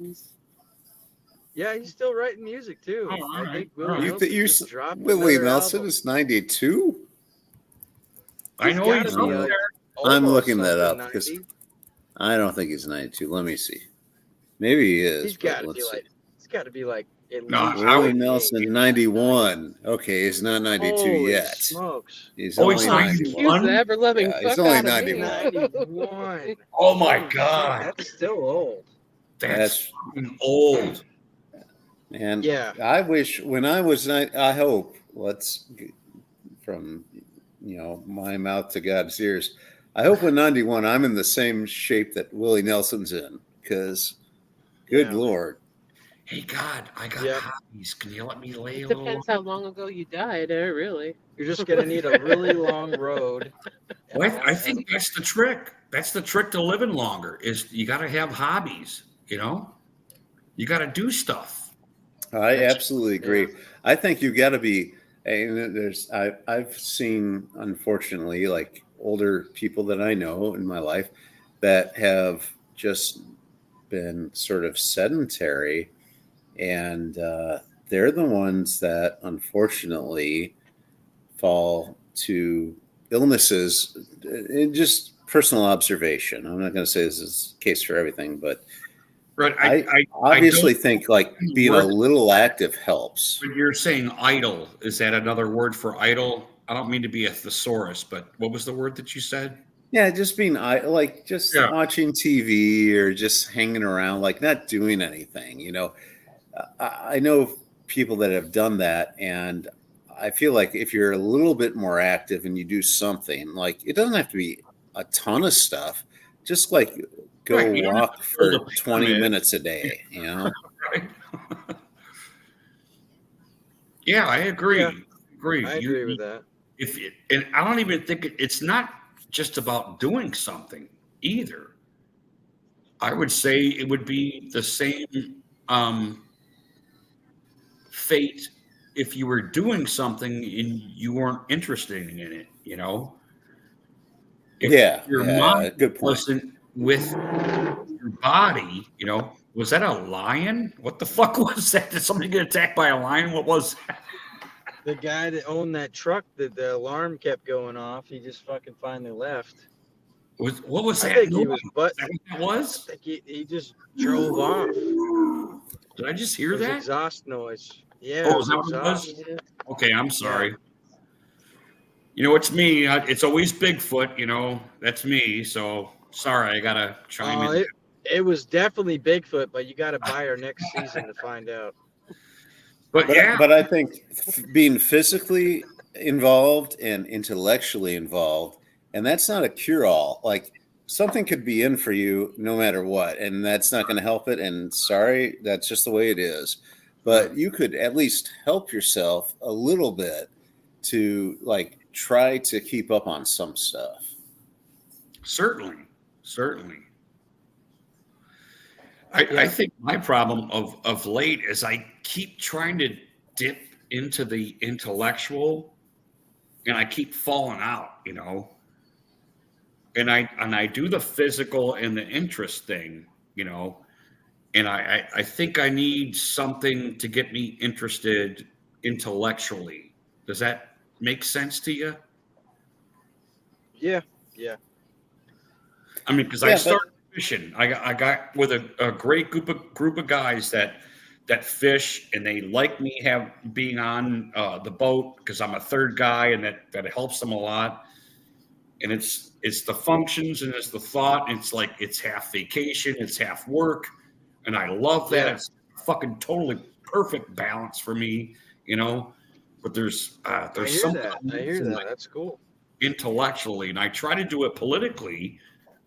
Yeah, he's still writing music too. Oh, all I right, think all Willie right. Nelson just dropped Willie another Nelson album. is 92. I know gotta he's be up like there. I'm almost looking that something up because 90. I don't think he's 92. Let me see. Maybe he is. He's but got to let's be see. like. He's got to be like at No, least. I Willie would. 98. Nelson, 91. Okay, he's not 92 Holy yet. smokes! He's Oh, he's only Oh, 91. excuse the 91. ever-loving Yeah, he's fuck only out of 91. me. 91. Oh my Holy shit, God, that's still old. that's fucking old. And Yeah. I wish when I was, I hope, from, my mouth to God's ears, I hope when 91, I'm in the same shape that Willie Nelson's in because good Yeah. Lord. Hey God, I got Yep. hobbies. Can you let me lay It a little? depends how long ago you died, really. You're just gonna need a really long road. and Well, a I lot think of- that's the trick. That's the trick to living longer. Is you got to have hobbies. You got to do stuff. I absolutely agree. Yeah. I think you got to be. And I've seen, unfortunately, like older people that I know in my life that have just been sort of sedentary, and they're the ones that unfortunately fall to illnesses. Just personal observation. I'm not going to say this is the case for everything, but Right. I obviously think like being a little active helps. When you're saying idle, is that another word for idle? I don't mean to be a thesaurus, but what was the word that you said? Yeah, just being just Yeah. watching TV or just hanging around, like not doing anything. I know people that have done that, and I feel like if you're a little bit more active and you do something, like it doesn't have to be a ton of stuff, just like go Right, you don't have walk to for build a 20 pyramid. minutes a day, Right. Yeah, I agree. Yeah. Agree. I agree with that. And I don't even think it's not just about doing something either. I would say it would be the same fate if you were doing something and you weren't interested in it. If your mind good point. wasn't with your body, was that a lion? What the fuck was that? Did somebody get attacked by a lion? What was that? The guy that owned that truck that the alarm kept going off, he just fucking finally left. What was that? I think he noise? was, Is that what that was? I think he just drove off. Did I just It hear was that? exhaust noise. Yeah. Oh, it is that what it was? exhaust. Yeah. Okay, I'm sorry. It's me. It's always Bigfoot. That's me. So sorry, I gotta chime in. It was definitely Bigfoot, but you got to buy our next season to find out. But yeah, But I think being physically involved and intellectually involved, and that's not a cure-all. Like something could be in for you no matter what, and that's not going to help it. And sorry, that's just the way it is. But you could at least help yourself a little bit to like try to keep up on some stuff. certainly. I think my problem of late is I keep trying to dip into the intellectual, and I keep falling out. And I do the physical and the interest thing. And I think I need something to get me interested intellectually. Does that make sense to you? Yeah. I mean, because I started fishing. I got with a great group of guys that fish, and they like me being on the boat because I'm a third guy, and that helps them a lot. And it's the functions and it's the thought. And it's like it's half vacation, it's half work, and I love that. Yeah. It's fucking totally perfect balance for me, But there's I hear something that. I'm I hear missing, that. like, That's cool. intellectually, and I try to do it politically,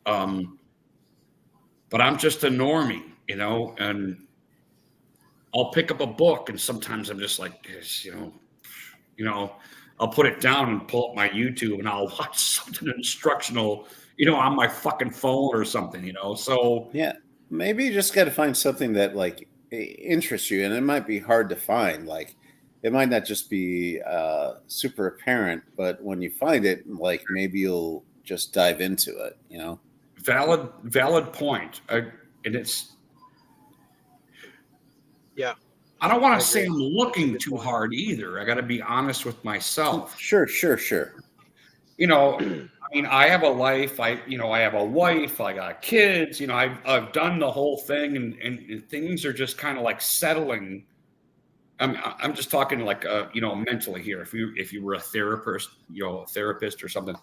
but I'm just a normie, and I'll pick up a book, and sometimes I'm just like, I'll put it down and pull up my YouTube, and I'll watch something instructional, on my fucking phone or something, So Yeah, maybe you just got to find something that like interests you, and it might be hard to find. Like, it might not just be super apparent, but when you find it, like maybe you'll just dive into it. valid point. And it's Yeah, I don't want I to say agree. I'm That's a looking good too point. hard either. I got to be honest with myself. Sure. I mean, I have a life. I have a wife. I got kids. I've done the whole thing, and things are just kind of like settling. I'm just talking like mentally here. If you were a therapist or something.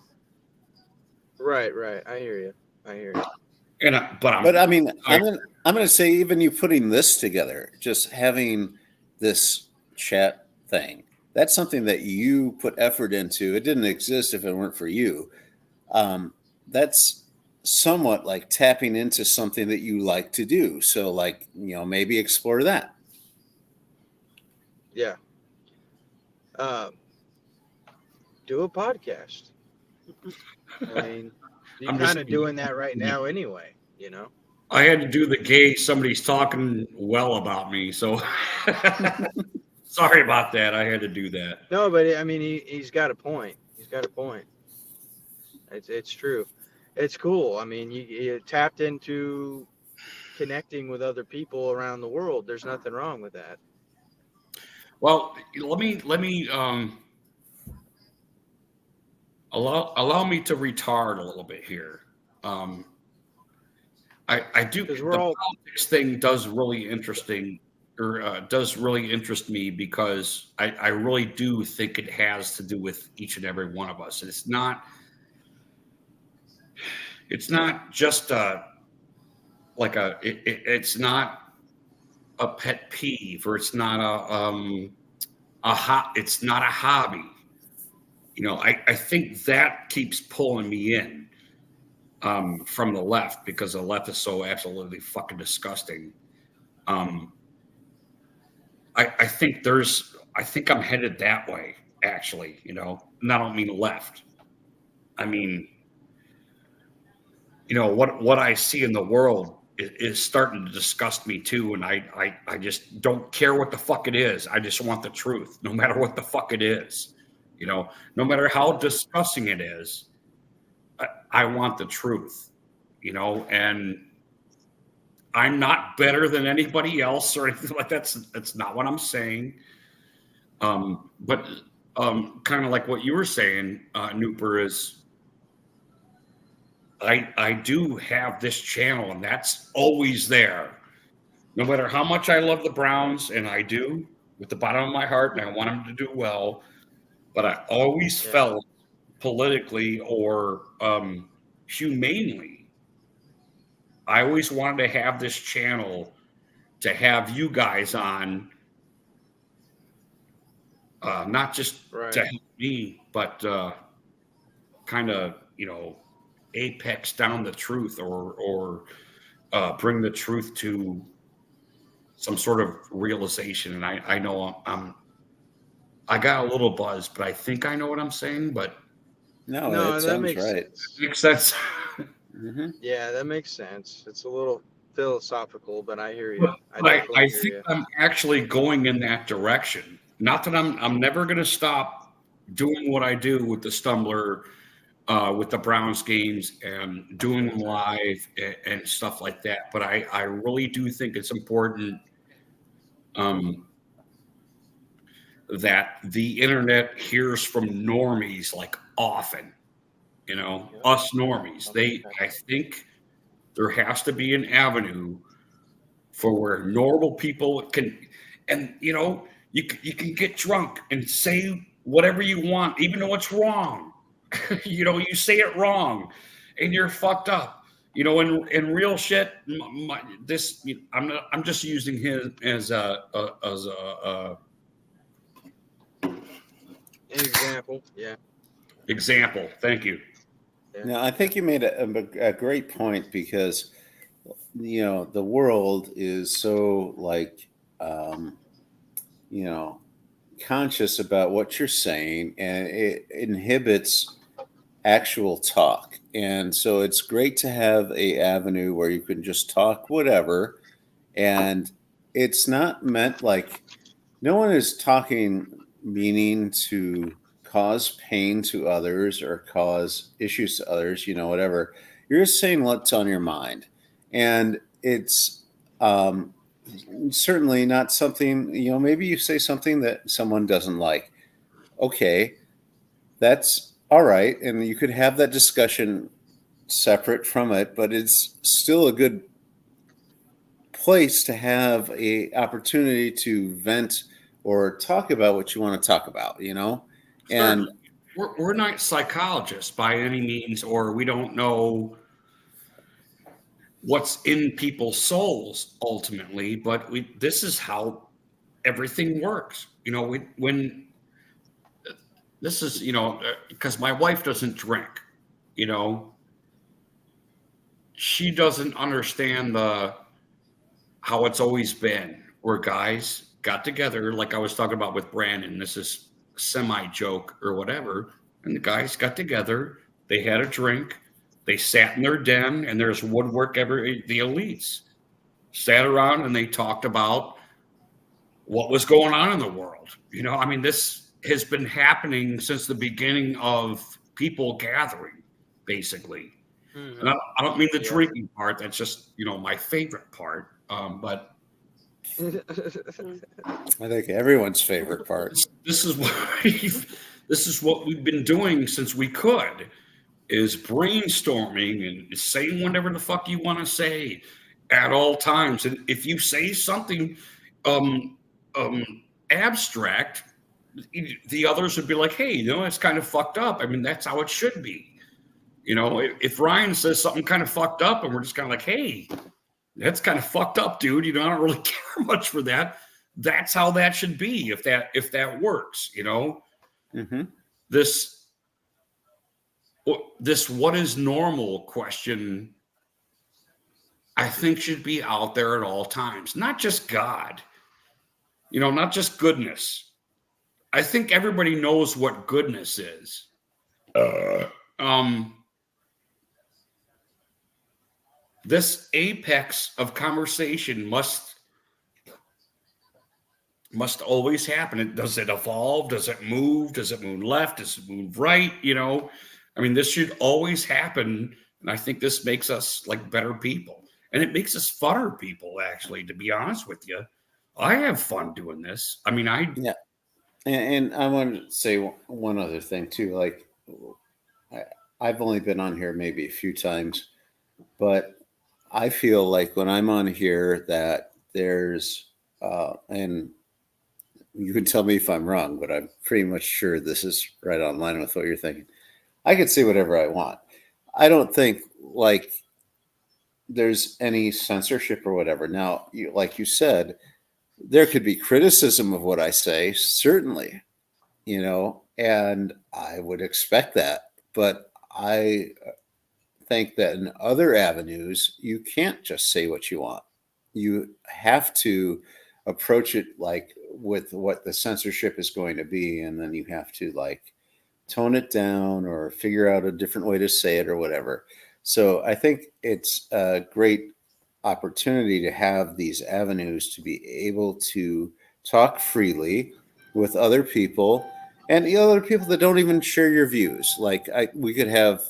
Right. I hear you. But I mean, I'm gonna say even you putting this together, just having this chat thing, that's something that you put effort into. It didn't exist if it weren't for you. That's somewhat like tapping into something that you like to do. So, like, maybe explore that. Yeah. Do a podcast. I mean, you're I'm just kind of doing that right now anyway, I had to do the gay. Somebody's talking well about me, so sorry about that. I had to do that. No, but I mean, he's got a point. It's true. It's cool. I mean, you tapped into connecting with other people around the world. There's nothing wrong with that. Well, let me allow me to retard a little bit here. I do Because the politics thing does really interesting or does really interest me because I really do think it has to do with each and every one of us. It's not just it's not a pet peeve or it's not it's not a hobby. I think that keeps pulling me in from the left because the left is so absolutely fucking disgusting. I think I'm headed that way, actually, and I don't mean left. I mean, what I see in the world is starting to disgust me too. And I just don't care what the fuck it is. I just want the truth, no matter what the fuck it is, no matter how disgusting it is. I want the truth, and I'm not better than anybody else or anything like that. That's not what I'm saying. But kind of like what you were saying, Nooper, is I do have this channel, and that's always there. No matter how much I love the Browns, and I do with the bottom of my heart, and I want them to do well, but I always felt politically or humanely, I always wanted to have this channel to have you guys on, not just to help me, but kind of, apex down the truth or bring the truth to some sort of realization. And I know I got a little buzz, but I think I know what I'm saying. But no, that sounds makes right. sense. Makes sense. Mm-hmm. Yeah, that makes sense. It's a little philosophical, but I hear you. I think I'm actually going in that direction. Not that I'm never going to stop doing what I do with the Stumbler, with the Browns games and doing them live and stuff like that. But I really do think it's important that the internet hears from normies like often, us normies. I think there has to be an avenue for where normal people can, and you can get drunk and say whatever you want, even though it's wrong. You say it wrong, and you're fucked up. In real shit, I'm just using him as a an example. Yeah. Example. Thank you. Now, I think you made a great point because the world is so like conscious about what you're saying, and it inhibits actual talk. And so it's great to have a avenue where you can just talk whatever. And it's not meant like no one is talking meaning to cause pain to others or cause issues to others, whatever. You're just saying what's on your mind. And it's um, certainly not something, maybe you say something that someone doesn't like. Okay, that's all right. And you could have that discussion separate from it, but it's still a good place to have a opportunity to vent or talk about what you want to talk about, and Certainly. We're not psychologists by any means, or we don't know what's in people's souls ultimately, but this is how everything works. When this is, because my wife doesn't drink, you know, she doesn't understand how it's always been, where guys got together, like I was talking about with Brandon. This is semi joke or whatever, and the guys got together, they had a drink, they sat in their den, and there's woodwork. The elites sat around and they talked about what was going on in the world. I mean, this has been happening since the beginning of people gathering, basically. And I don't mean the drinking part. That's just, my favorite part. But I think everyone's favorite part. This is what we've been doing since we could, is brainstorming and saying whatever the fuck you want to say at all times. And if you say something abstract, the others would be like, hey, it's kind of fucked up. I mean, that's how it should be. If Ryan says something kind of fucked up and we're just kind of like, hey, that's kind of fucked up, dude. I don't really care much for that. That's how that should be. If that works, Mm-hmm. This what is normal question, I think, should be out there at all times. Not just God, not just goodness. I think everybody knows what goodness is. This apex of conversation must always happen. Does it evolve? Does it move? Does it move left? Does it move right? I mean, this should always happen. And I think this makes us like better people. And it makes us funner people, actually, to be honest with you. I have fun doing this. I mean, yeah. And I want to say one other thing too. Like, I've only been on here maybe a few times, but I feel like when I'm on here that there's, and you can tell me if I'm wrong, but I'm pretty much sure this is right on line with what you're thinking. I could say whatever I want. I don't think like there's any censorship or whatever. Now, like you said, there could be criticism of what I say, certainly, and I would expect that. But I think that in other avenues, you can't just say what you want. You have to approach it like with what the censorship is going to be, and then you have to like tone it down or figure out a different way to say it or whatever. So I think it's a great opportunity to have these avenues to be able to talk freely with other people and the other people that don't even share your views. Like we could have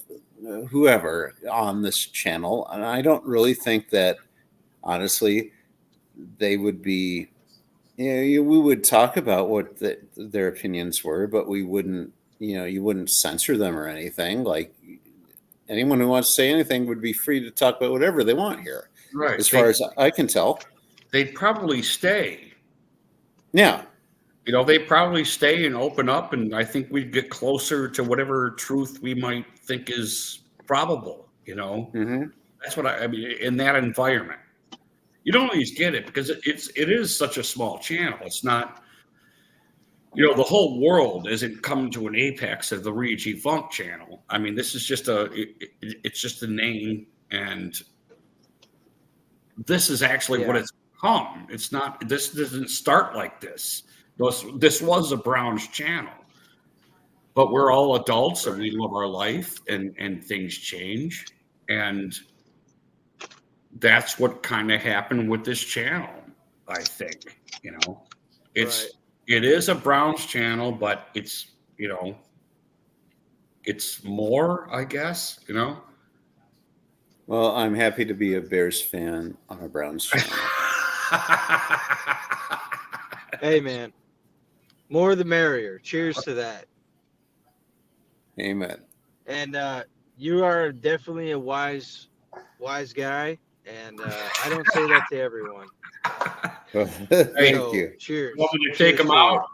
whoever on this channel, and I don't really think that honestly they would be, we would talk about what their opinions were, but we wouldn't, you wouldn't censor them or anything. Like anyone who wants to say anything would be free to talk about whatever they want here. right. As far as I can tell, they'd probably stay. Yeah. They'd probably stay and open up, and I think we'd get closer to whatever truth we might think is probable, Mm-hmm. That's what I mean, in that environment. You don't always get it because it is such a small channel. It's not, the whole world isn't coming to an apex of the Rigi Funk channel. I mean, this is just it's just a name, and this is actually what it's become. It's not, this doesn't start like this. This was a Browns channel, but we're all adults and we live our life, and things change, and that's what kind of happened with this channel. I think, it is a Browns channel, but it's it's more, I guess. Well, I'm happy to be a Bears fan on a Browns channel. Hey, man, more the merrier. Cheers to that. Amen. And you are definitely a wise guy, and I don't say that to everyone. Thank you. Cheers. You want me to take Cheers him to out?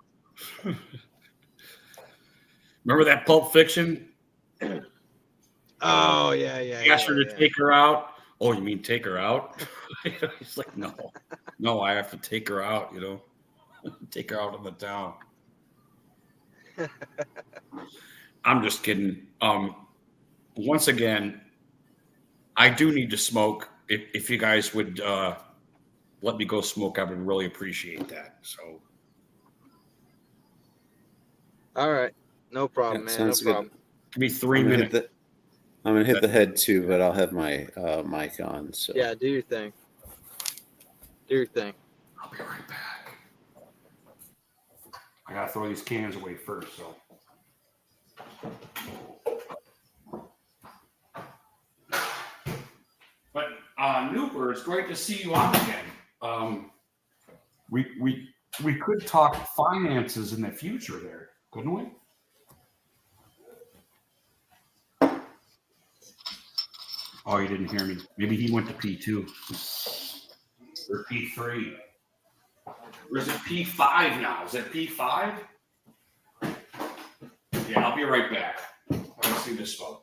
Remember that Pulp Fiction? Oh, yeah. He asked her to take her out. Oh, you mean take her out? He's like, no, I have to take her out, take her out of the town. I'm just kidding. Once again, I do need to smoke. If you guys would let me go smoke, I would really appreciate that. So, all right, no problem, man. No problem. Give me 3 minutes. I'm gonna hit the head too, but I'll have my mic on. So yeah, do your thing. Do your thing. I'll be right back. I gotta throw these cans away first. So. But Nooper, it's great to see you on again. We could talk finances in the future there, couldn't we? Oh, you didn't hear me. Maybe he went to P2 or P3. Or is it P5 now? Is it P5? Yeah, I'll be right back. Let's see this smoke.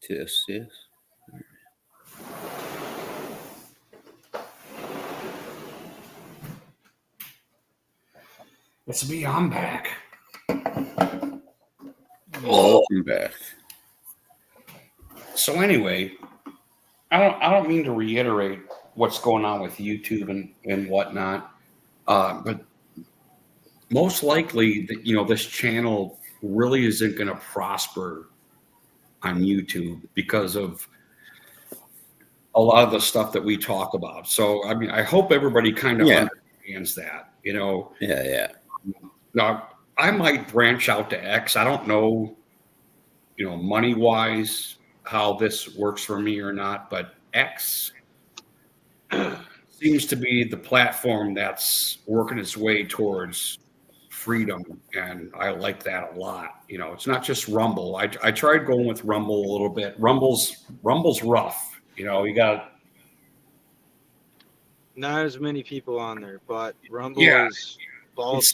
Yes. It's me. I'm back. Welcome back. So anyway, I don't mean to reiterate what's going on with YouTube and whatnot, but most likely, this channel really isn't going to prosper on YouTube because of a lot of the stuff that we talk about. So I mean, I hope everybody kind of understands that. Yeah. Now I might branch out to X. I don't know, money wise how this works for me or not, but X seems to be the platform that's working its way towards freedom, and I like that a lot. It's not just Rumble. I tried going with Rumble a little bit. Rumble's rough. You got Not as many people on there, but Rumble Yeah. is balls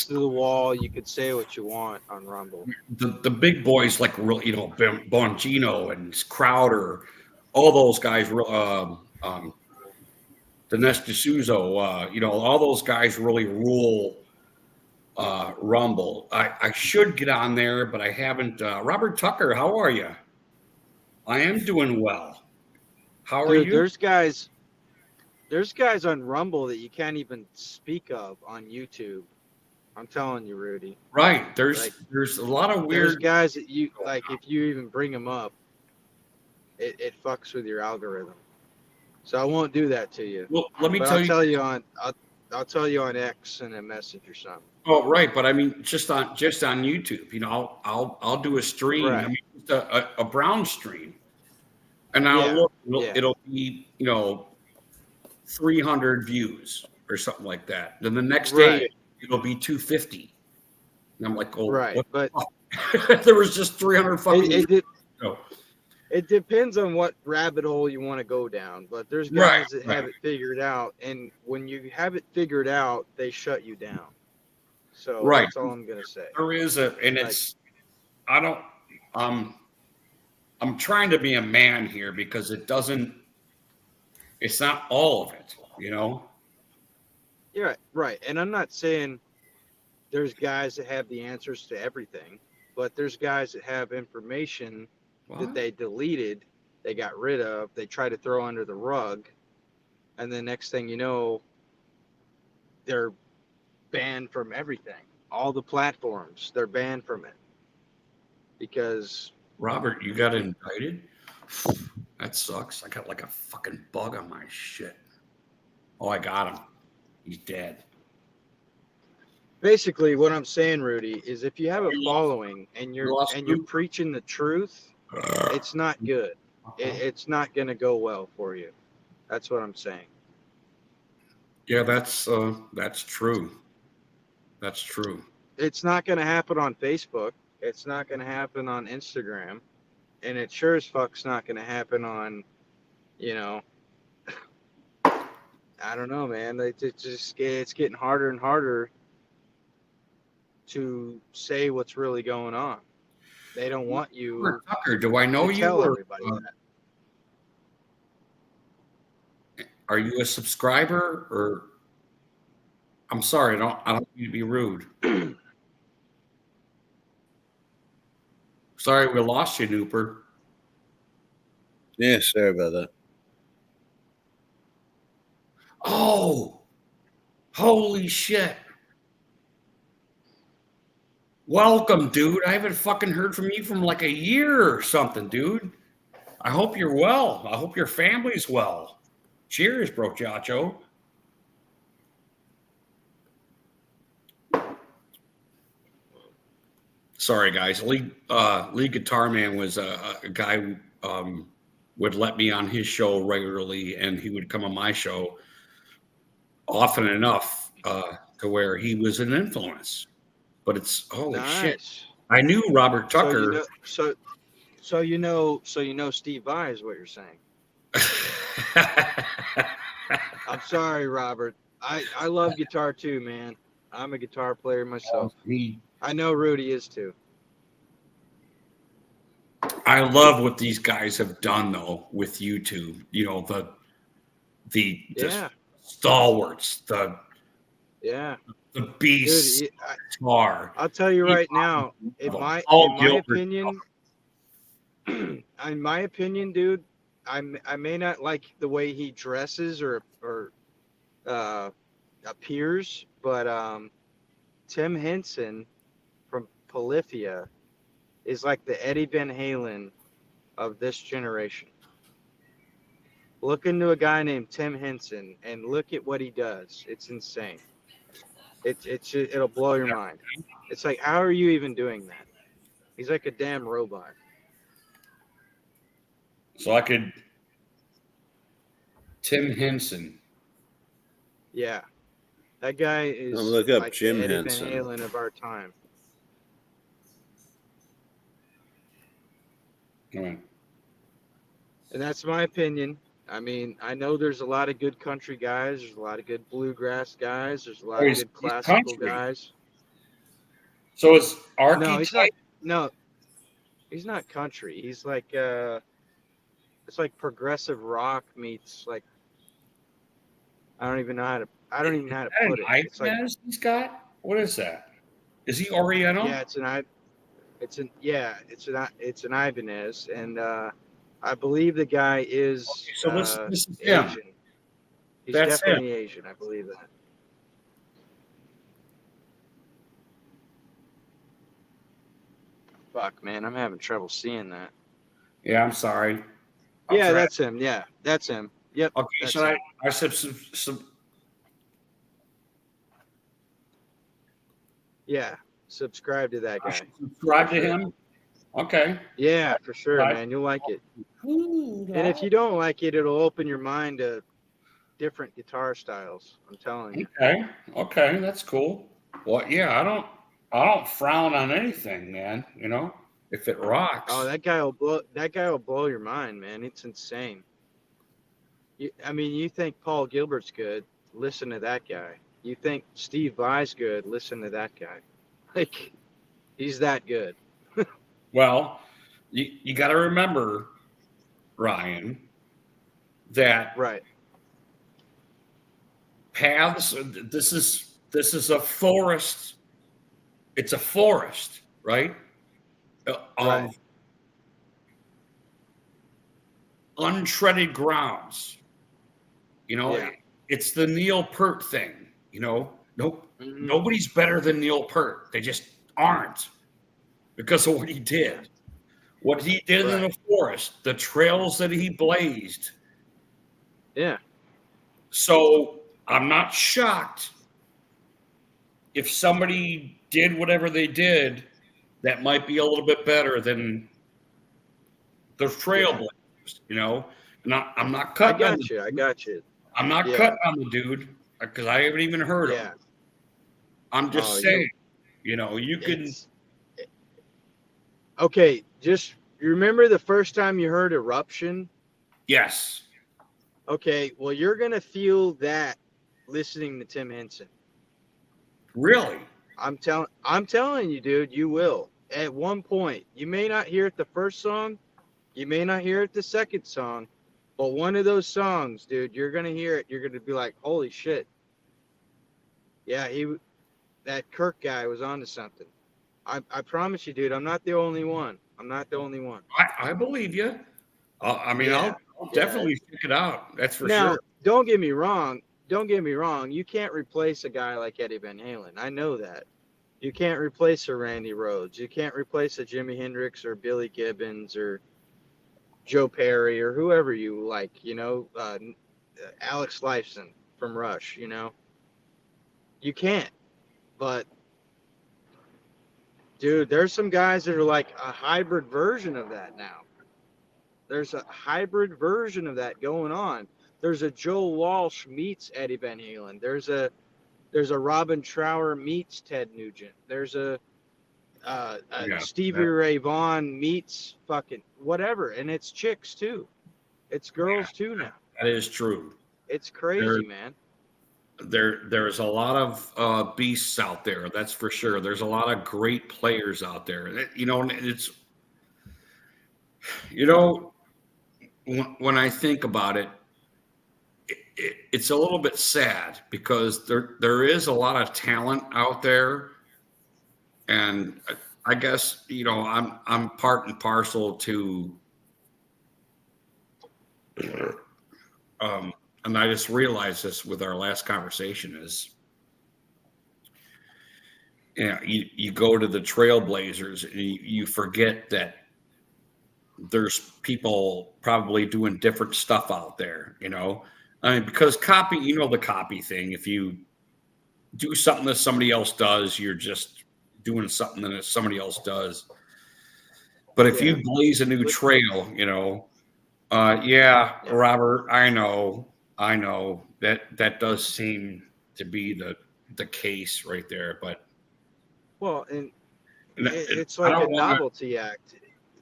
to the wall. You could say what you want on Rumble. the big boys like Bongino and Crowder, all those guys. Dinesh D'Souza, all those guys really rule Rumble. I should get on there, but I haven't. Robert Tucker, how are you? I am doing well. How are Dude, you? there's guys on Rumble that you can't even speak of on YouTube. I'm telling you, Rudy. Right. There's a lot of There's weird guys that you like. If you even bring them up, it fucks with your algorithm. So I won't do that to you. Well, let me But tell I'll you. I'll tell you on X in a message or something. Oh, right, but I mean, just on YouTube, I'll do a stream. Right. I mean, just a brown stream, and I'll look. It'll be 300 views or something like that. Then the next day it'll be 250, and I'm like, oh, Right, what but there was just 300 fucking. It depends on what rabbit hole you want to go down, but there's guys that have it figured out, and when you have it figured out, they shut you down. So that's all I'm gonna say. There is it's I'm trying to be a man here because it's not all of it, Yeah, right. And I'm not saying there's guys that have the answers to everything, but there's guys that have information that they deleted, they got rid of, they try to throw under the rug, and the next thing you know, they're banned from everything. All the platforms, they're banned from it. Because Robert, you got indicted? That sucks. I got like a fucking bug on my shit. Oh, I got him. He's dead. Basically, what I'm saying, Rudy, is if you have a following and you're preaching the truth, it's not good. It's not going to go well for you. That's what I'm saying. Yeah, that's true. That's true. It's not going to happen on Facebook. It's not going to happen on Instagram, and it sure as fuck's not going to happen on, I don't know, man. It's getting harder and harder to say what's really going on. They don't want you. Tucker, do I know to you? Tell everybody that. Are you a subscriber or? I'm sorry, I don't mean to be rude. Sorry, we lost you, Nooper. Yeah, sorry about that. Oh, holy shit. Welcome, dude. I haven't fucking heard from you from like a year or something, dude. I hope you're well. I hope your family's well. Cheers, bro, Chacho. Sorry, guys. Lead Guitar Man was a guy who would let me on his show regularly, and he would come on my show often enough to where he was an influence. But it's holy shit. I knew Robert Tucker. So you know Steve Vai is what you're saying. I'm sorry, Robert. I love guitar too, man. I'm a guitar player myself. I know Rudy is too. I love what these guys have done though with YouTube. The stalwarts, the beast Dude, guitar. I'll tell you He right now, in love him. my Paul in my Gilbert. opinion, in my opinion, dude, I may not like the way he dresses or uh, appears, but Tim Henson from Polyphia is like the Eddie Van Halen of this generation. Look into a guy named Tim Henson and look at what he does. It's insane. It'll blow your mind. It's like, how are you even doing that? He's like a damn robot. So I could Tim Henson. Yeah, that guy is I'll look up like Jim the Eddie Henson. Van Halen of our time. All right. And that's my opinion. I mean, I know there's a lot of good country guys. There's a lot of good bluegrass guys. There's a lot of he's good classical country. guys. So is No, Archetype? he's not. No, he's not country. He's like it's like progressive rock meets like I don't even know how to put it. It's like Ibanez he's got? What is that? Is he Oriental? yeah, it's an Ibanez, and I believe the guy is Okay, so this is him. Asian. He's That's definitely Asian. I believe that. Fuck, man, I'm having trouble seeing that. Yeah, I'm sorry. I'll Yeah, try. that's him. Yeah, that's him. Yep. Okay, that's so him. I some Yeah, subscribe to that I guy. should subscribe For to sure. him. Okay. Yeah, for sure, Right. man. You'll like it. Ooh, And if you don't like it, it'll open your mind to different guitar styles. I'm telling you. Okay, that's cool. Well, yeah, I don't frown on anything, man. You know, if it rocks. Oh, that guy will blow your mind, man. It's insane. I mean, you think Paul Gilbert's good? Listen to that guy. You think Steve Vai's good? Listen to that guy. Like, he's that good. Well, you got to remember, Ryan, that Right. paths. This is a forest. It's a forest, right? Right. Of untreaded grounds. You know, Yeah. it's the Neil Peart thing. You know, Mhm. nobody's better than Neil Peart. They just aren't because of what he did. What he did in the forest, the trails that he blazed. Yeah. So I'm not shocked if somebody did whatever they did that might be a little bit better than the trailblazers, you know. And I'm not I cutting on got the you. I got you. I'm not Yeah. cutting on the dude because I haven't even heard of Yeah. him. I'm just Oh, saying, you know, you can. It's okay. Just you remember the first time you heard Eruption? Yes. Okay. Well, you're gonna feel that listening to Tim Henson. Really? I'm telling you, dude, you will. At one point, you may not hear it the first song, you may not hear it the second song, but one of those songs, dude, you're gonna hear it. You're gonna be like, "Holy shit!" Yeah, that Kirk guy was onto something. I promise you, dude. I'm not the only one. I'm not the only one. I believe you. I mean, Yeah. I'll definitely check it out. That's for Now, sure. don't get me wrong. Don't get me wrong. You can't replace a guy like Eddie Van Halen. I know that. You can't replace a Randy Rhoads. You can't replace a Jimi Hendrix or Billy Gibbons or Joe Perry or whoever you like. You know, Alex Lifeson from Rush. You know, you can't. But dude, there's some guys that are like a hybrid version of that now. There's a hybrid version of that going on. There's a Joe Walsh meets Eddie Van Halen. There's a Robin Trower meets Ted Nugent. There's a Stevie Ray Vaughan meets fucking whatever, and it's chicks too. It's girls too now. That is true. It's crazy, man. There's a lot of beasts out there. That's for sure. There's a lot of great players out there. You know, it's when I think about it, it's a little bit sad because there is a lot of talent out there, and I guess I'm part and parcel to, and I just realized this with our last conversation is, you go to the Trailblazers and you forget that there's people probably doing different stuff out there, I mean, because copy, the copy thing, if you do something that somebody else does, you're just doing something that somebody else does. But if you blaze a new trail, Robert, I know that does seem to be the case right there. But and it's like a novelty act.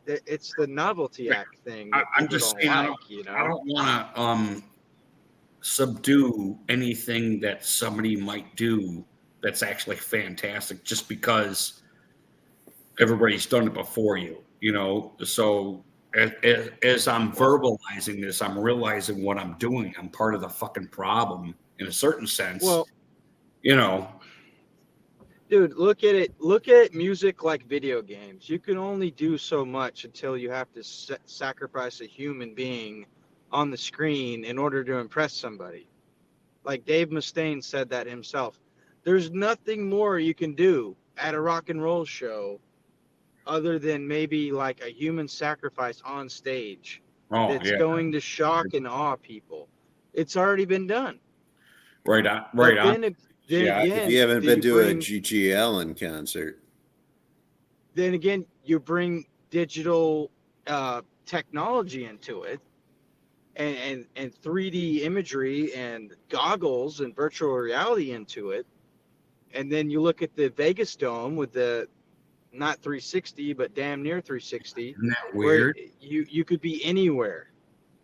It's the novelty act thing. I'm just saying, I don't want to subdue anything that somebody might do that's actually fantastic just because everybody's done it before you, So as I'm verbalizing this, I'm realizing what I'm doing. I'm part of the fucking problem in a certain sense. Well, dude, look at music like video games. You can only do so much until you have to sacrifice a human being on the screen in order to impress somebody. Like Dave Mustaine said that himself. There's nothing more you can do at a rock and roll show other than maybe like a human sacrifice on stage that's going to shock and awe people. It's already been done. Right on. If you haven't been to a G.G. Allen concert. Then again, you bring digital technology into it and 3D imagery and goggles and virtual reality into it. And then you look at the Vegas Dome with the not 360, but damn near 360. Isn't that weird? Where you could be anywhere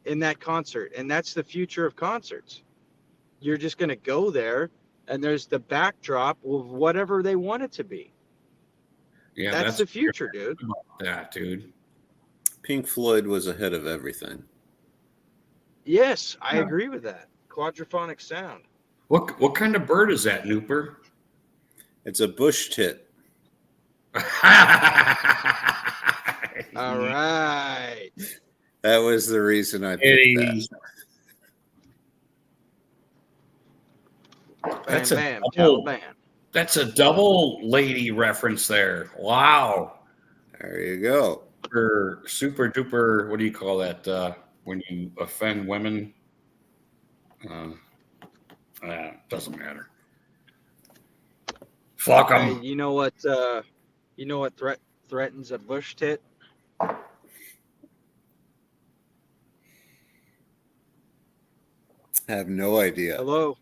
in that concert. And that's the future of concerts. You're just going to go there and there's the backdrop of whatever they want it to be. Yeah, that's the future, dude. That, dude. Pink Floyd was ahead of everything. Yes, I agree with that. Quadraphonic sound. What kind of bird is that, Nooper? It's a bush tit. All right. That was the reason I picked that. That's a double lady reference there. Wow. There you go. For super duper, what do you call that? When you offend women? Doesn't matter. Fuck them. Hey, you know what threatens a bush tit? I have no idea. Hello.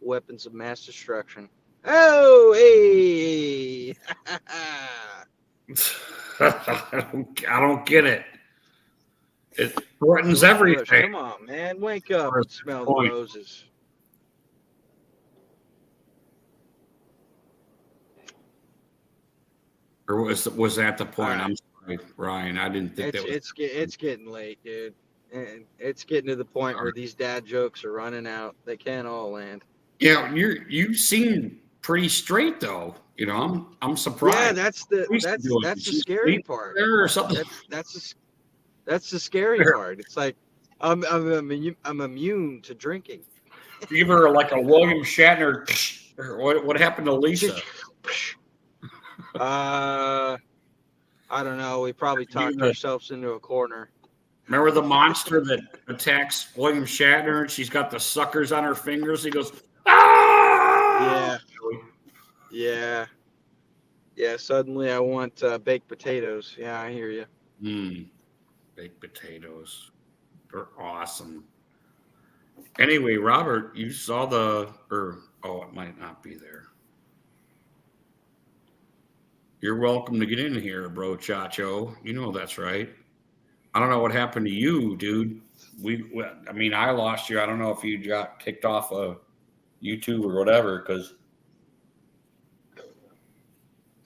Weapons of mass destruction. Oh, hey. I don't get it. It threatens everything. Come on, man. Wake up and smell the roses. Or was that the point? I'm sorry, Ryan. I didn't think that was. It's getting late, dude. And it's getting to the point where these dad jokes are running out. They can't all land. Yeah, you seem pretty straight though. I'm surprised. Yeah, that's the scary part. Or something. That's the scary part. It's like I'm immune to drinking. You ever like a William Shatner? Or what happened to Lisa? I don't know. We probably talked ourselves into a corner. Remember the monster that attacks William Shatner and she's got the suckers on her fingers? He goes, ah! Yeah. Suddenly I want baked potatoes. Yeah, I hear you. Baked potatoes. They're awesome. Anyway, Robert, you saw it might not be there. You're welcome to get in here, bro, Chacho. You know that's right. I don't know what happened to you, dude. I lost you. I don't know if you got kicked off of YouTube or whatever, because.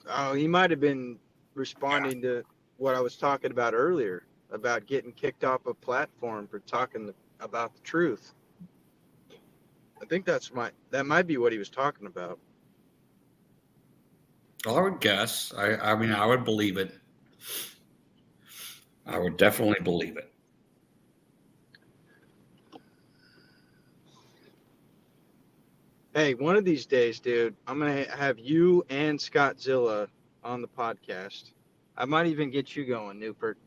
Oh, he might have been responding to what I was talking about earlier about getting kicked off a platform for talking about the truth. I think that might be what he was talking about. I would guess. I mean, I would believe it. I would definitely believe it. Hey, one of these days, dude, I'm gonna have you and Scottzilla on the podcast. I might even get you going, Newport.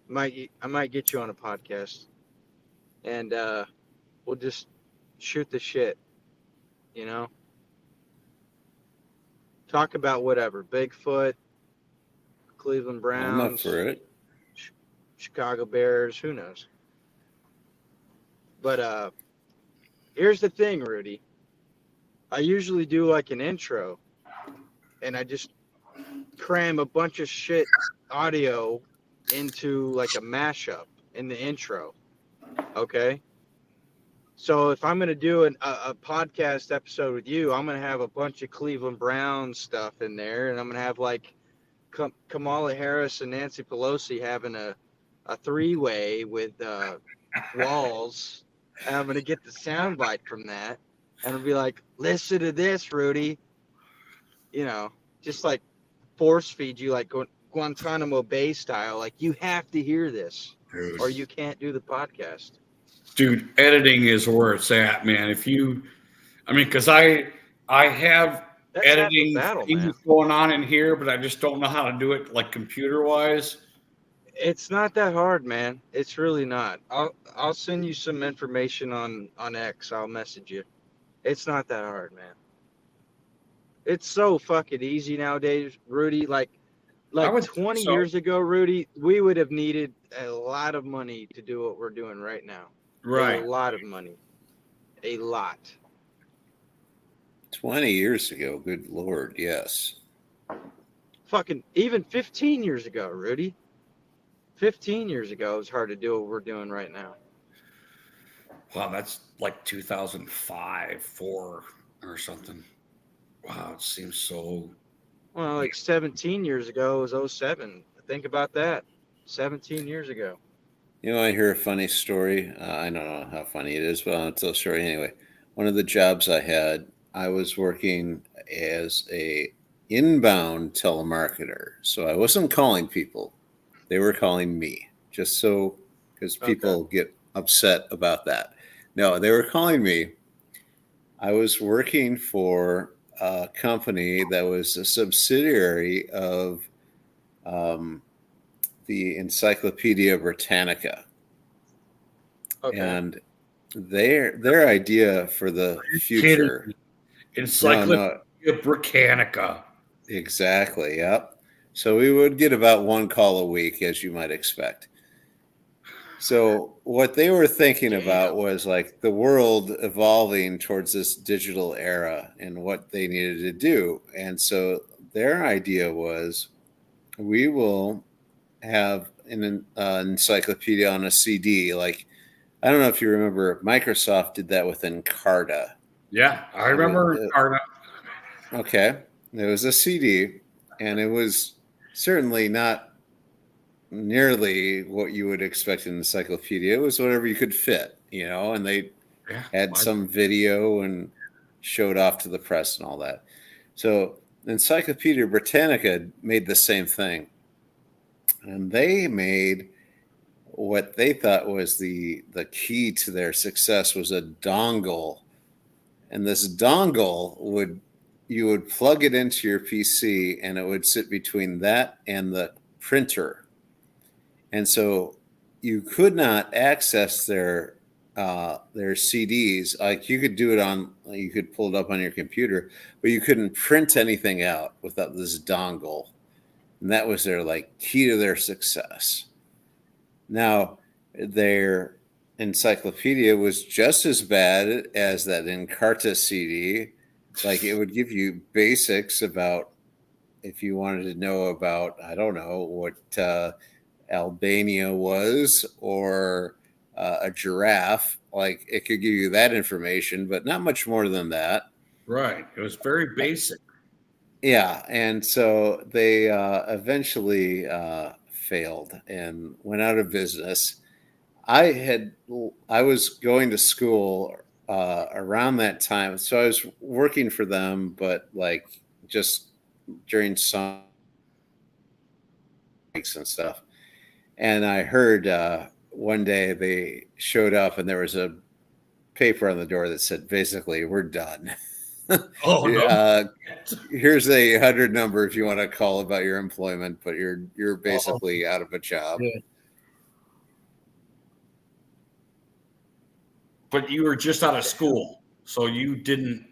I might get you on a podcast, and we'll just shoot the shit. You know, talk about whatever. Bigfoot, Cleveland I'm up Browns, for it. Chicago Bears. Who knows? But here's the thing, Rudy. I usually do like an intro, and I just cram a bunch of shit audio into like a mashup in the intro. Okay. So if I'm going to do a podcast episode with you, I'm going to have a bunch of Cleveland Browns stuff in there. And I'm going to have like Kamala Harris and Nancy Pelosi having a three-way with Walls. And I'm going to get the soundbite from that. And I'll be like, listen to this, Rudy. You know, just like force feed you like Guantanamo Bay style. Like, you have to hear this, Dude. or you can't do the podcast. Dude, editing is where it's at, man. Because I have That's half the editing battle, things man. going on in here, but I just don't know how to do it like computer wise. It's not that hard, man. It's really not. I'll send you some information on X. I'll message you. It's not that hard, man. It's so fucking easy nowadays, Rudy. Like I would 20 think so. years ago, Rudy, we would have needed a lot of money to do what we're doing right now. Right. A lot of money. A lot. 20 years ago, good Lord, yes. Fucking even 15 years ago, Rudy. 15 years ago, it was hard to do what we're doing right now. Wow, that's like 2005, 4 or something. Wow, it seems so. Well, like 17 years ago was 07. Think about that. 17 years ago. You know, I hear a funny story. I don't know how funny it is, but I'll tell a story anyway. One of the jobs I had, I was working as a inbound telemarketer. So I wasn't calling people. They were calling me, just so, because people get upset about that. No, they were calling me. I was working for a company that was a subsidiary of the Encyclopedia Britannica. Okay. And their idea for the future. Encyclopedia Britannica. Exactly, yep. So we would get about one call a week, as you might expect. So what they were thinking about was like the world evolving towards this digital era and what they needed to do. And so their idea was, we will have an encyclopedia on a CD. Like, I don't know if you remember, Microsoft did that with Encarta. Yeah, I remember Encarta. Okay. There was a CD, and it was certainly not nearly what you would expect in an encyclopedia. It was whatever you could fit, you know, and they had some video and showed off to the press and all that. So Encyclopedia Britannica made the same thing. And they made what they thought was the key to their success was a dongle. And this dongle you would plug it into your PC, and it would sit between that and the printer. And so you could not access their CDs. Like, you could do it you could pull it up on your computer, but you couldn't print anything out without this dongle. And that was their key to their success. Now, their encyclopedia was just as bad as that Encarta CD. Like, it would give you basics about, if you wanted to know about, I don't know, what Albania was, or a giraffe. Like, it could give you that information, but not much more than that. Right. It was very basic. Yeah. And so they eventually failed and went out of business. I was going to school around that time, so I was working for them, but like just during some weeks and stuff. And I heard one day they showed up and there was a paper on the door that said basically, "We're done." Oh no. Here's a 100 number if you want to call about your employment, but you're basically out of a job. Yeah. But you were just out of school, so you didn't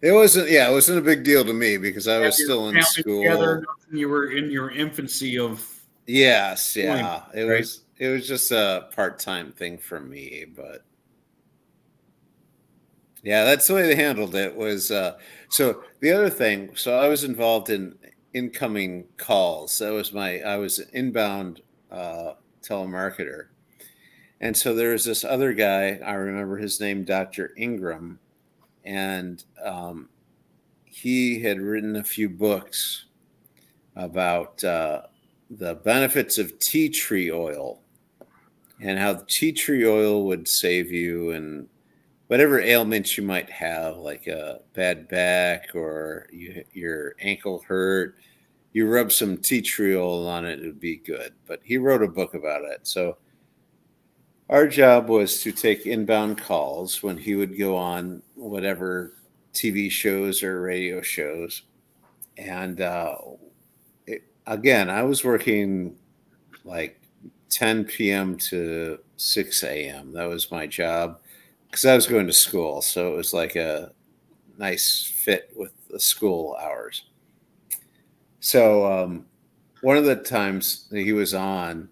It wasn't. Yeah, it wasn't a big deal to me because I have was your still in family school. together. Nothing. You were in your infancy of Yes, yeah. employment, It right? was. It was just a part-time thing for me, but yeah, that's the way they handled it. Was so the other thing. So I was involved in incoming calls. That was my. I was an inbound telemarketer, and so there was this other guy. I remember his name, Dr. Ingram, and he had written a few books about the benefits of tea tree oil and how the tea tree oil would save you and whatever ailments you might have, like a bad back or your ankle hurt. You rub some tea tree oil on it, it would be good. But he wrote a book about it. So our job was to take inbound calls when he would go on whatever TV shows or radio shows. And again, I was working like 10 p.m. to 6 a.m. That was my job because I was going to school. So it was like a nice fit with the school hours. So one of the times that he was on,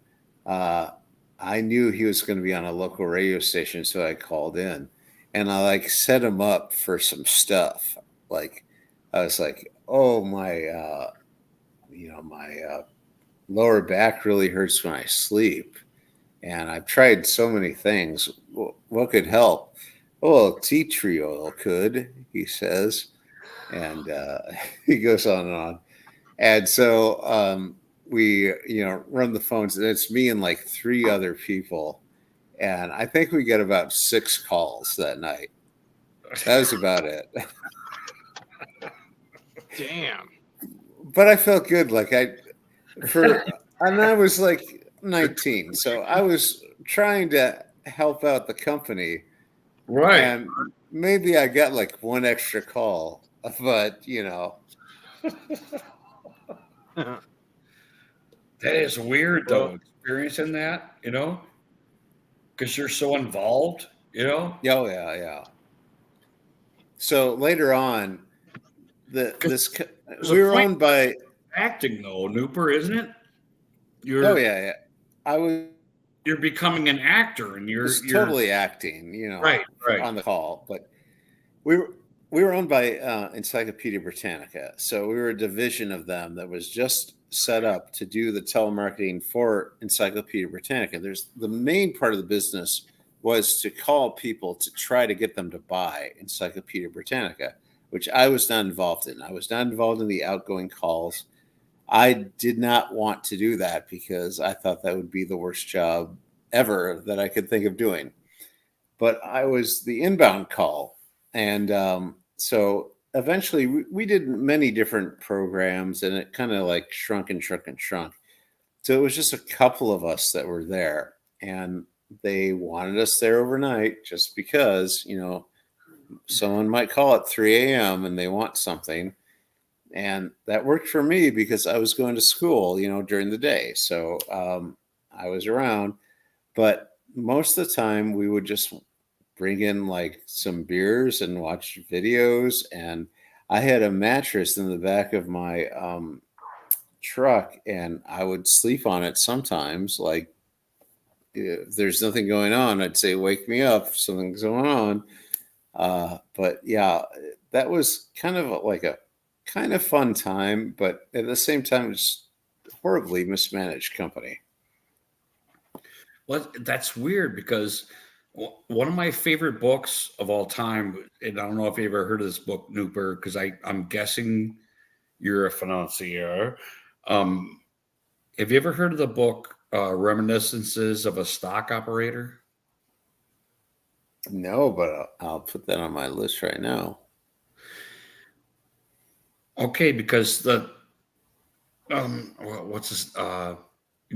I knew he was going to be on a local radio station. So I called in and I like set him up for some stuff. Like I was like, oh, my lower back really hurts when I sleep. And I've tried so many things. What could help? Oh, tea tree oil could, he says. And he goes on and on. And so we, run the phones. And it's me and like 3 other people. And I think we get about 6 calls that night. That was about it. Damn. But I felt good. Like and I was like 19. So I was trying to help out the company. Right. And maybe I got like 1 extra call, but That is weird though, experiencing that, because you're so involved, Oh yeah. So later on, we were owned by acting though, Nooper, isn't it? Oh yeah. You're becoming an actor, and you're totally acting, right on the call. But we were owned by Encyclopedia Britannica, so we were a division of them that was just set up to do the telemarketing for Encyclopedia Britannica. There's the main part of the business was to call people to try to get them to buy Encyclopedia Britannica, which I was not involved in. I was not involved in the outgoing calls. I did not want to do that because I thought that would be the worst job ever that I could think of doing. But I was the inbound call. And so eventually we did many different programs, and it kind of like shrunk and shrunk and shrunk. So it was just a couple of us that were there, and they wanted us there overnight just because, someone might call at 3 a.m. and they want something. And that worked for me because I was going to school, during the day. So I was around. But most of the time, we would just bring in like some beers and watch videos. And I had a mattress in the back of my truck, and I would sleep on it sometimes. Like if there's nothing going on, I'd say, "Wake me up, if something's going on." But yeah, that was kind of like a kind of fun time, but at the same time, it's horribly mismanaged company. Well, that's weird because one of my favorite books of all time, and I don't know if you ever heard of this book, Nooper, because I'm guessing you're a financier. Have you ever heard of the book Reminiscences of a Stock Operator? No, but I'll put that on my list right now. Okay, because what's his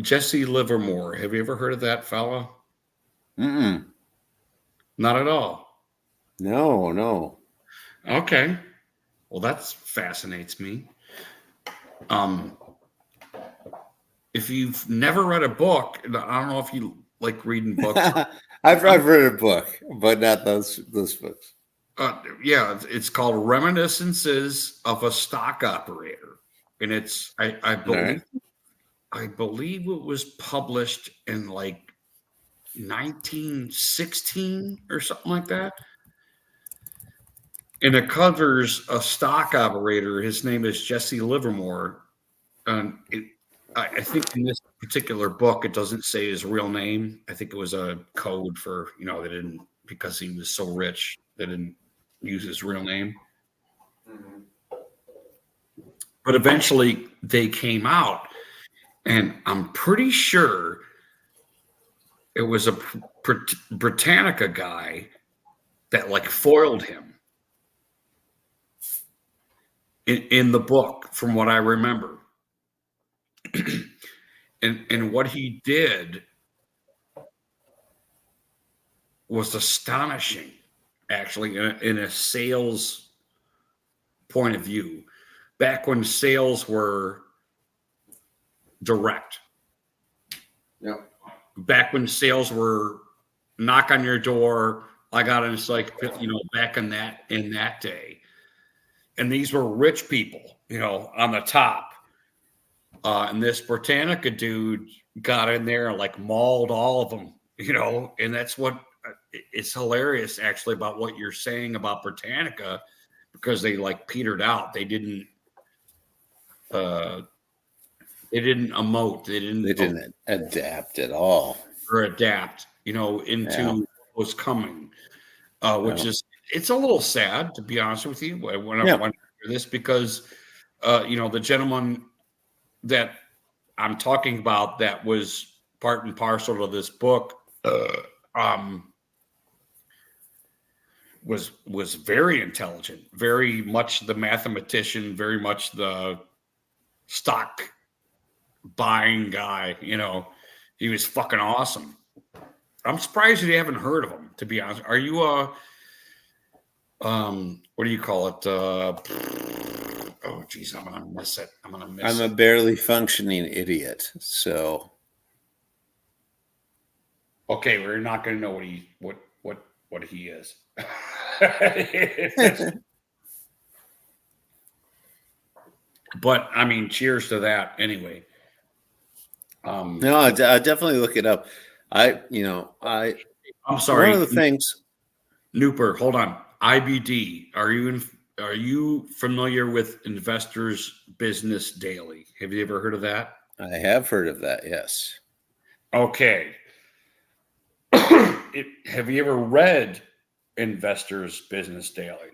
Jesse Livermore. Have you ever heard of that fella? Mm-mm. Not at all. No. Okay. Well, that fascinates me. If you've never read a book, I don't know if you like reading books. I've read a book, but not those books. Yeah, it's called Reminiscences of a Stock Operator, and it's I believe All I believe it was published in like 1916 or something like that. And it covers a stock operator. His name is Jesse Livermore. I think in this particular book, it doesn't say his real name. I think it was a code for, they didn't, because he was so rich, they didn't use his real name. But eventually they came out, and I'm pretty sure it was a Britannica guy that like foiled him in the book, from what I remember. And what he did was astonishing, actually, in a sales point of view. Back when sales were direct. Yep. Back when sales were knock on your door. I got an encyclopedia, back in that day. And these were rich people, on the top. And this Britannica dude got in there and like mauled all of them, and that's what it's hilarious actually about what you're saying about Britannica, because they like petered out. They didn't emote. They didn't adapt at all. Or adapt, into what was coming, which is, it's a little sad, to be honest with you, when I hear this, because, the gentleman that I'm talking about that was part and parcel to this book was very intelligent, very much the mathematician, very much the stock buying guy. He was fucking awesome. I'm surprised you haven't heard of him, to be honest. Are you what do you call it? Oh geez, I'm gonna miss it. I'm a barely functioning idiot, so okay, we're not gonna know what he is. But I mean, cheers to that anyway. No, I definitely look it up. I'm sorry. One of the things. Nooper, hold on. IBD. Are you familiar with Investors Business Daily? Have you ever heard of that? I have heard of that. Yes. Okay. Have you ever read Investors Business Daily?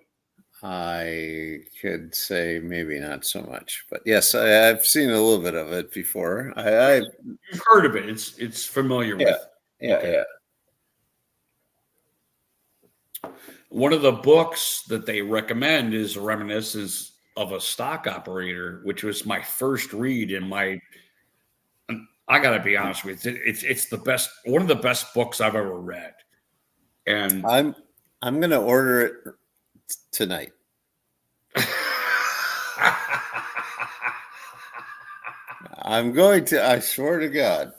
I could say maybe not so much, but yes, I've seen a little bit of it before. You've heard of it. It's familiar with. Yeah. One of the books that they recommend is Reminiscences of a Stock Operator, which was my first read in my. I got to be honest with you, it's the best, one of the best books I've ever read. And I'm going to order it tonight. I'm going to. I swear to God.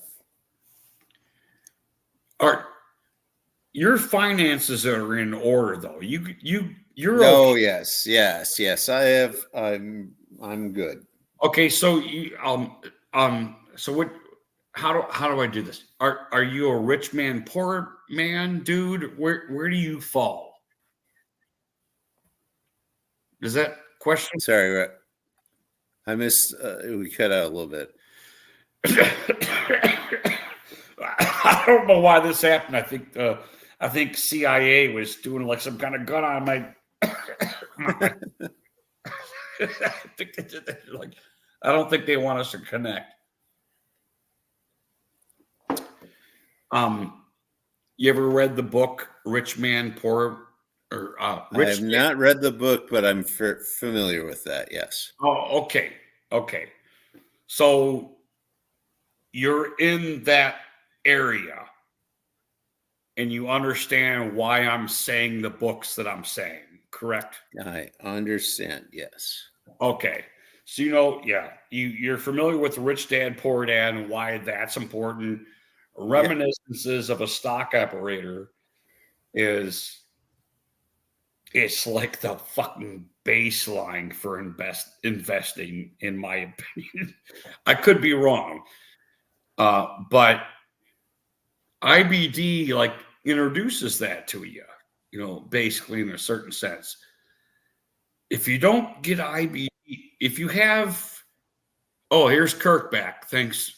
Your finances are in order, though. You're oh okay. Yes. I have. I'm good. Okay, so so what? How do I do this? Are you a rich man, poor man, dude? Where do you fall? Is that question? Sorry, I missed. We cut out a little bit. I don't know why this happened. I think CIA was doing like some kind of gun on my. I don't think they want us to connect. You ever read the book Rich Man Poor or I Rich? have not read the book, but I'm familiar with that. Yes. Oh, okay. Okay. So you're in that area and you understand why I'm saying the books that I'm saying, correct? I understand. Yes. Okay. So you're familiar with Rich Dad Poor Dad and why that's important. Reminiscences of a Stock Operator is it's like the fucking baseline for investing, in my opinion. I could be wrong, but IBD like introduces that to you. Basically in a certain sense. If you don't get IBD, if you have, oh, here's Kirk back. Thanks,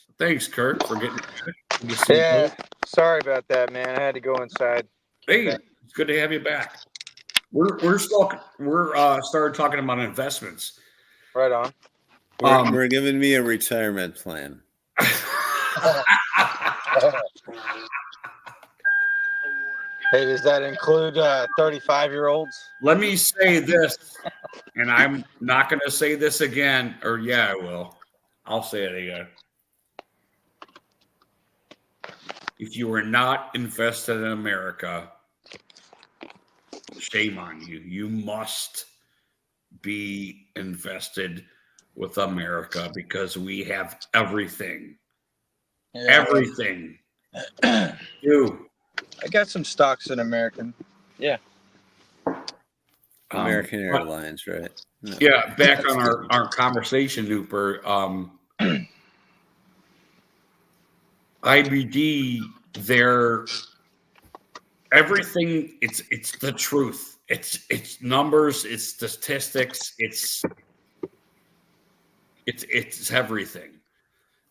Kirk, for getting back. Yeah, sorry about that, man. I had to go inside. Hey, it's good to have you back. We're started talking about investments. Right on. We're giving me a retirement plan. Hey, does that include 35-year-olds? Let me say this, and I'm not going to say this again, or yeah, I will. I'll say it again. If you are not invested in America, shame on you. You must be invested with America because we have everything. Yeah. Everything. You. I got some stocks in American. Yeah. American Airlines, right? No. Yeah, back on our conversation, Nooper. IBD, they're everything. It's the truth. It's numbers. It's statistics. It's everything.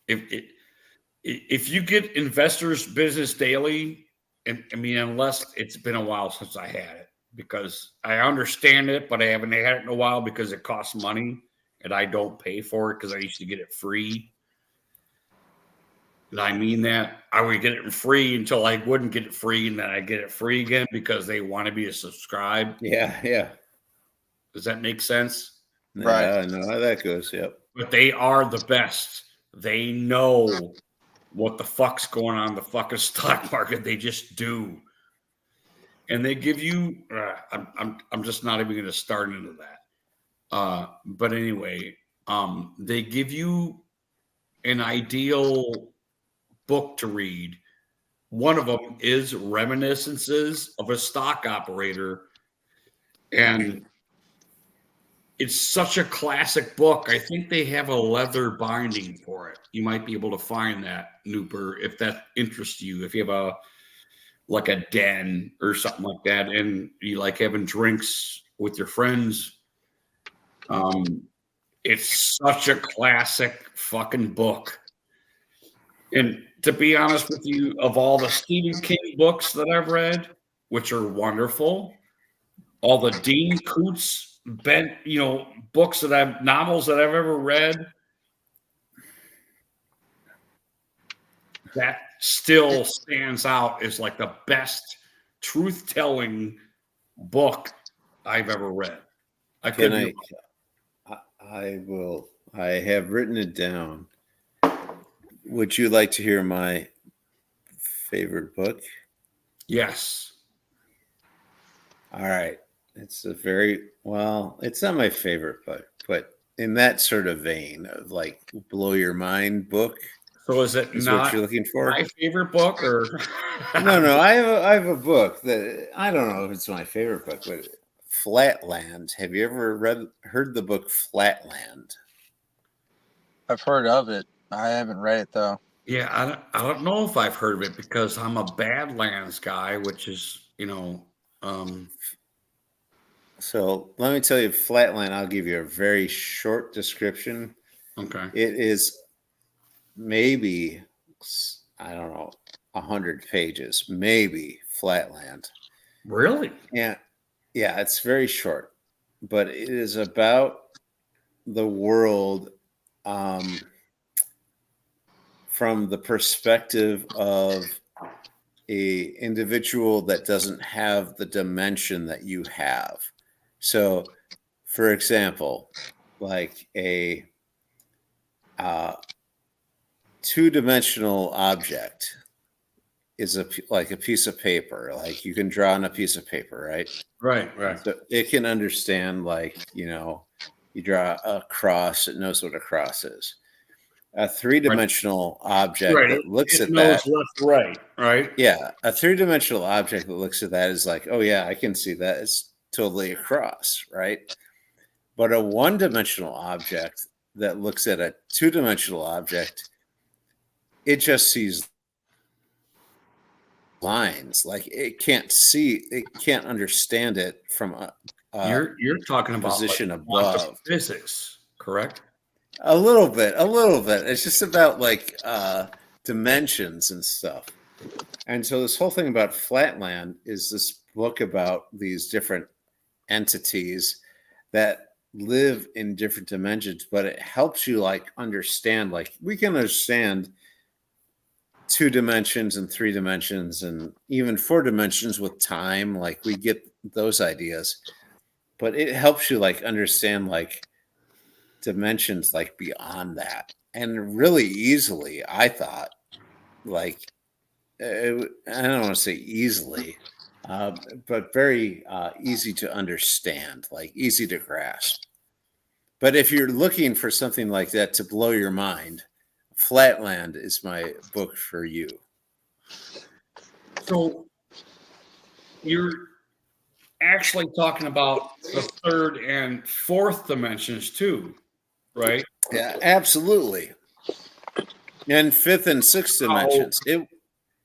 If you get Investors Business Daily, unless it's been a while since I had it, because I understand it, but I haven't had it in a while because it costs money and I don't pay for it because I used to get it free. And I mean that I would get it free until I wouldn't get it free, and then I get it free again because they wanted me to subscribe. Yeah. Does that make sense? Right. I know how that goes. Yep. But they are the best. They know what the fuck's going on in the fucking stock market. They just do. And they give you I'm just not even going to start into that. But anyway, they give you an ideal book to read. One of them is Reminiscences of a Stock Operator. And it's such a classic book. I think they have a leather binding for it. You might be able to find that, Nooper, if that interests you. If you have a den or something like that, and you like having drinks with your friends. It's such a classic fucking book. And to be honest with you, of all the Stephen King books that I've read, which are wonderful, all the Dean Koontz books novels that I've ever read, that still stands out as like the best truth-telling book I've ever read. I have written it down. Would you like to hear my favorite book? Yes. All right. It's it's not my favorite book, but in that sort of vein of like blow your mind book. So is it not what you're looking for? My favorite book, or No, I have a book that I don't know if it's my favorite book, but Flatland. Have you ever heard the book Flatland? I've heard of it. I haven't read it though. Yeah, I don't know if I've heard of it because I'm a Badlands guy, which is So let me tell you, Flatland. I'll give you a very short description. Okay. It is maybe 100 pages, maybe Flatland. Really? Yeah, it's very short, but it is about the world from the perspective of a individual that doesn't have the dimension that you have. So, for example, like a two-dimensional object is like a piece of paper. Like you can draw on a piece of paper, right? Right. So it can understand, like, you draw a cross, it knows what a cross is. A three-dimensional object Right. that looks It at knows that. left, right. Right. Yeah, a three-dimensional object that looks at that is like, oh yeah, I can see that. It's totally a cross, right? But a one-dimensional object that looks at a two-dimensional object, it just sees lines. Like it can't understand it from a You're talking about position like quantum above. physics, correct? A little bit. It's just about like dimensions and stuff. And so this whole thing about Flatland is this book about these different entities that live in different dimensions, but it helps you like understand, like we can understand 2 dimensions and 3 dimensions and even 4 dimensions with time. Like we get those ideas, but it helps you like understand like dimensions like beyond that, and really easily. I thought, like, I don't want to say easily, but very easy to understand, like easy to grasp. But if you're looking for something like that to blow your mind, Flatland is my book for you. So you're actually talking about the third and fourth dimensions too, right? Yeah, absolutely. And fifth and sixth dimensions.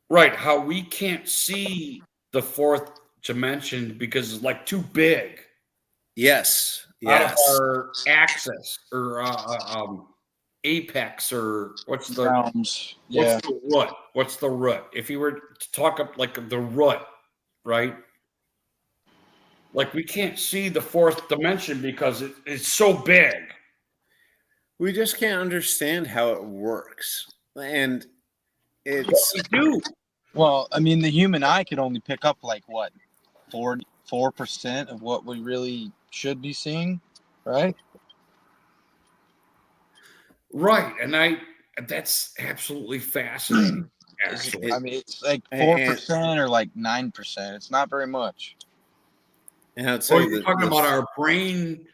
Right. How we can't see the fourth dimension because it's like too big. Yes. Out of our axis or apex, or what's the realms? Yeah. What's the root? If you were to talk up like the root, right? Like we can't see the fourth dimension because it's so big. We just can't understand how it works. And it's we do. Well, I mean, the human eye could only pick up like what, 4% of what we really should be seeing, right? Right, and that's absolutely fascinating. Actually, I mean, it's like 4% or like 9%. It's not very much. And I'll tell you you're talking about our brain,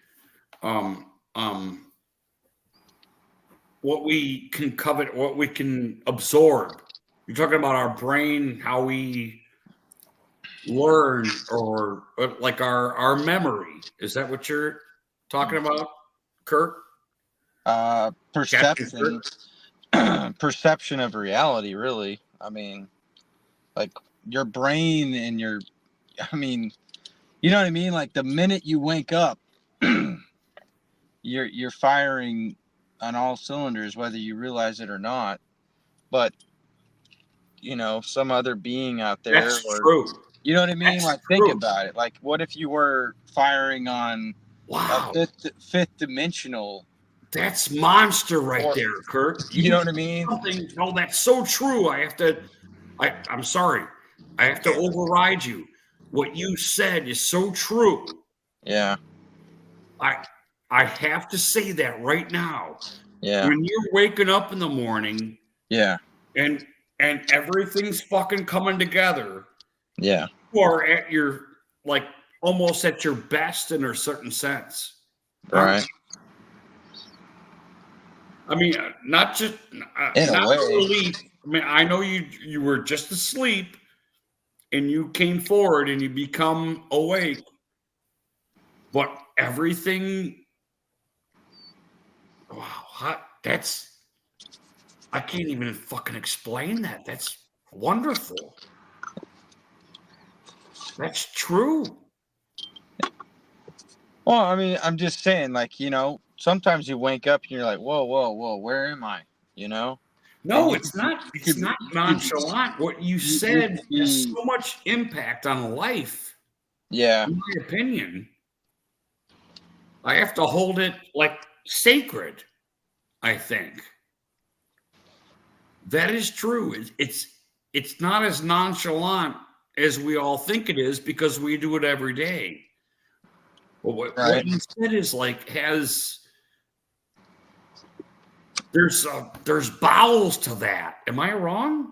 what we can covet, what we can absorb. You're talking about our brain, how we learn, or like our memory. Is that what you're talking about, Kurt? Perception. Perception of reality, really. I mean, like your brain and I mean, you know what I mean? Like the minute you wake up, you're firing on all cylinders, whether you realize it or not. But some other being out there. That's true. You know what I mean? Like think about it. Like what if you were firing on a fifth dimensional? That's monster right there, Kurt. You know what I mean? No, that's so true. I'm sorry. I have to override you. What you said is so true. Yeah. I have to say that right now. Yeah. When you're waking up in the morning. Yeah. And everything's fucking coming together. Yeah. You are at your, like, almost at your best in a certain sense. Right. I mean, not just in a way. Relief. I mean, I know you were just asleep, and you came forward and you become awake, but everything. Wow, I can't even fucking explain that. That's wonderful. That's true. Well, I mean, I'm just saying, like, sometimes you wake up and you're like, whoa, where am I? No, it's not. It's not nonchalant. What you said has so much impact on life. Yeah. In my opinion, I have to hold it like sacred. I think that is true. it's not as nonchalant as we all think it is because we do it every day. But what you said is like there's bowels to that. Am I wrong?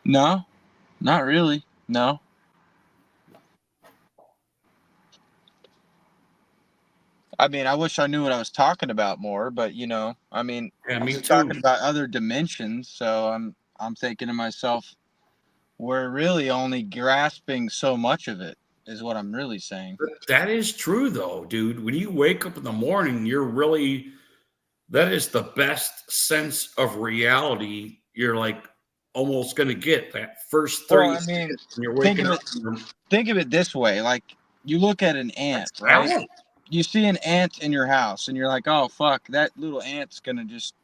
No, not really. No. I mean, I wish I knew what I was talking about more, but I mean, Yeah, me we're too. talking about other dimensions, so I'm thinking to myself, we're really only grasping so much of it, is what I'm really saying. That is true though, dude. When you wake up in the morning, that is the best sense of reality you're like almost gonna get. That first 30 Well, I mean, seconds when you're waking up. think of it this way: like you look at an ant, right? You see an ant in your house, and you're like, "Oh fuck, that little ant's gonna just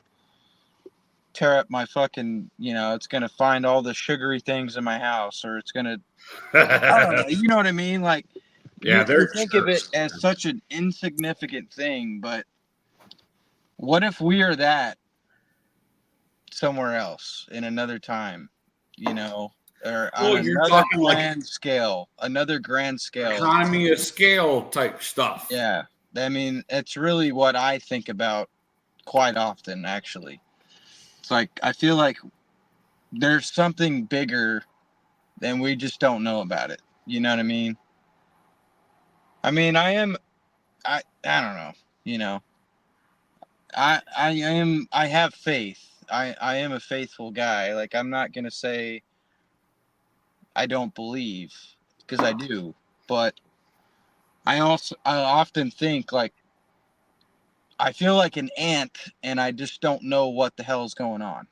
tear up my fucking, it's gonna find all the sugary things in my house, or it's gonna, I don't know, you know what I mean? Like, Yeah, you think of it as such an insignificant thing, but what if we are that somewhere else in another time, or on you're another talking grand scale, another grand scale. Economy of scale type stuff. Yeah. I mean, it's really what I think about quite often, actually. It's like, I feel like there's something bigger and we just don't know about it. You know what I mean? I mean, I don't know, I have faith. I am a faithful guy. Like, I'm not going to say I don't believe, because I do, but I often think, like, I feel like an ant and I just don't know what the hell is going on.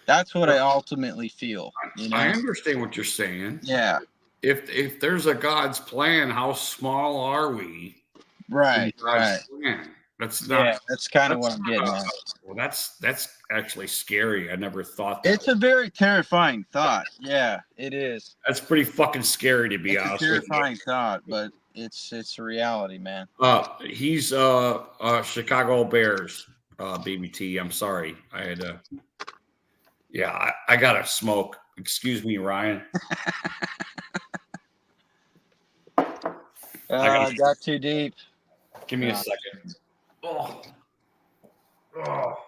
That's what I ultimately feel. I understand what you're saying. Yeah. If there's a God's plan, how small are we? Right. In God's plan? That's not. Yeah, that's kind of what I'm getting at. Well, that's actually scary. I never thought that. It's a very terrifying thought. Yeah, it is. That's pretty fucking scary, to be It's a honest with you. terrifying thought, but it's a reality, man. He's Chicago Bears, BBT. I'm sorry. I had to. Yeah, I gotta smoke. Excuse me, Ryan. I got too deep. Give me a second. Oh.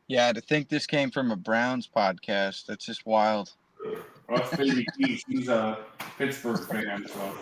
Yeah, to think this came from a Browns podcast, that's just wild. That's Baby T. She's a Pittsburgh fan, so.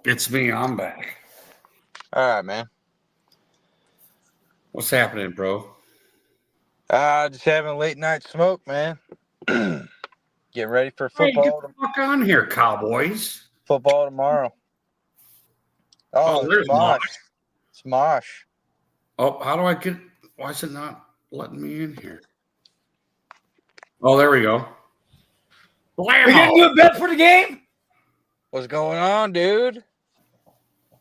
It's me. I'm back. All right, man. What's happening, bro? Just having a late night smoke, man. Getting ready for Hey, get football. the fuck on here, Cowboys. Football tomorrow. Oh, there's Mosh. It's Mosh. Oh, how do I get? Why is it not letting me in here? Oh, there we go. We're gonna do a bet for the game. What's going on, dude?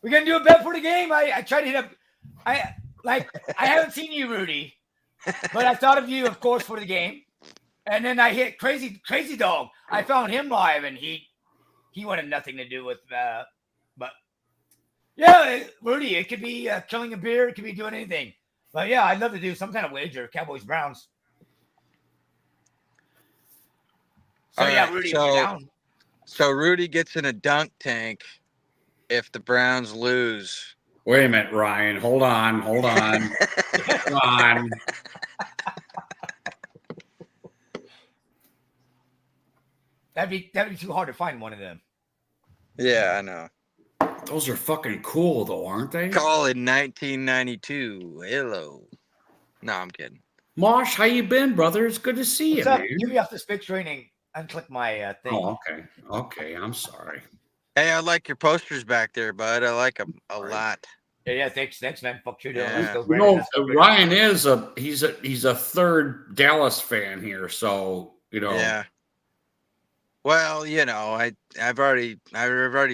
We're gonna do a bet for the game. I tried to hit up. I haven't seen you, Rudy, but I thought of you, of course, for the game. And then I hit crazy dog. I found him live, and he wanted nothing to do with. But yeah, Rudy, it could be killing a beer. It could be doing anything. But yeah, I'd love to do some kind of wager. Cowboys Browns. So yeah, Rudy, if you're down. So Rudy gets in a dunk tank if the Browns lose. Wait a minute, Ryan. Hold on. Hold on. That'd be too hard to find one of them. Yeah, I know. Those are fucking cool, though, aren't they? Call in 1992. Hello. No, I'm kidding. Mosh, how you been, brother? It's good to see What's you, up? man. Give me off this big training. Unclick my thing. Oh, okay. Okay, I'm sorry. Hey, I like your posters back there, bud. I like them a lot. Yeah, thanks, man. Fuck you, Yeah. let's go. You know, Ryan is he's a third Dallas fan here, so you know. Yeah. Well, you know, I've already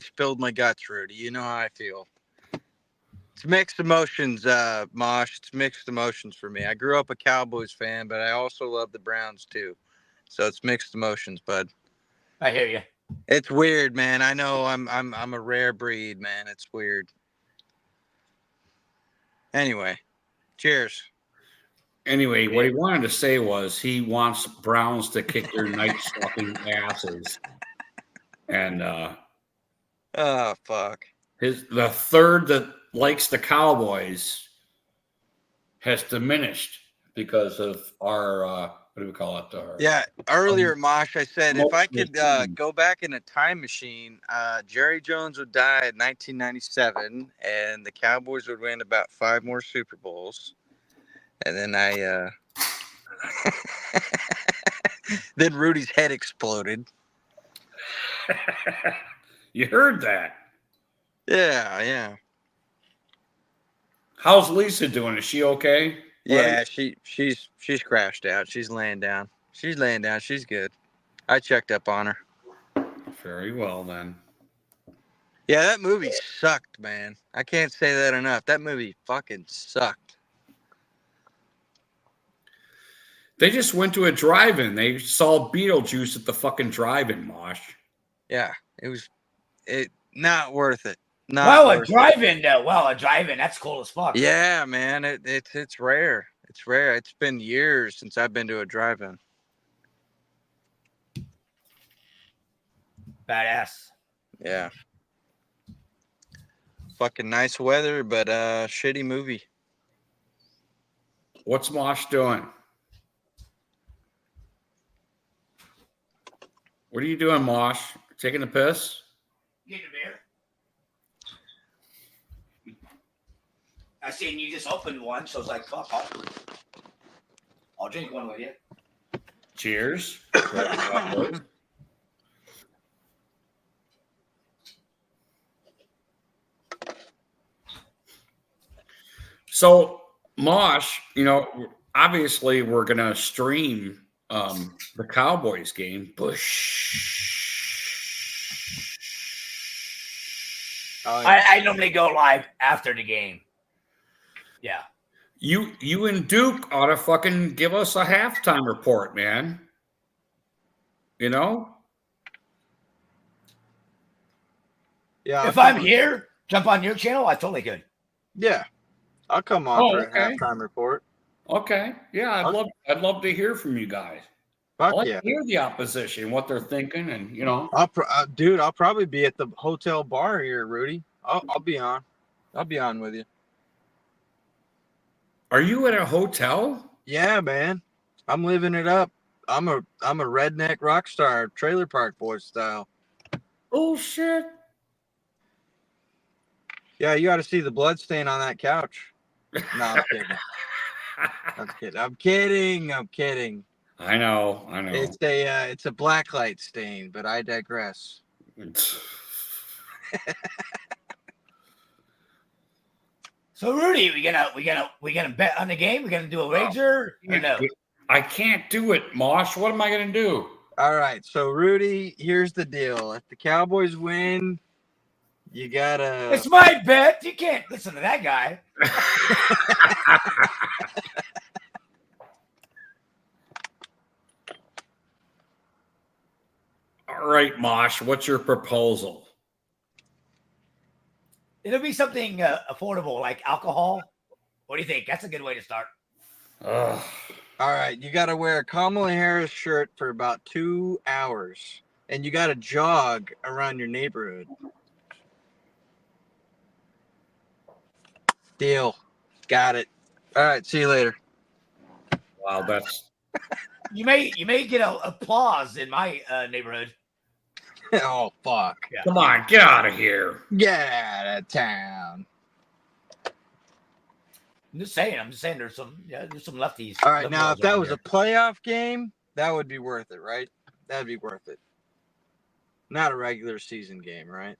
spilled my guts, Rudy. You know how I feel. It's mixed emotions, Mosh. It's mixed emotions for me. I grew up a Cowboys fan, but I also love the Browns too. So it's mixed emotions, bud. I hear you. It's weird, man. I know I'm a rare breed, man. It's weird. Anyway, cheers. Anyway, what he wanted to say was he wants Browns to kick their nice fucking asses. And oh fuck. The third that likes the Cowboys has diminished because of our what do we call it? Yeah, earlier, Mosh, I said if I could go back in a time machine, Jerry Jones would die in 1997, and the Cowboys would win about 5 more Super Bowls, and then then Rudy's head exploded. You heard that? Yeah. How's Lisa doing? Is she okay? Yeah, she's crashed out. She's laying down. She's good. I checked up on her. Very well then. Yeah, that movie sucked, man. I can't say that enough. That movie fucking sucked. They just went to a drive-in. They saw Beetlejuice at the fucking drive-in, Mosh. Yeah, it was not worth it. A drive-in though. Well, a drive-in, that's cool as fuck. Yeah, man. It's rare. It's rare. It's been years since I've been to a drive-in. Badass. Yeah. Fucking nice weather, but shitty movie. What's Mosh doing? What are you doing, Mosh? Taking a piss? Getting a beer. I seen you just opened one, so it's like, fuck, I'll drink one with you. Cheers. So, Mosh, you know, obviously we're going to stream the Cowboys game. I normally go live after the game. Yeah. You and Duke ought to fucking give us a halftime report, man. You know? Yeah. If I'm here, jump on your channel, I totally could. Yeah. I'll come on for a halftime report. Okay. Yeah, I'd love to hear from you guys. Fuck I like yeah. to hear the opposition, what they're thinking, and you know. I'll probably be at the hotel bar here, Rudy. I'll be on. I'll be on with you. Are you at a hotel? Yeah, man. I'm living it up. I'm a redneck rock star, trailer park boy style. Oh shit. Yeah, you got to see the blood stain on that couch. No, I'm kidding. I'm kidding. I know. It's a blacklight stain, but I digress. So Rudy, we gonna bet on the game? We gonna do a wager or no? I can't do it, Mosh. What am I gonna do? All right, so Rudy, here's the deal. If the Cowboys win, you gotta. It's my bet. You can't listen to that guy. All right, Mosh. What's your proposal? It'll be something affordable like alcohol. What do you think? That's a good way to start. All right, you got to wear a Kamala Harris shirt for about 2 hours, and you got to jog around your neighborhood. Deal. Got it. All right, see you later. Wow, that's You may get applause in my neighborhood. Oh, fuck. Yeah. Come on, get out of here. Get out of town. I'm just saying there's some lefties. All right, now if that around was here. a playoff game, that would be worth it, right? That'd be worth it. Not a regular season game, right?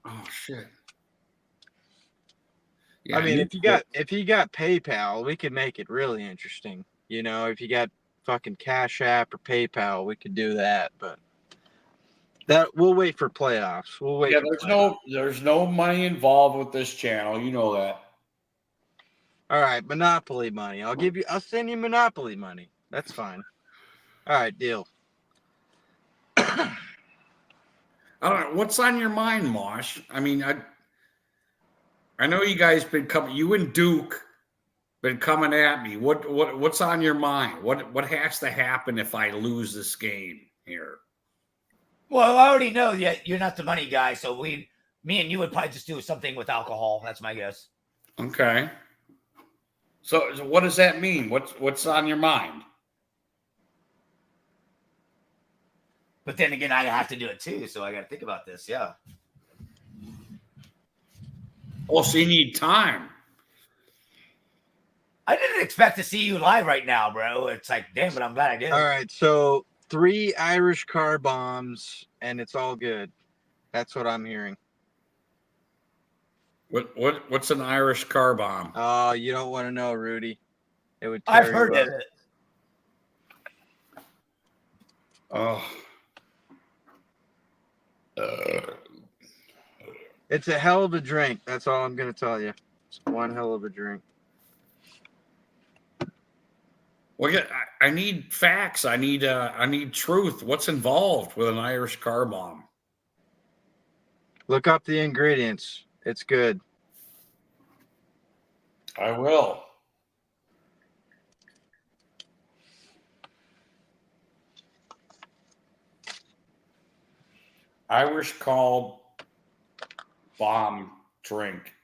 Oh shit. Yeah, I mean, if you got PayPal, we could make it really interesting. You know, if you got fucking Cash App or PayPal, we could do that. But that we'll wait for playoffs. We'll wait. Yeah, for there's no money involved with this channel. You know that. All right, Monopoly money. I'll send you Monopoly money. That's fine. All right, deal. I don't know. What's on your mind, Mosh? I mean, I know you guys been coming. You and Duke been coming at me. What's on your mind? What has to happen if I lose this game here? Well, I already know that you're not the money guy, so me and you would probably just do something with alcohol. That's my guess. Okay. So what does that mean? What's on your mind? But then again, I have to do it too, so I got to think about this. Yeah. Oh, so you need time. I didn't expect to see you live right now, bro. It's like, damn, but I'm glad I did. All right, so 3 Irish car bombs, and it's all good. That's what I'm hearing. What's an Irish car bomb? Oh, you don't want to know, Rudy. It would. I've heard of it. Oh. It's a hell of a drink. That's all I'm going to tell you. It's one hell of a drink. Well, yeah, I need facts. I need truth. What's involved with an Irish car bomb? Look up the ingredients. It's good. I will. Irish called bomb drink.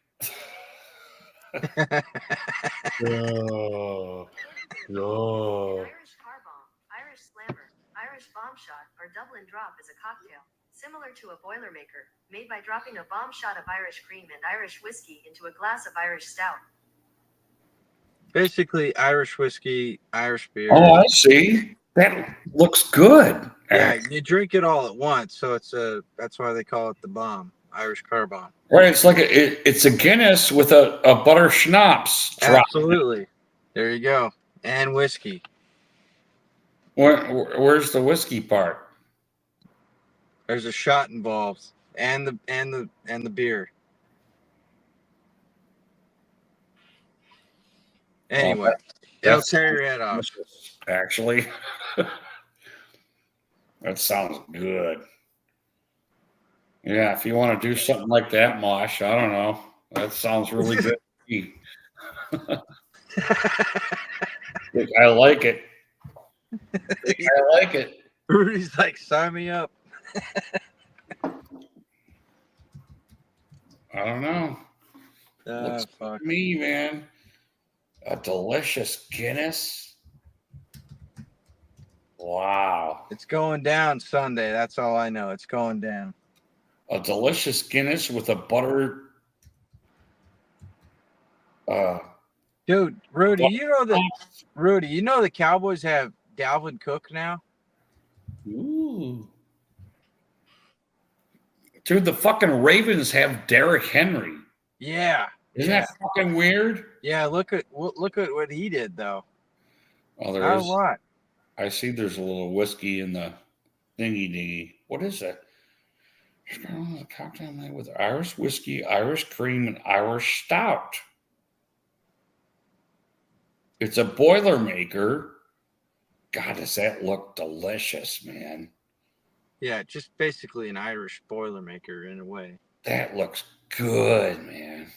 No. Irish car bomb, Irish slammer, Irish bomb shot, or Dublin drop is a cocktail, similar to a Boilermaker, made by dropping a bomb shot of Irish cream and Irish whiskey into a glass of Irish stout. Basically, Irish whiskey, Irish beer. Oh, I see. That looks good. Yeah, you drink it all at once, so that's why they call it the bomb, Irish car bomb. Right, it's like it's a Guinness with a butter schnapps drop. Absolutely. There you go. And whiskey. Where's the whiskey part? There's a shot involved, and the beer. Anyway, it'll tear your head off. Actually, that sounds good. Yeah, if you want to do something like that, Mosh, I don't know. That sounds really good to me. I like it. I like it. Rudy's like, sign me up. I don't know. Looks good Fuck. to me, man. A delicious Guinness. Wow. It's going down Sunday. That's all I know. It's going down. A delicious Guinness with a butter. Dude, Rudy, you know the Cowboys have Dalvin Cook now? Ooh. Dude, the fucking Ravens have Derrick Henry. Yeah. Isn't that fucking weird? Yeah, look at what he did though. Oh, there is. What? I see there's a little whiskey in the thingy dingy. What is that? A cocktail made with Irish whiskey, Irish cream, and Irish stout. It's a Boilermaker. God, does that look delicious, man? Yeah, just basically an Irish Boilermaker in a way. That looks good, man.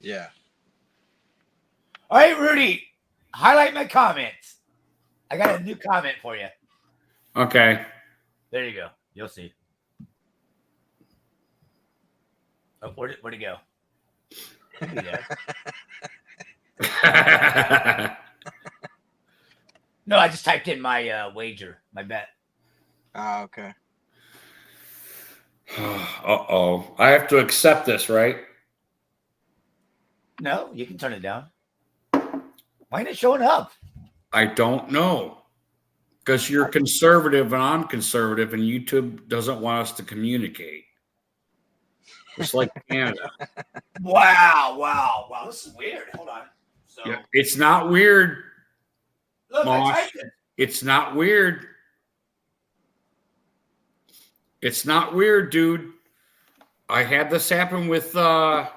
Yeah. All right, Rudy, highlight my comments. I got a new comment for you. Okay. There you go. You'll see. Oh, where'd it go? No, I just typed in my wager, my bet. Oh, okay. Uh-oh. I have to accept this, right? No, you can turn it down. Why ain't it showing up? I don't know. Because you're conservative and I'm conservative, and YouTube doesn't want us to communicate. It's like Canada. Wow. This is weird. Hold on. So Yeah, it's not weird. look, Mosh. I typed it. It's not weird. It's not weird, dude. I had this happen with Doom.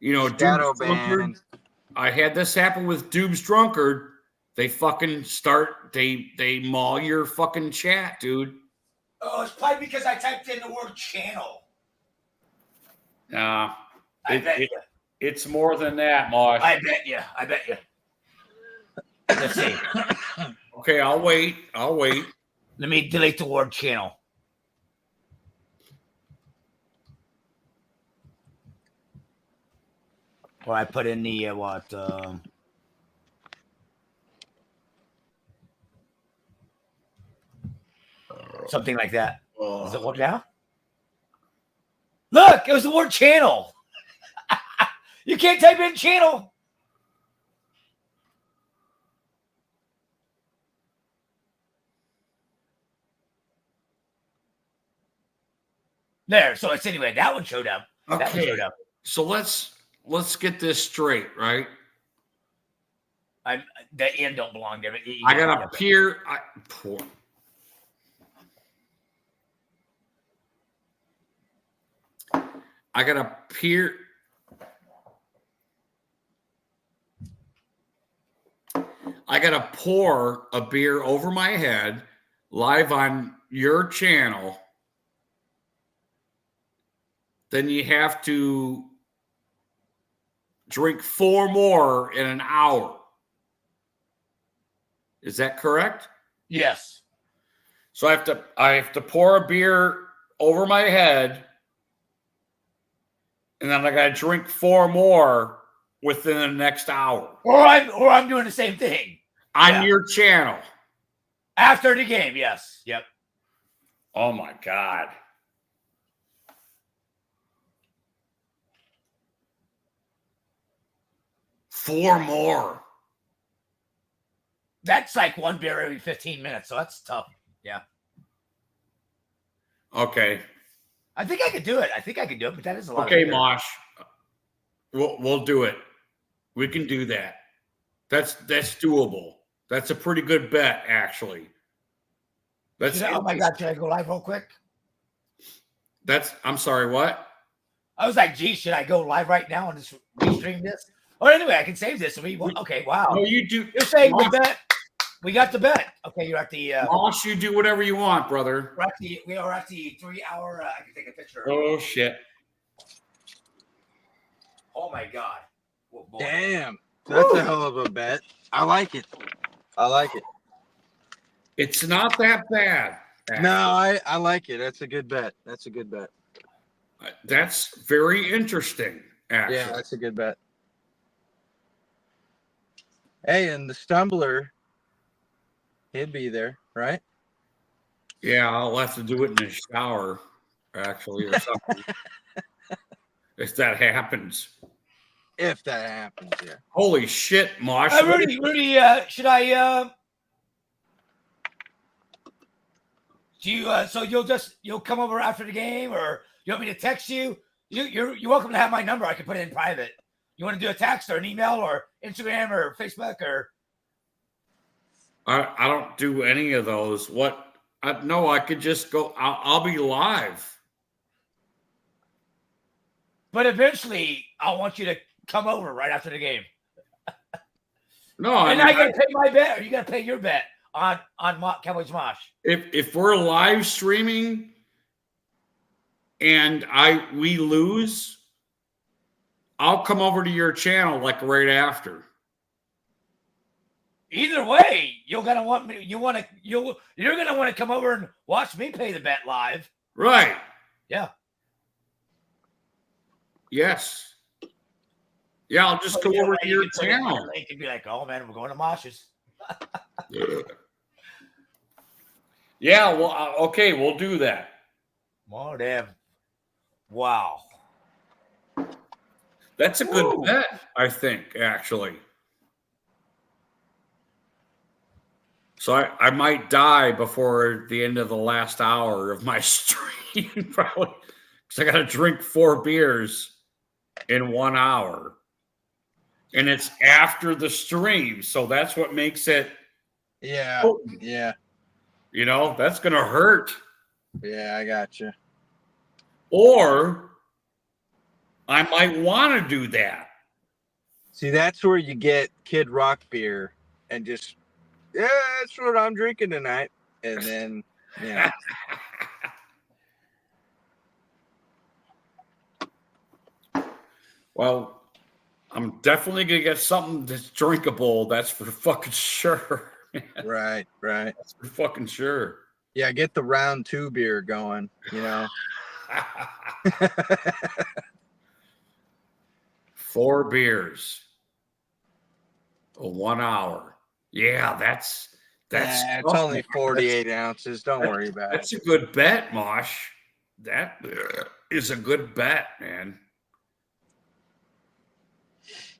You know, Shadow Doom's Drunkard. ban. I had this happen with Doom's Drunkard. They fucking they maul your fucking chat, dude. Oh, it's probably because I typed in the word channel. Nah. I bet you. It's more than that, Mosh. I bet you. Let's see. Okay, I'll wait. Let me delete the word channel. Or I put in the something like that. Does it work now? Look, it was the word channel. You can't type in channel. There. So it's anyway. That one showed up. Okay. That one showed up. So let's get this straight, right? The end don't belong there. I got a peer. I got a peer. I got to pour a beer over my head live on your channel. Then you have to drink 4 more in an hour. Is that correct? Yes. So I have to pour a beer over my head, and then I got to drink 4 more within the next hour. Or I'm doing the same thing on your channel after the game. Yes. Yep. Oh my God. Four more. That's like one beer every 15 minutes, so that's tough. Yeah. Okay. I think I could do it. But that is a lot. Okay, Mosh. We'll do it. We can do that. That's doable. That's a pretty good bet, actually. Oh my God! Should I go live real quick? I'm sorry. What? I was like, "Gee, should I go live right now and just restream this?" Or anyway, I can save this. Okay, wow. No, you do. You're saying the bet? We got the bet. Okay, you're at the. Mosh, you do whatever you want, brother. We are at the 3-hour. I can take a picture. Oh shit! Oh my God! Oh, damn, that's a hell of a bet. I like it. It's not that bad. Actually. No, I like it. That's a good bet. That's very interesting, actually. Yeah, that's a good bet. Hey, and the stumbler, he'd be there, right? Yeah, I'll have to do it in the shower, actually, or something. If that happens. If that happens, yeah. Holy shit, Mosh. Rudy, should I? Do you? So you'll come over after the game, or you want me to text you? You're welcome to have my number. I can put it in private. You want to do a text or an email or Instagram or Facebook or? I don't do any of those. What? No, I could just go. I'll be live. But eventually, I want you to come over right after the game. No, I gotta pay my bet, or you gotta pay your bet on Cowboys Mosh. If we're live streaming and we lose, I'll come over to your channel like right after. Either way, you're gonna want me. You're gonna want to come over and watch me pay the bet live. Right. Yeah. Yes. Yeah, I'll just go over to your channel. They could be like, "Oh man, we're going to Mosh's." Yeah. Well, okay, we'll do that. Oh damn! Wow. That's a good bet, I think, actually. So I might die before the end of the last hour of my stream, probably, because I got to drink 4 beers in 1 hour. And it's after the stream, so that's what makes it. Yeah, potent. yeah. You know, that's going to hurt. Yeah, I got you. Or I might want to do that. See, that's where you get Kid Rock beer and just, yeah, that's what I'm drinking tonight. And then, yeah. Well, I'm definitely going to get something that's drinkable. That's for fucking sure. Right. That's for fucking sure. Yeah, get the round 2 beer going, you know. 4 beers. 1 hour. Yeah, that's it's only 48 ounces. Don't worry about it. That's a good bet, Mosh. That is a good bet, man.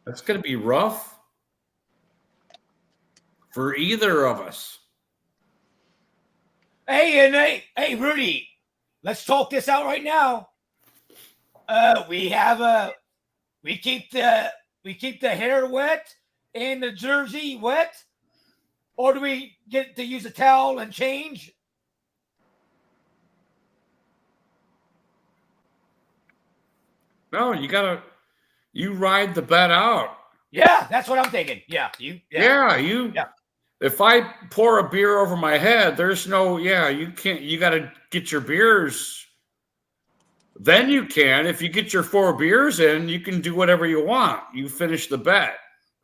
That's going to be rough for either of us. Hey, Rudy, let's talk this out right now. We keep the hair wet and the jersey wet, or do we get to use a towel and change? No, you ride the bet out. Yeah, that's what I'm thinking. Yeah, If I pour a beer over my head, there's no, you can't, you got to get your beers. Then you can. If you get your 4 beers in, you can do whatever you want. You finish the bet,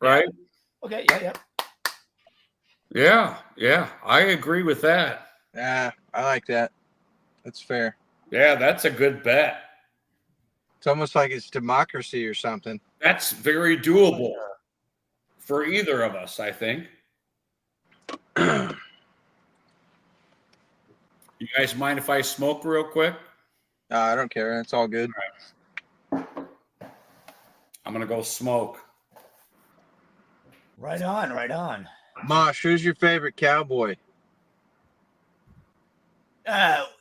right? Okay, Yeah. I agree with that. Yeah, I like that. That's fair. Yeah, that's a good bet. It's almost like it's democracy or something. That's very doable for either of us, I think. You guys mind if I smoke real quick? I don't care. It's all good. I'm going to go smoke. Right on. Mosh, who's your favorite cowboy?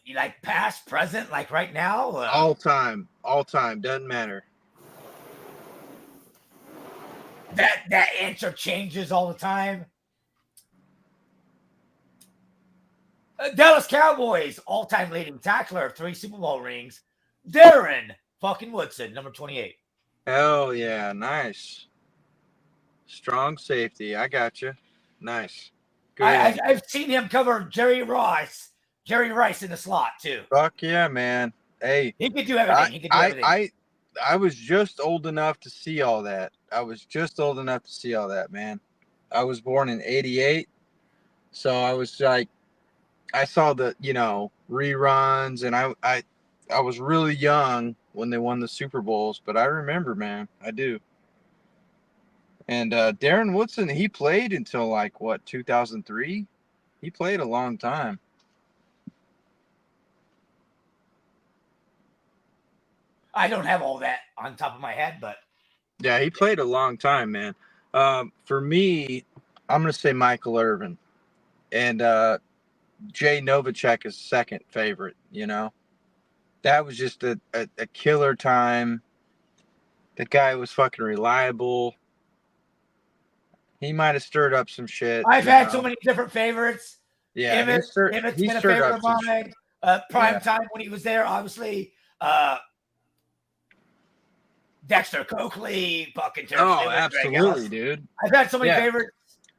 You like past, present, like right now? All time, doesn't matter. That answer changes all the time. Dallas Cowboys, all-time leading tackler, 3 Super Bowl rings, Darren fucking Woodson, number 28. Hell yeah, nice. Strong safety. I got you. Nice. Good. I've seen him cover Jerry Rice in the slot too. Fuck yeah, man. Hey, he could do everything. I was just old enough to see all that. Man. I was born in 88. So I was like, I saw the, reruns, and I was really young when they won the Super Bowls, but I remember, man. I do. And Darren Woodson, he played until like what 2003. He played a long time. I don't have all that on top of my head, but Yeah, he played a long time, man. For me, I'm gonna say Michael Irvin, and Jay Novacek is second favorite. You know, that was just a killer time. The guy was fucking reliable. He might have stirred up some shit. I've had so many different favorites. Yeah, Emmett's been a favorite of mine. Prime time when he was there, obviously. Dexter Coakley, fucking Oh, absolutely, dude. I've had so many favorites.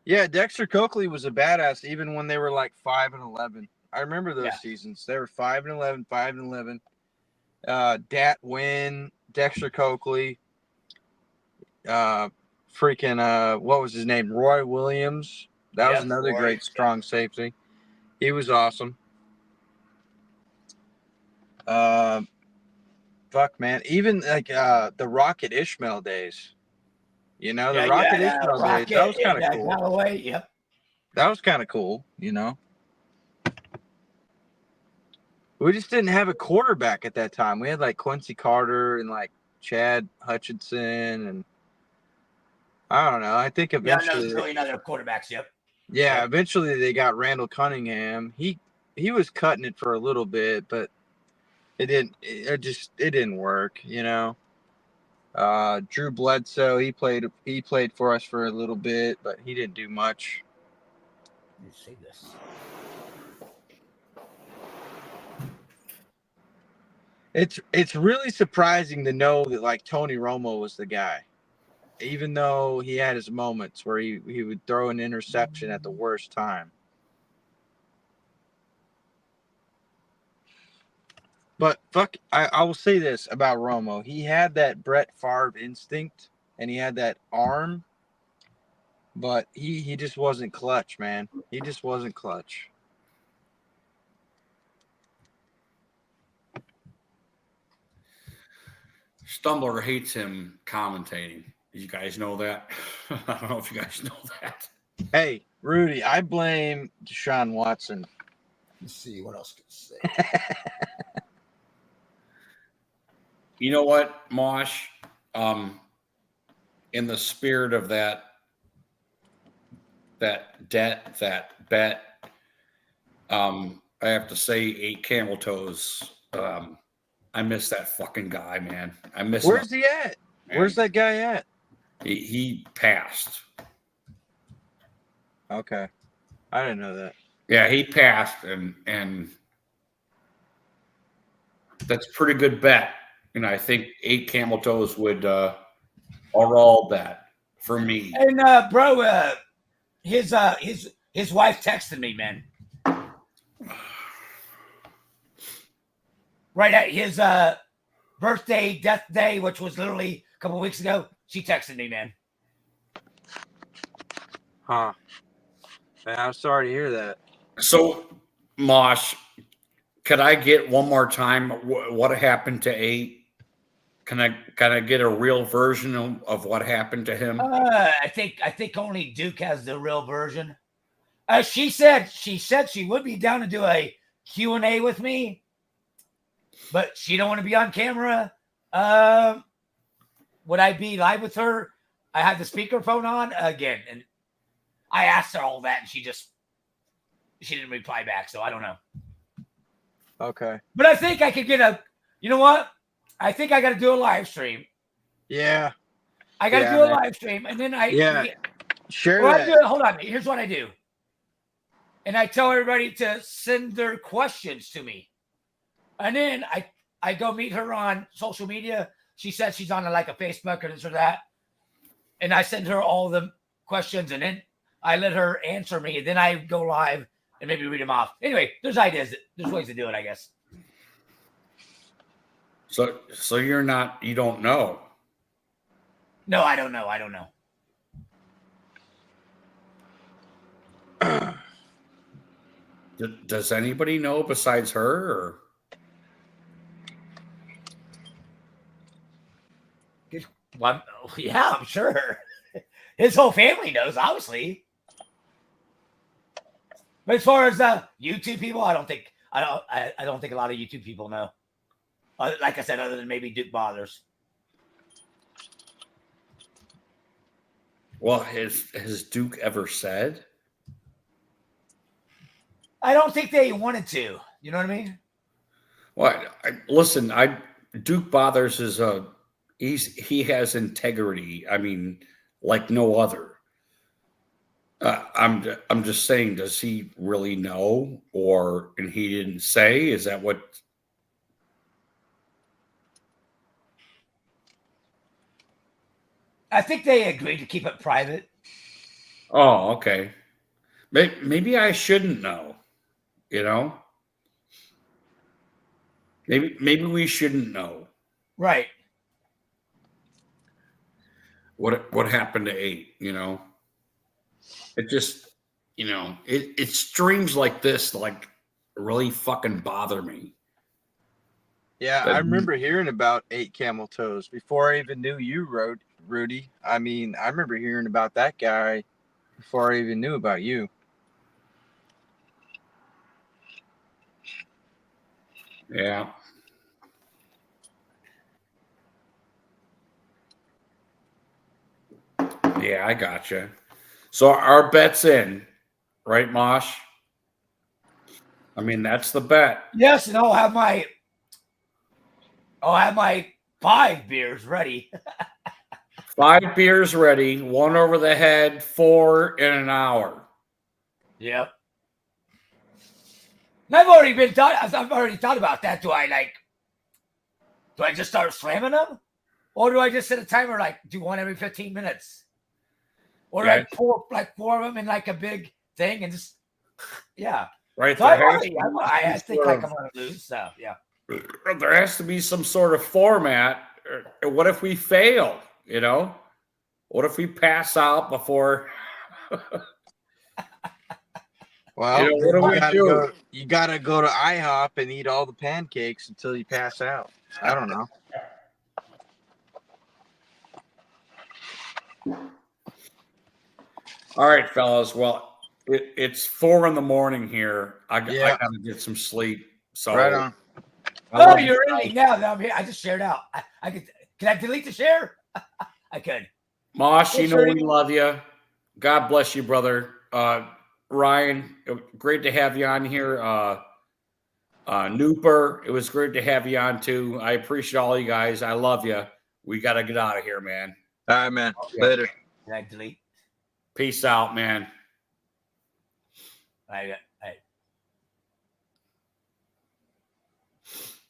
Yeah, Dexter Coakley was a badass even when they were like 5-11. I remember those seasons. They were 5-11, 5-11. Dat Wynn, Dexter Coakley, what was his name? Roy Williams. That was another great strong safety. He was awesome. Fuck, man. Even like the Rocket Ishmael days. You know, the Rocket Ishmael days. That was kind of cool. Galloway, yep. That was kind of cool, you know. We just didn't have a quarterback at that time. We had like Quincy Carter and like Chad Hutchinson, and I don't know. I think eventually other quarterbacks. Yep. Yeah, eventually they got Randall Cunningham. He was cutting it for a little bit, but it didn't work, you know. Drew Bledsoe, he played for us for a little bit, but he didn't do much. Let me see this. It's really surprising to know that like Tony Romo was the guy, even though he had his moments where he would throw an interception at the worst time. But fuck, I will say this about Romo. He had that Brett Favre instinct, and he had that arm, but he just wasn't clutch, man. He just wasn't clutch. Stumbler hates him commentating. You guys know that? I don't know if you guys know that. Hey, Rudy, I blame Deshaun Watson. Let's see what else to say. You know what, Mosh? In the spirit of that bet, I have to say 8 camel toes. I miss that fucking guy, man. I miss him. Where's he at? Man. Where's that guy at? He passed. Okay. I didn't know that. Yeah, he passed, and that's a pretty good bet. And I think 8 camel toes would are all bet for me. And bro, his wife texted me, man. Right at his birthday, death day, which was literally a couple weeks ago, she texted me, man. Huh. Man, I'm sorry to hear that. So, Mosh, could I get one more time what happened to 8? Can I get a real version of what happened to him? I think only Duke has the real version. She said she would be down to do a Q&A with me, but she don't want to be on camera. Would I be live with her? I had the speakerphone on again, and I asked her all that, and she didn't reply back, so I don't know. Okay. But I think I could get you know what? I think I got to do a live stream. Yeah. I got to do a live stream, and then Sure. Hold on. Here's what I do. And I tell everybody to send their questions to me. And then I go meet her on social media. She says she's on like a Facebook or this or that. And I send her all the questions, and then I let her answer me. And then I go live and maybe read them off. Anyway, there's ideas. There's ways to do it, I guess. So you don't know. No, I don't know. Does anybody know besides her? Or? Well, yeah, I'm sure. his whole family knows, obviously. But as far as YouTube people, I don't think a lot of YouTube people know. Like I said, other than maybe Duke Bothers. Well, has Duke ever said? I don't think they wanted to. You know what I mean? Well, listen, Duke Bothers is he has integrity. I mean, like no other. I'm just saying, does he really know, and he didn't say? Is that what? I think they agreed to keep it private. Oh, okay. Maybe I shouldn't know. You know, maybe we shouldn't know. Right. What happened to 8? You know, it just, it streams like this like really fucking bother me. Yeah, I remember hearing about 8 camel toes before I even knew you, Rudy. I mean, I remember hearing about that guy before I even knew about you. Yeah. Yeah, I gotcha. So our bet's in, right, Mosh? I mean, that's the bet. Yes, and I'll have my 5 beers ready. 5 beers ready, 1 over the head, 4 in an hour. Yep. And I've already thought about that. Do I just start slamming them? Or do I just set a timer, do 1 every 15 minutes? Or do I pour 4 of them in a big thing and just, yeah. Right. So I think I'm going to lose. So, yeah. There has to be some sort of format. What if we fail? What if we pass out before? Well, what do we do? You got to go to IHOP and eat all the pancakes until you pass out. I don't know. All right, fellas. Well, it's 4 a.m. here. I got to get some sleep. So right on. Oh, you're ending now. I'm here. I just shared out. Can I delete the share? I could. Mosh, we love you. God bless you, brother. Ryan, great to have you on here. Nooper, it was great to have you on too. I appreciate all you guys. I love you. We got to get out of here, man. All right, man. Later. Can I delete? Peace out, man. I